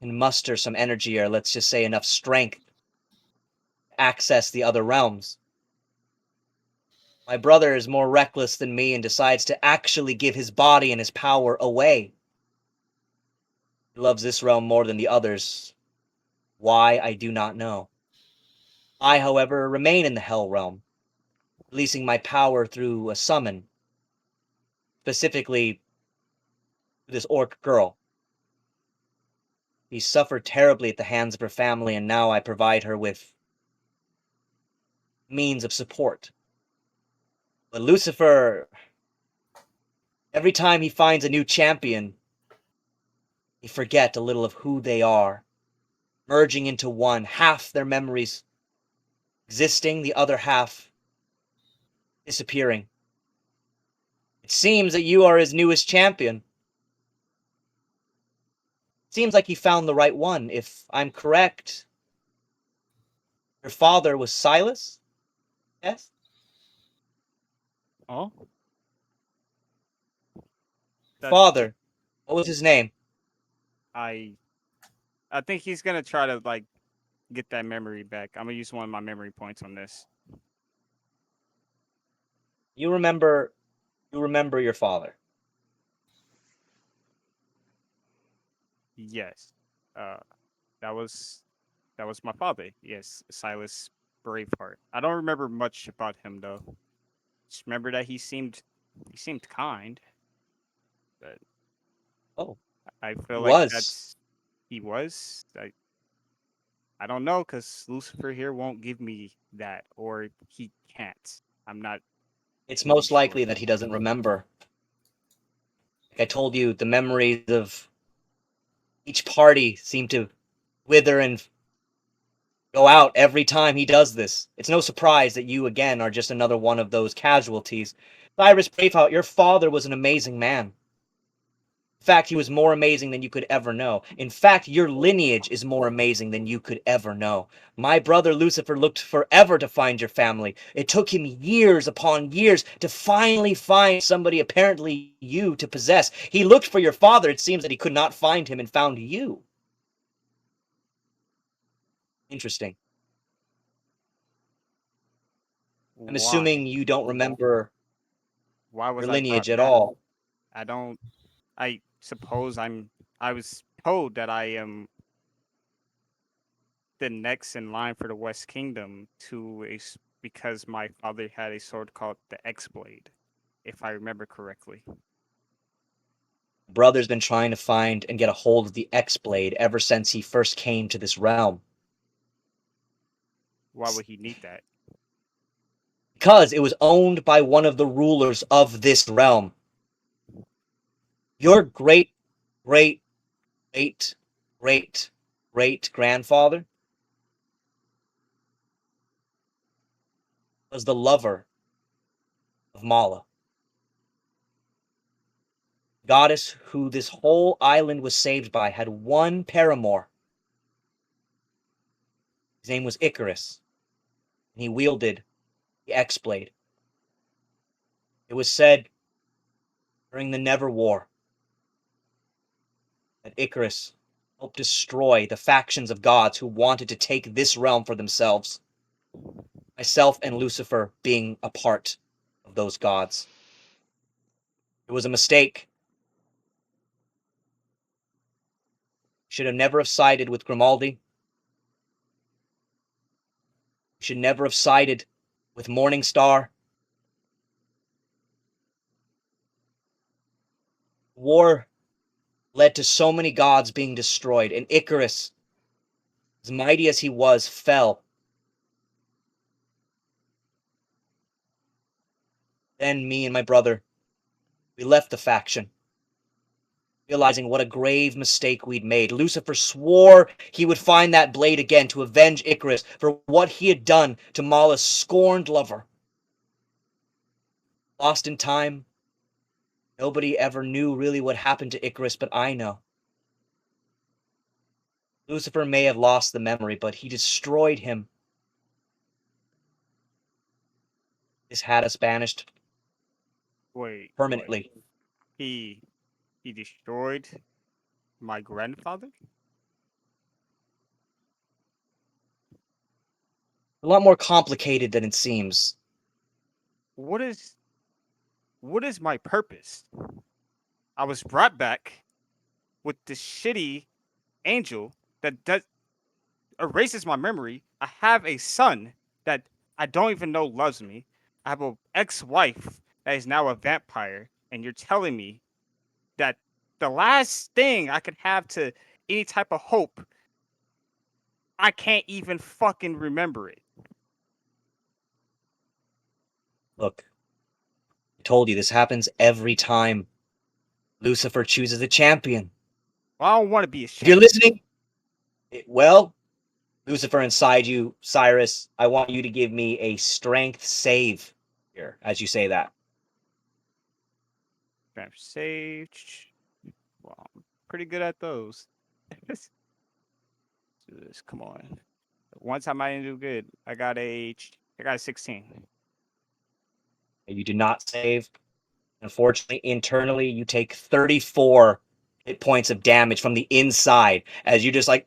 can muster some energy, or let's just say enough strength, to access the other realms. My brother is more reckless than me and decides to actually give his body and his power away. He loves this realm more than the others. Why, I do not know. I, however, remain in the hell realm, releasing my power through a summon, specifically this orc girl. She suffered terribly at the hands of her family, and now I provide her with means of support. But Lucifer, every time he finds a new champion, they forget a little of who they are, merging into one, half their memories existing, the other half disappearing. It seems that you are his newest champion. Seems like he found the right one. If I'm correct, your father was Silas? Yes? Oh? Father. What was his name? I think he's gonna try to like get that memory back. I'm gonna use one of my memory points on this. You remember your father. Yes. That was my father. Yes, Silas Braveheart. I don't remember much about him though. Just remember that he seemed kind. But I feel like he was. I don't know, because Lucifer here won't give me that, or he can't. I'm not. It's most likely that he doesn't remember. Like I told you, the memories of each party seem to wither and go out every time he does this. It's no surprise that you, again, are just another one of those casualties. Cyrus Braveheart, your father was an amazing man. In fact, he was more amazing than you could ever know. In fact, your lineage is more amazing than you could ever know. My brother Lucifer looked forever to find your family. It took him years upon years to finally find somebody apparently you to possess. He looked for your father. It seems that he could not find him and found you. Interesting. I'm assuming you don't remember Why was your I brought lineage at back? all. I don't. I suppose I was told that I am the next in line for the West Kingdom because my father had a sword called the X-Blade, if I remember correctly. Brother's been trying to find and get a hold of the X-Blade ever since he first came to this realm. Why would he need that? Because it was owned by one of the rulers of this realm. Your great, great, great, great, great grandfather was the lover of Malla, goddess who this whole island was saved by, had one paramour. His name was Icarus, and he wielded the X-Blade. It was said during the Never War that Icarus helped destroy the factions of gods who wanted to take this realm for themselves. Myself and Lucifer being a part of those gods. It was a mistake. Should have never have sided with Grimaldi. Should never have sided with Morningstar. War led to so many gods being destroyed, and Icarus, as mighty as he was, fell. Then me and my brother, we left the faction. realizing what a grave mistake we'd made. Lucifer swore he would find that blade again to avenge Icarus for what he had done to Malla's scorned lover. Lost in time, nobody ever knew really what happened to Icarus, but I know. Lucifer may have lost the memory, but he destroyed him. This had us banished permanently. He destroyed my grandfather? A lot more complicated than it seems. What is my purpose? I was brought back with this shitty angel that erases my memory. I have a son that I don't even know loves me. I have an ex-wife that is now a vampire, and you're telling me that the last thing I could have to any type of hope, I can't even fucking remember it. Look, I told you this happens every time Lucifer chooses a champion. Well, I don't want to be a champion. If you're listening, well, Lucifer inside you, Sirus, I want you to give me a strength save here as you say that. Strength save. Well, I'm pretty good at those. Come on. One time I didn't do good. I got a 16. You do not save. Unfortunately, internally, you take 34 hit points of damage from the inside as you just like,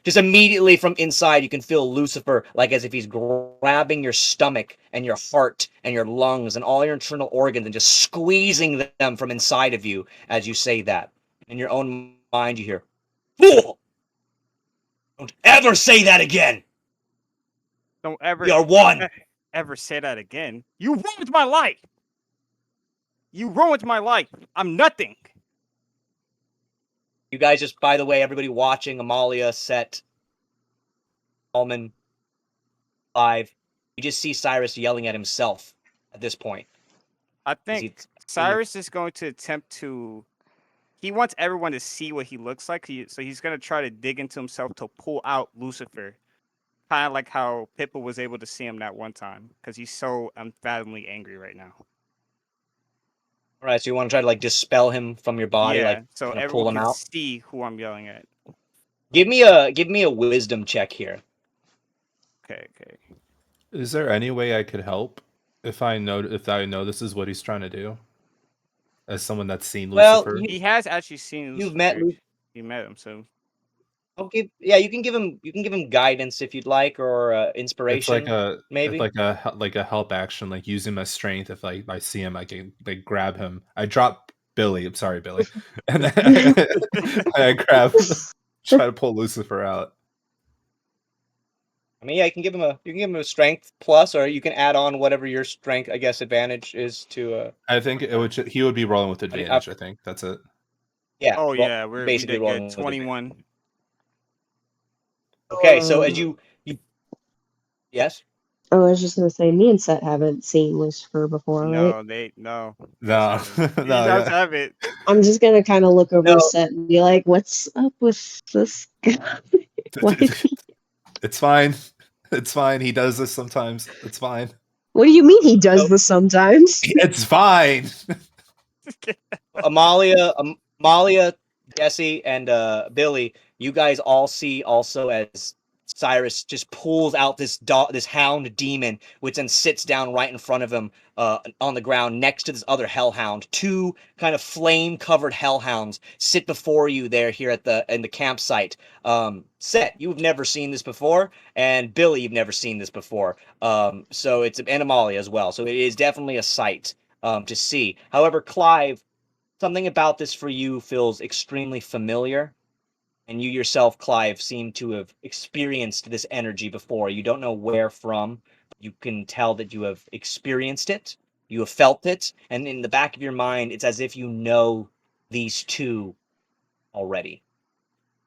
just immediately from inside, you can feel Lucifer like as if he's grabbing your stomach and your heart and your lungs and all your internal organs and just squeezing them from inside of you as you say that. In your own mind, you hear, "Fool! Don't ever say that again! Don't ever. We are one!" Ever say that again? You ruined my life! You ruined my life! I'm nothing! You guys just, by the way, everybody watching, Amalia, Sett, Halmon, Clive, you just see Sirus yelling at himself at this point. I think Sirus is going to attempt to... He wants everyone to see what he looks like, so he's going to try to dig into himself to pull out Lucifer. Kind of like how Pippa was able to see him that one time, because he's so unfathomably angry right now. All right, so you want to try to like dispel him from your body, Yeah, like so kind of everyone pull him can out. see who I'm yelling at. Give me a wisdom check here. Okay. Is there any way I could help if I know this is what he's trying to do? As someone that's seen Lucifer. He has actually seen Lucifer. You've met Lucifer. You met him, so you can give him guidance if you'd like, or inspiration. It's like a help action, like use him as strength. If I see him, I can like grab him. I drop Billy. I'm sorry, Billy, and then I grab, try to pull Lucifer out. I mean, yeah, you can give him a strength plus, or you can add on whatever your strength, I guess, advantage is to. I think he would be rolling with advantage. I think that's it. Yeah. Oh yeah, we basically did rolling get with 21. Okay, so as you yes. Oh, I was just gonna say, me and Sett haven't seen Lucifer before, right? No. He does have it. I'm just gonna kind of look over Sett and be like, "What's up with this guy? Why is he?" It's fine. It's fine. He does this sometimes. It's fine. What do you mean he does this sometimes? It's fine. Amalia, Jesse, and Billy, you guys all see also as Sirus just pulls out this hound demon, which then sits down right in front of him on the ground next to this other hellhound. Two kind of flame-covered hellhounds sit before you there here in the campsite. Sett, you've never seen this before, and Billy, you've never seen this before. So it's and Amalia as well. So it is definitely a sight to see. However, Clive, something about this for you feels extremely familiar. And you yourself, Clive, seem to have experienced this energy before. You don't know where from, but you can tell that you have experienced it, you have felt it, and in the back of your mind, it's as if you know these two already.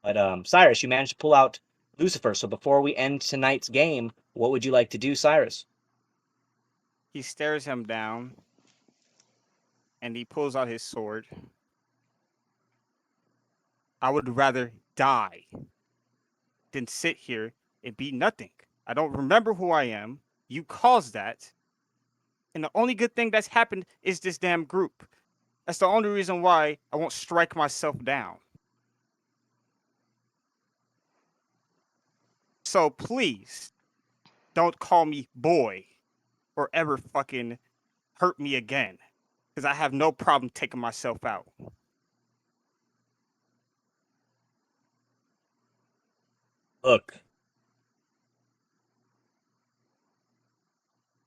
But Sirus, you managed to pull out Lucifer, so before we end tonight's game, what would you like to do, Sirus? He stares him down, and he pulls out his sword. I would rather die than sit here and be nothing. I don't remember who I am. You caused that. And the only good thing that's happened is this damn group. That's the only reason why I won't strike myself down. So please, don't call me boy or ever fucking hurt me again. Because I have no problem taking myself out. Look,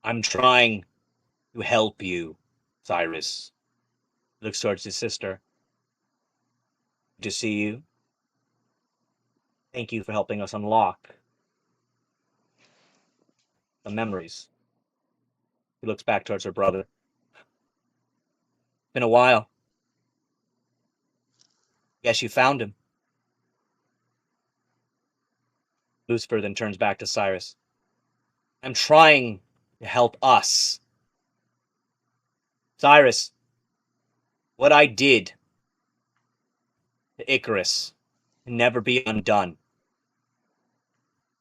I'm trying to help you, Sirus. Looks towards his sister. Good to see you. Thank you for helping us unlock the memories. He looks back towards her brother. Been a while. Guess you found him. Lucifer then turns back to Sirus. I'm trying to help us. Sirus, what I did to Icarus can never be undone.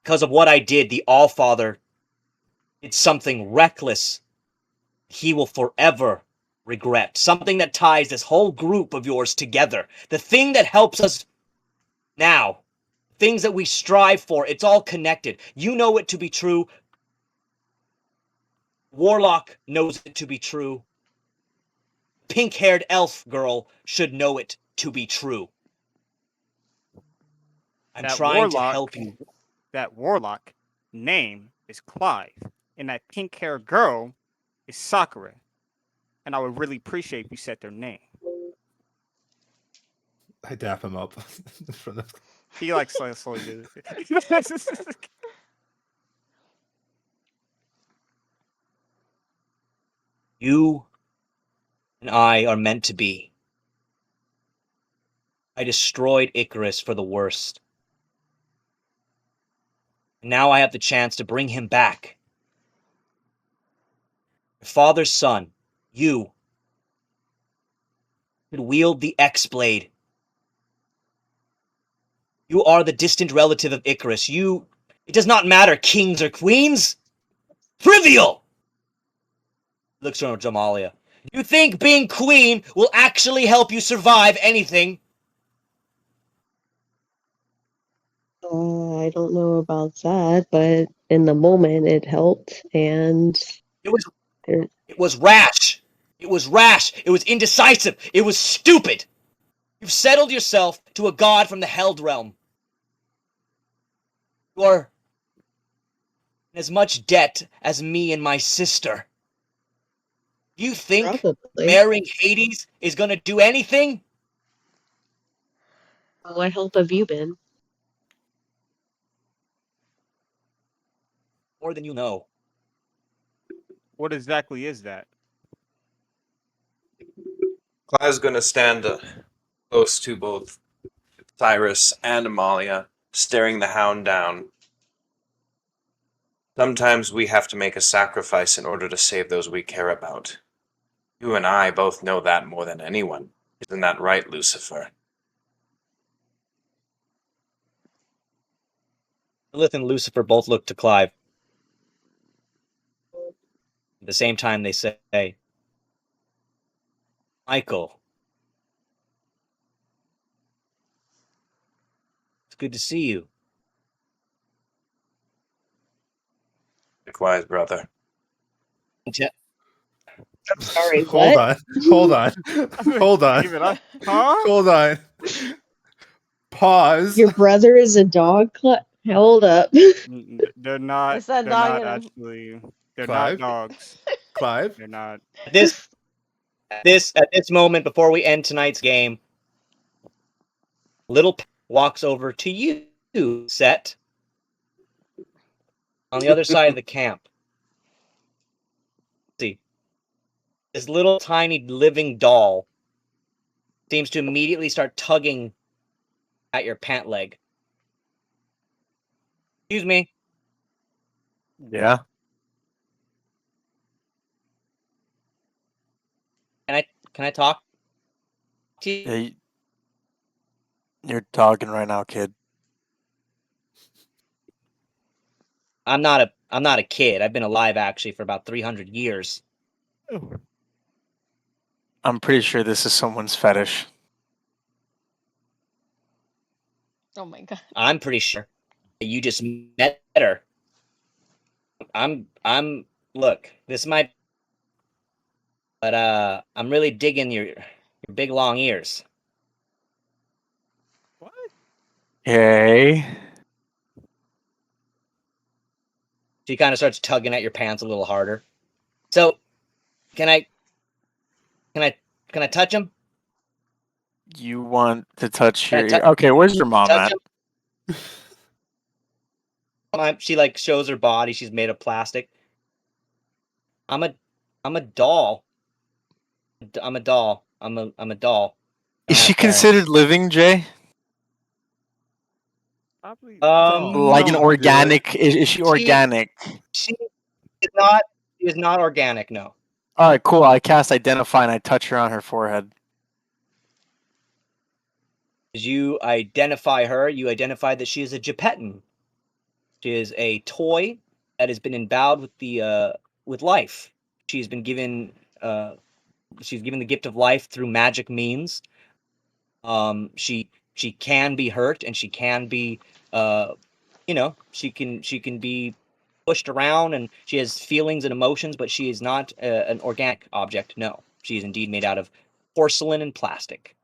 Because of what I did, the Allfather did something reckless he will forever regret. Something that ties this whole group of yours together. The thing that helps us now. Things that we strive for. It's all connected. You know it to be true. Warlock knows it to be true. Pink-haired elf girl should know it to be true. I'm trying to help you. That warlock name is Clive. And that pink-haired girl is Sakura. And I would really appreciate if you said their name. I dap him up. He like slowly did it. You and I are meant to be. I destroyed Icarus for the worst. And now I have the chance to bring him back. Your father's son, you, could wield the X-Blade. You are the distant relative of Icarus. It does not matter, kings or queens. Trivial! Looks towards Amalia. You think being queen will actually help you survive anything? I don't know about that, but in the moment it helped, and It was rash. It was rash. It was indecisive. It was stupid. You've settled yourself to a god from the Held Realm. You are in as much debt as me and my sister. You think Probably. marrying Hades is gonna do anything? What help have you been? More than you know. What exactly is that? Clive's gonna stand close to both Sirus and Amalia, staring the hound down. Sometimes we have to make a sacrifice in order to save those we care about. You and I both know that more than anyone. Isn't that right, Lucifer? Lilith and Lucifer both look to Clive. At the same time, they say, Michael, it's good to see you. Likewise, brother. I'm sorry, Hold on. Hold on. Hold on. Huh? Hold on. Pause. Your brother is a dog? Hold up. They're not. It's that They're dog not in him. actually. They're Clive? not dogs. Clive? They're not. At this moment, before we end tonight's game, Little walks over to you, Sett, on the other side of the camp. See, this little tiny living doll seems to immediately start tugging at your pant leg. Excuse me. Yeah. Can I talk to you? You're talking right now, kid. I'm not a kid. I've been alive actually for about 300 years. I'm pretty sure this is someone's fetish. Oh my god. I'm pretty sure you just met her. I'm look, this might, but I'm really digging your big long ears. Okay. She kind of starts tugging at your pants a little harder. So, can I touch him? You want to touch Can I your tou- ear? Okay, where's your mom touch at? him? She like shows her body. She's made of plastic. I'm a doll. I'm a doll. I'm a doll. I Is don't she have parents. considered living, Jay? Probably. Like an No, organic? Is she organic? She is not. She is not organic. No. All right, cool. I cast Identify and I touch her on her forehead. As you identify her, you identify that she is a Gepetin. She is a toy that has been endowed with the with life. She's been given she's given the gift of life through magic means. She can be hurt and she can be she can be pushed around and she has feelings and emotions, but she is not an organic object. No, she is indeed made out of porcelain and plastic.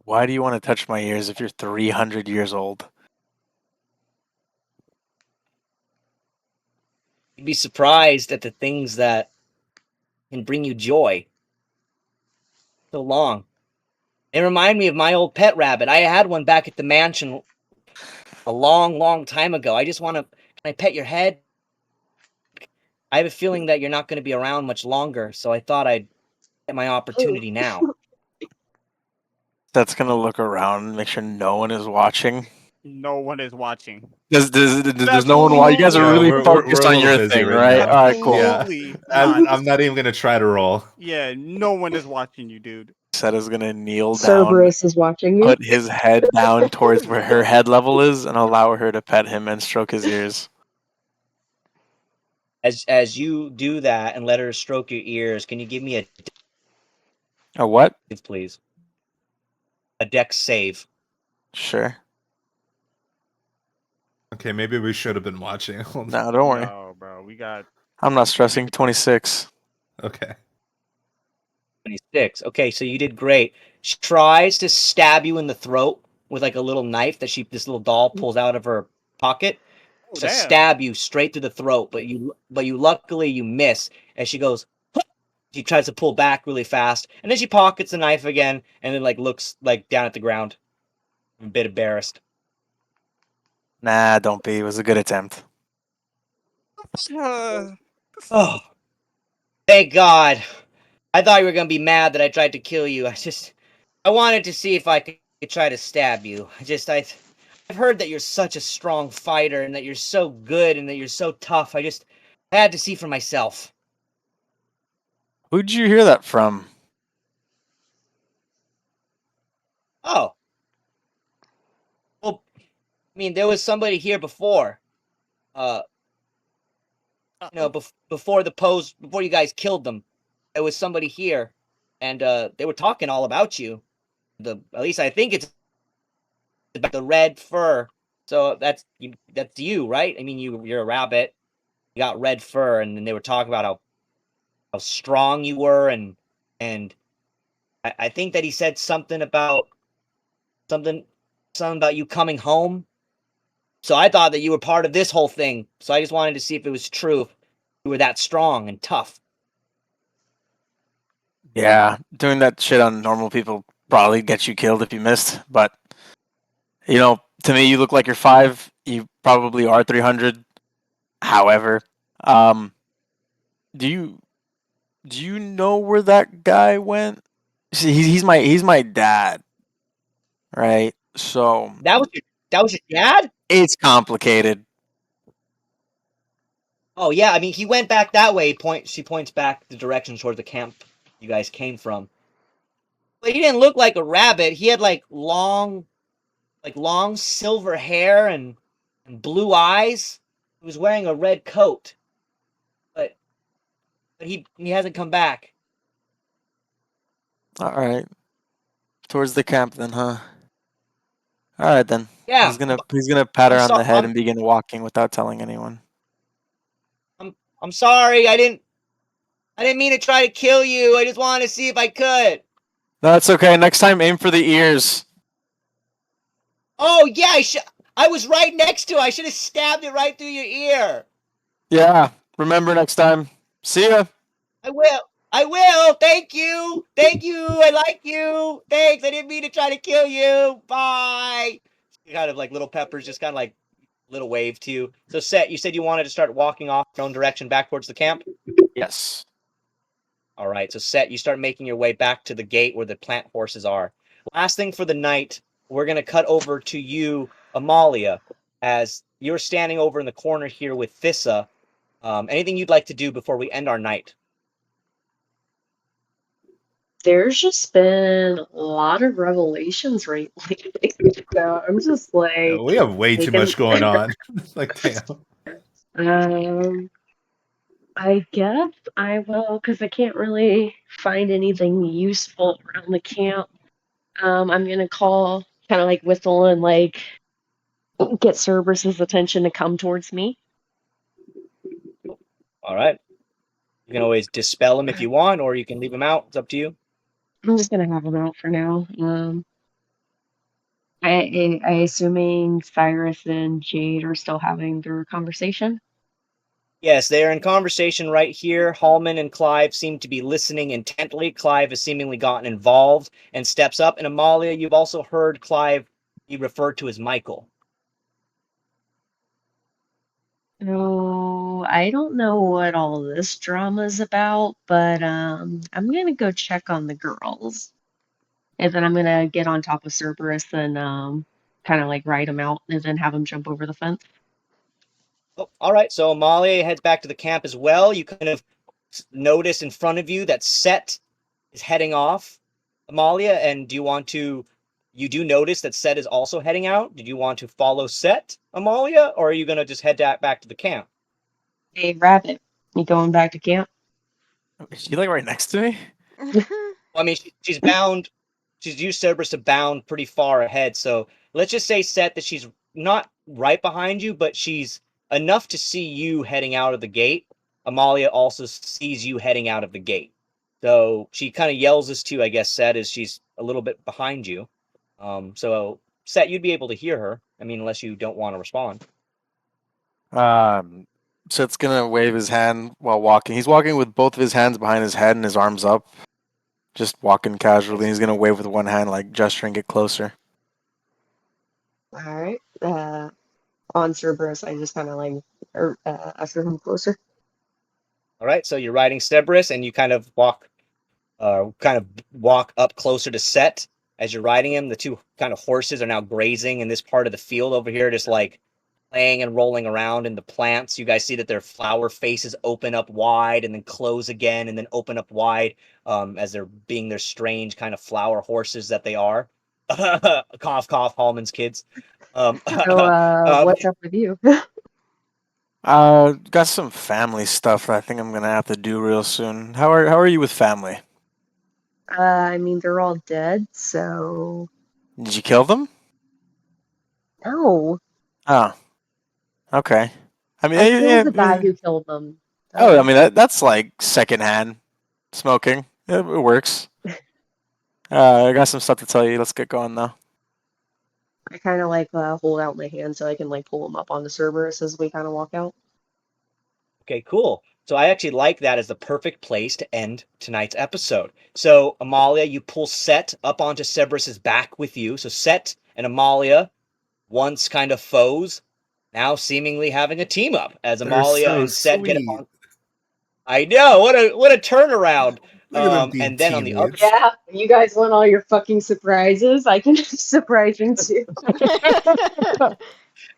Why do you want to touch my ears if you're 300 years old? You'd be surprised at the things that can bring you joy. So long. They remind me of my old pet rabbit. I had one back at the mansion a long, long time ago. I just want to. Can I pet your head? I have a feeling that you're not going to be around much longer, so I thought I'd get my opportunity now. That's gonna look around and make sure no one is watching. No one is watching. There's no one watching. You guys are really we're focused a on little your busy thing, right right? now. All right, cool. Yeah, Absolutely not. I'm not even gonna try to roll. Yeah, no one is watching you, dude. Sett is gonna kneel down, Cerberus is watching me. put his head down towards where her head level is, and allow her to pet him and stroke his ears. As you do that and let her stroke your ears, can you give me A what? please? A dex save. Sure. Okay, maybe we should have been watching. No, don't worry. No, bro. We got. I'm not stressing. 26. Okay. 26. Okay, so you did great. She tries to stab you in the throat with like a little knife that this little doll pulls out of her pocket to damn. stab you straight through the throat, but you luckily you miss as she goes. She tries to pull back really fast, and then she pockets the knife again, and then like looks like down at the ground, a bit embarrassed. Nah, don't be. It was a good attempt. Oh, thank God. I thought you were gonna be mad that I tried to kill you. I wanted to see if I could try to stab you. I've heard that you're such a strong fighter and that you're so good and that you're so tough. I had to see for myself. Who'd you hear that from? Oh. Well, I mean, there was somebody here before. Before before you guys killed them, there was somebody here, and they were talking all about you. At least I think it's about the red fur. So that's you, right? I mean, you're a rabbit. You got red fur, and then they were talking about how strong you were, and I think that he said something about you coming home. So I thought that you were part of this whole thing. So I just wanted to see if it was true. If you were that strong and tough. Yeah, doing that shit on normal people probably gets you killed if you missed. But, to me, you look like you're 5. You probably are 300. However, do you know where that guy went? See, he's my dad, right? So that was your dad? It's complicated. Oh yeah, I mean he went back that way. She points back the direction toward the camp you guys came from. But he didn't look like a rabbit. He had like long silver hair and blue eyes. He was wearing a red coat. But he hasn't come back. All right. Towards the camp then, huh? All right then. Yeah. He's gonna pat her on the head I'm- and begin walking without telling anyone. I'm sorry. I didn't mean to try to kill you. I just wanted to see if I could. That's okay. Next time, aim for the ears. Oh yeah, I was right next to it. I should have stabbed it right through your ear. Yeah. Remember next time. See ya. I will. Thank you. I like you. Thanks. I didn't mean to try to kill you. Bye. Kind of like Little Peppers, just kind of like little wave to you. So, Sett, you said you wanted to start walking off your own direction back towards the camp? Yes. All right. So, Sett, you start making your way back to the gate where the plant horses are. Last thing for the night, we're going to cut over to you, Amalia, as you're standing over in the corner here with Thissa. Anything you'd like to do before we end our night? There's just been a lot of revelations lately. So I'm just like, We have way too much going on. Like, damn. I guess I will, because I can't really find anything useful around the camp. I'm gonna call, kind of like whistle and like get Cerberus's attention to come towards me. All right. You can always dispel him if you want, or you can leave him out. It's up to you. I'm just gonna have him out for now. I assuming Sirus and Jade are still having their conversation. Yes, they are in conversation right here. Halmon and Clive seem to be listening intently. Clive has seemingly gotten involved and steps up. And Amalia, you've also heard Clive be referred to as Michael. Oh, I don't know what all this drama is about, but I'm gonna go check on the girls. And then I'm gonna get on top of Cerberus and kind of like ride him out and then have him jump over the fence. Oh, all right, so Amalia heads back to the camp as well. You kind of notice in front of you that Sett is heading off, Amalia, and you do notice that Sett is also heading out. Did you want to follow Sett, Amalia, or are you going to just head back to the camp? Hey, Rabbit, you going back to camp? Is she like right next to me? I mean, she's bound. She's used Cerberus to bound pretty far ahead. So let's just say, Sett, that she's not right behind you, but she's enough to see you heading out of the gate. Amalia also sees you heading out of the gate. So she kind of yells this to, I guess, Sett, as she's a little bit behind you. So Sett, you'd be able to hear her. I mean, unless you don't want to respond. Sett's gonna wave his hand while walking. He's walking with both of his hands behind his head and his arms up. Just walking casually. He's gonna wave with one hand, like gesturing, get closer. All right. On Cerberus, I just kind of like usher him closer. All right, so you're riding Cerberus, and you kind of walk up closer to Sett as you're riding him. The two kind of horses are now grazing in this part of the field over here, just like playing and rolling around in the plants. You guys see that their flower faces open up wide and then close again and then open up wide as they're being their strange kind of flower horses that they are. Cough, cough, Halmon's kids. So, what's up with you? Got some family stuff that I think I'm gonna have to do real soon. How are you with family? I mean, they're all dead, so... Did you kill them? No. Oh. Okay. I mean, I killed the guy who killed them. Oh, I mean that's like secondhand smoking. It works. I got some stuff to tell you. Let's get going though. I kind of like hold out my hand so I can like pull him up onto Cerberus as we kind of walk out. Okay, cool. So I actually like that as the perfect place to end tonight's episode. So Amalia, you pull Sett up onto Cerberus's back with you. So Sett and Amalia, once kind of foes, now seemingly having a team up as Amalia and Sett get up on. I know, what a turnaround. And then on the other, yeah, you guys want all your fucking surprises. I can be surprising too.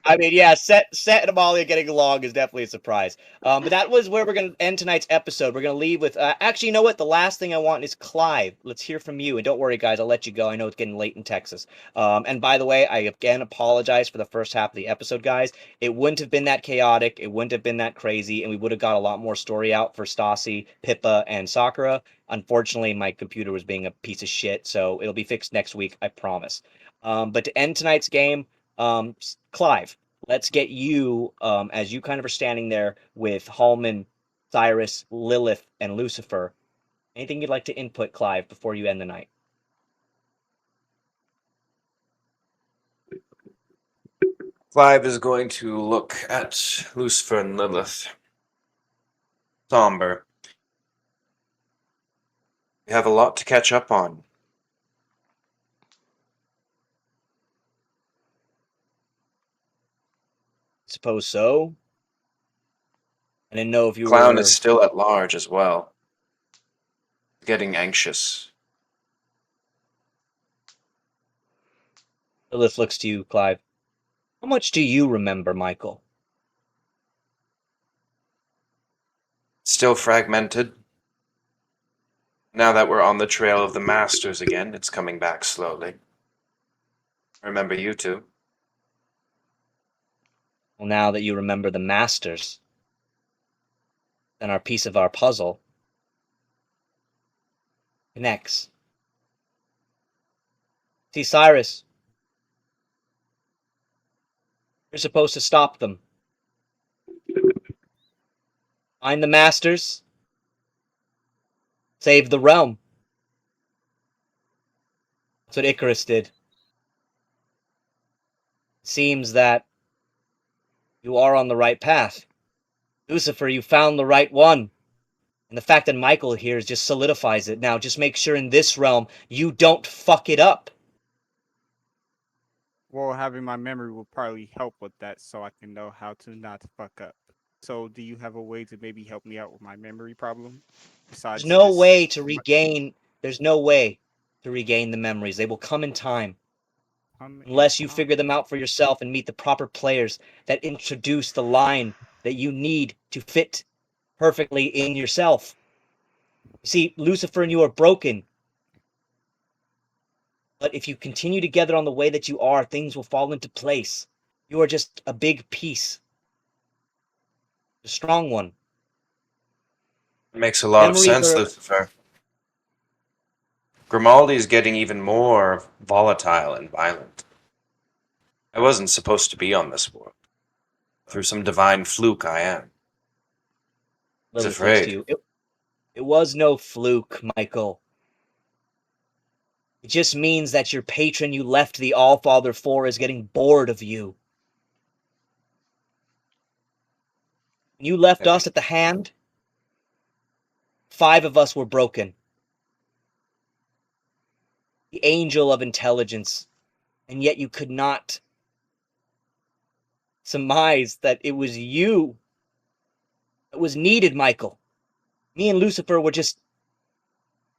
I mean, yeah, Sett and Amalia getting along is definitely a surprise. But that was where we're going to end tonight's episode. We're going to leave with, actually, you know what? The last thing I want is Clive. Let's hear from you. And don't worry, guys, I'll let you go. I know it's getting late in Texas. And by the way, I again apologize for the first half of the episode, guys. It wouldn't have been that chaotic. It wouldn't have been that crazy. And we would have got a lot more story out for Stassi, Pippa, and Sakura. Unfortunately, my computer was being a piece of shit, so it'll be fixed next week, I promise. But to end tonight's game, Clive, let's get you, as you kind of are standing there with Halmon, Sirus, Lilith, and Lucifer. Anything you'd like to input, Clive, before you end the night? Clive is going to look at Lucifer and Lilith. Somber. We have a lot to catch up on. Suppose so. I didn't know if you Clown were... is still at large as well. Getting anxious. Lilith looks to you, Clive. How much do you remember, Michael? Still fragmented. Now that we're on the trail of the Masters again, it's coming back slowly. I remember you two. Well, now that you remember the Masters, then our piece of our puzzle connects. See, Sirus, you're supposed to stop them. Find the Masters. Save the realm. That's what Icarus did. It seems that you are on the right path. Lucifer, you found the right one. And the fact that Michael here just solidifies it. Now, just make sure in this realm you don't fuck it up. Well, having my memory will probably help with that so I can know how to not fuck up. So, do you have a way to maybe help me out with my memory problem? Besides There's no just way to regain... There's no way to regain the memories. They will come in time. Unless you figure them out for yourself and meet the proper players that introduce the line that you need to fit perfectly in yourself. You see, Lucifer and you are broken. But if you continue together on the way that you are, things will fall into place. You are just a big piece. A strong one. It makes a lot of Memories sense, are... Lucifer. Grimaldi is getting even more volatile and violent. I wasn't supposed to be on this world. Through some divine fluke, I am. I was Lilith looks to afraid. you. It was no fluke, Michael. It just means that your patron you left the All-Father for is getting bored of you. When you left us at the hand, 5 of us were broken. The angel of intelligence, and yet you could not surmise that it was you that was needed, Michael. Me and Lucifer were just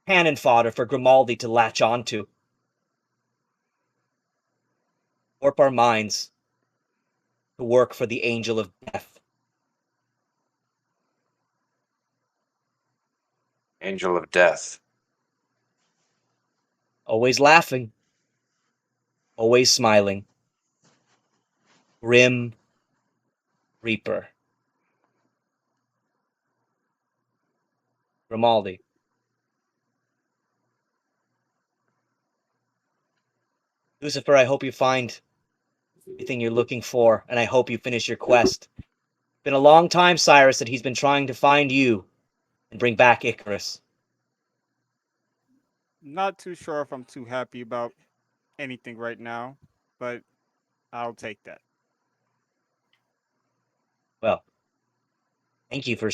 cannon fodder for Grimaldi to latch onto. Warp our minds to work for the angel of death. Angel of death. Always laughing. Always smiling. Grim Reaper. Grimaldi. Lucifer, I hope you find everything you're looking for, and I hope you finish your quest. It's been a long time, Sirus, that he's been trying to find you and bring back Icarus. not too sure if I'm too happy about anything right now, but I'll take that. Well, thank you for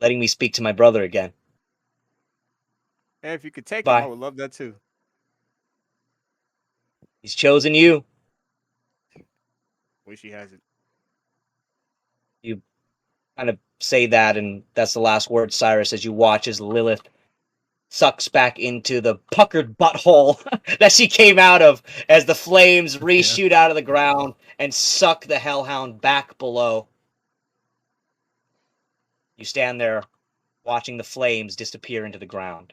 letting me speak to my brother again. And if you could take him, Bye. I would love that too. He's chosen you. Wish he hasn't. You kind of say that, and that's the last word, Sirus, as you watch as Lilith sucks back into the puckered butthole that she came out of as the flames reshoot out of the ground and suck the hellhound back below. You stand there watching the flames disappear into the ground.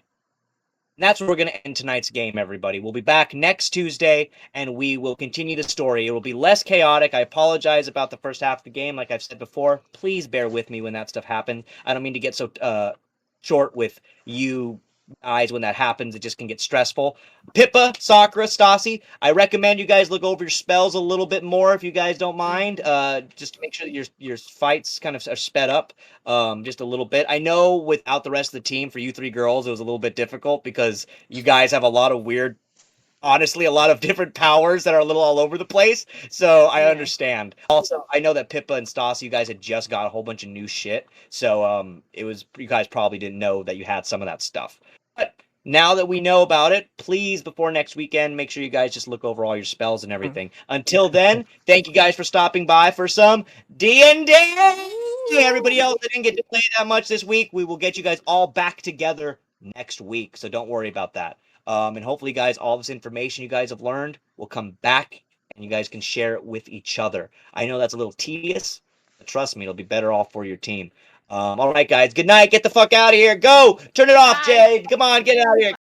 And that's where we're going to end tonight's game, everybody. We'll be back next Tuesday, and we will continue the story. It will be less chaotic. I apologize about the first half of the game, like I've said before. Please bear with me when that stuff happens. I don't mean to get so short with you guys when that happens. It just can get stressful. Pippa, Sakura, Stassi, I recommend you guys look over your spells a little bit more if you guys don't mind. Just to make sure that your fights kind of are sped up just a little bit. I know without the rest of the team, for you three girls, it was a little bit difficult because you guys have a lot of weird, honestly, a lot of different powers that are a little all over the place. So I understand. Also, I know that Pippa and Stassi, you guys had just got a whole bunch of new shit. So it was, you guys probably didn't know that you had some of that stuff. But now that we know about it, please, before next weekend, make sure you guys just look over all your spells and everything. Until then, thank you guys for stopping by for some D&D. Everybody else that didn't get to play that much this week, we will get you guys all back together next week. So don't worry about that. And hopefully, guys, all this information you guys have learned will come back and you guys can share it with each other. I know that's a little tedious, but trust me, it'll be better off for your team. All right, guys. Good night. Get the fuck out of here. Go. Turn it off, Jade. Come on, get out of here.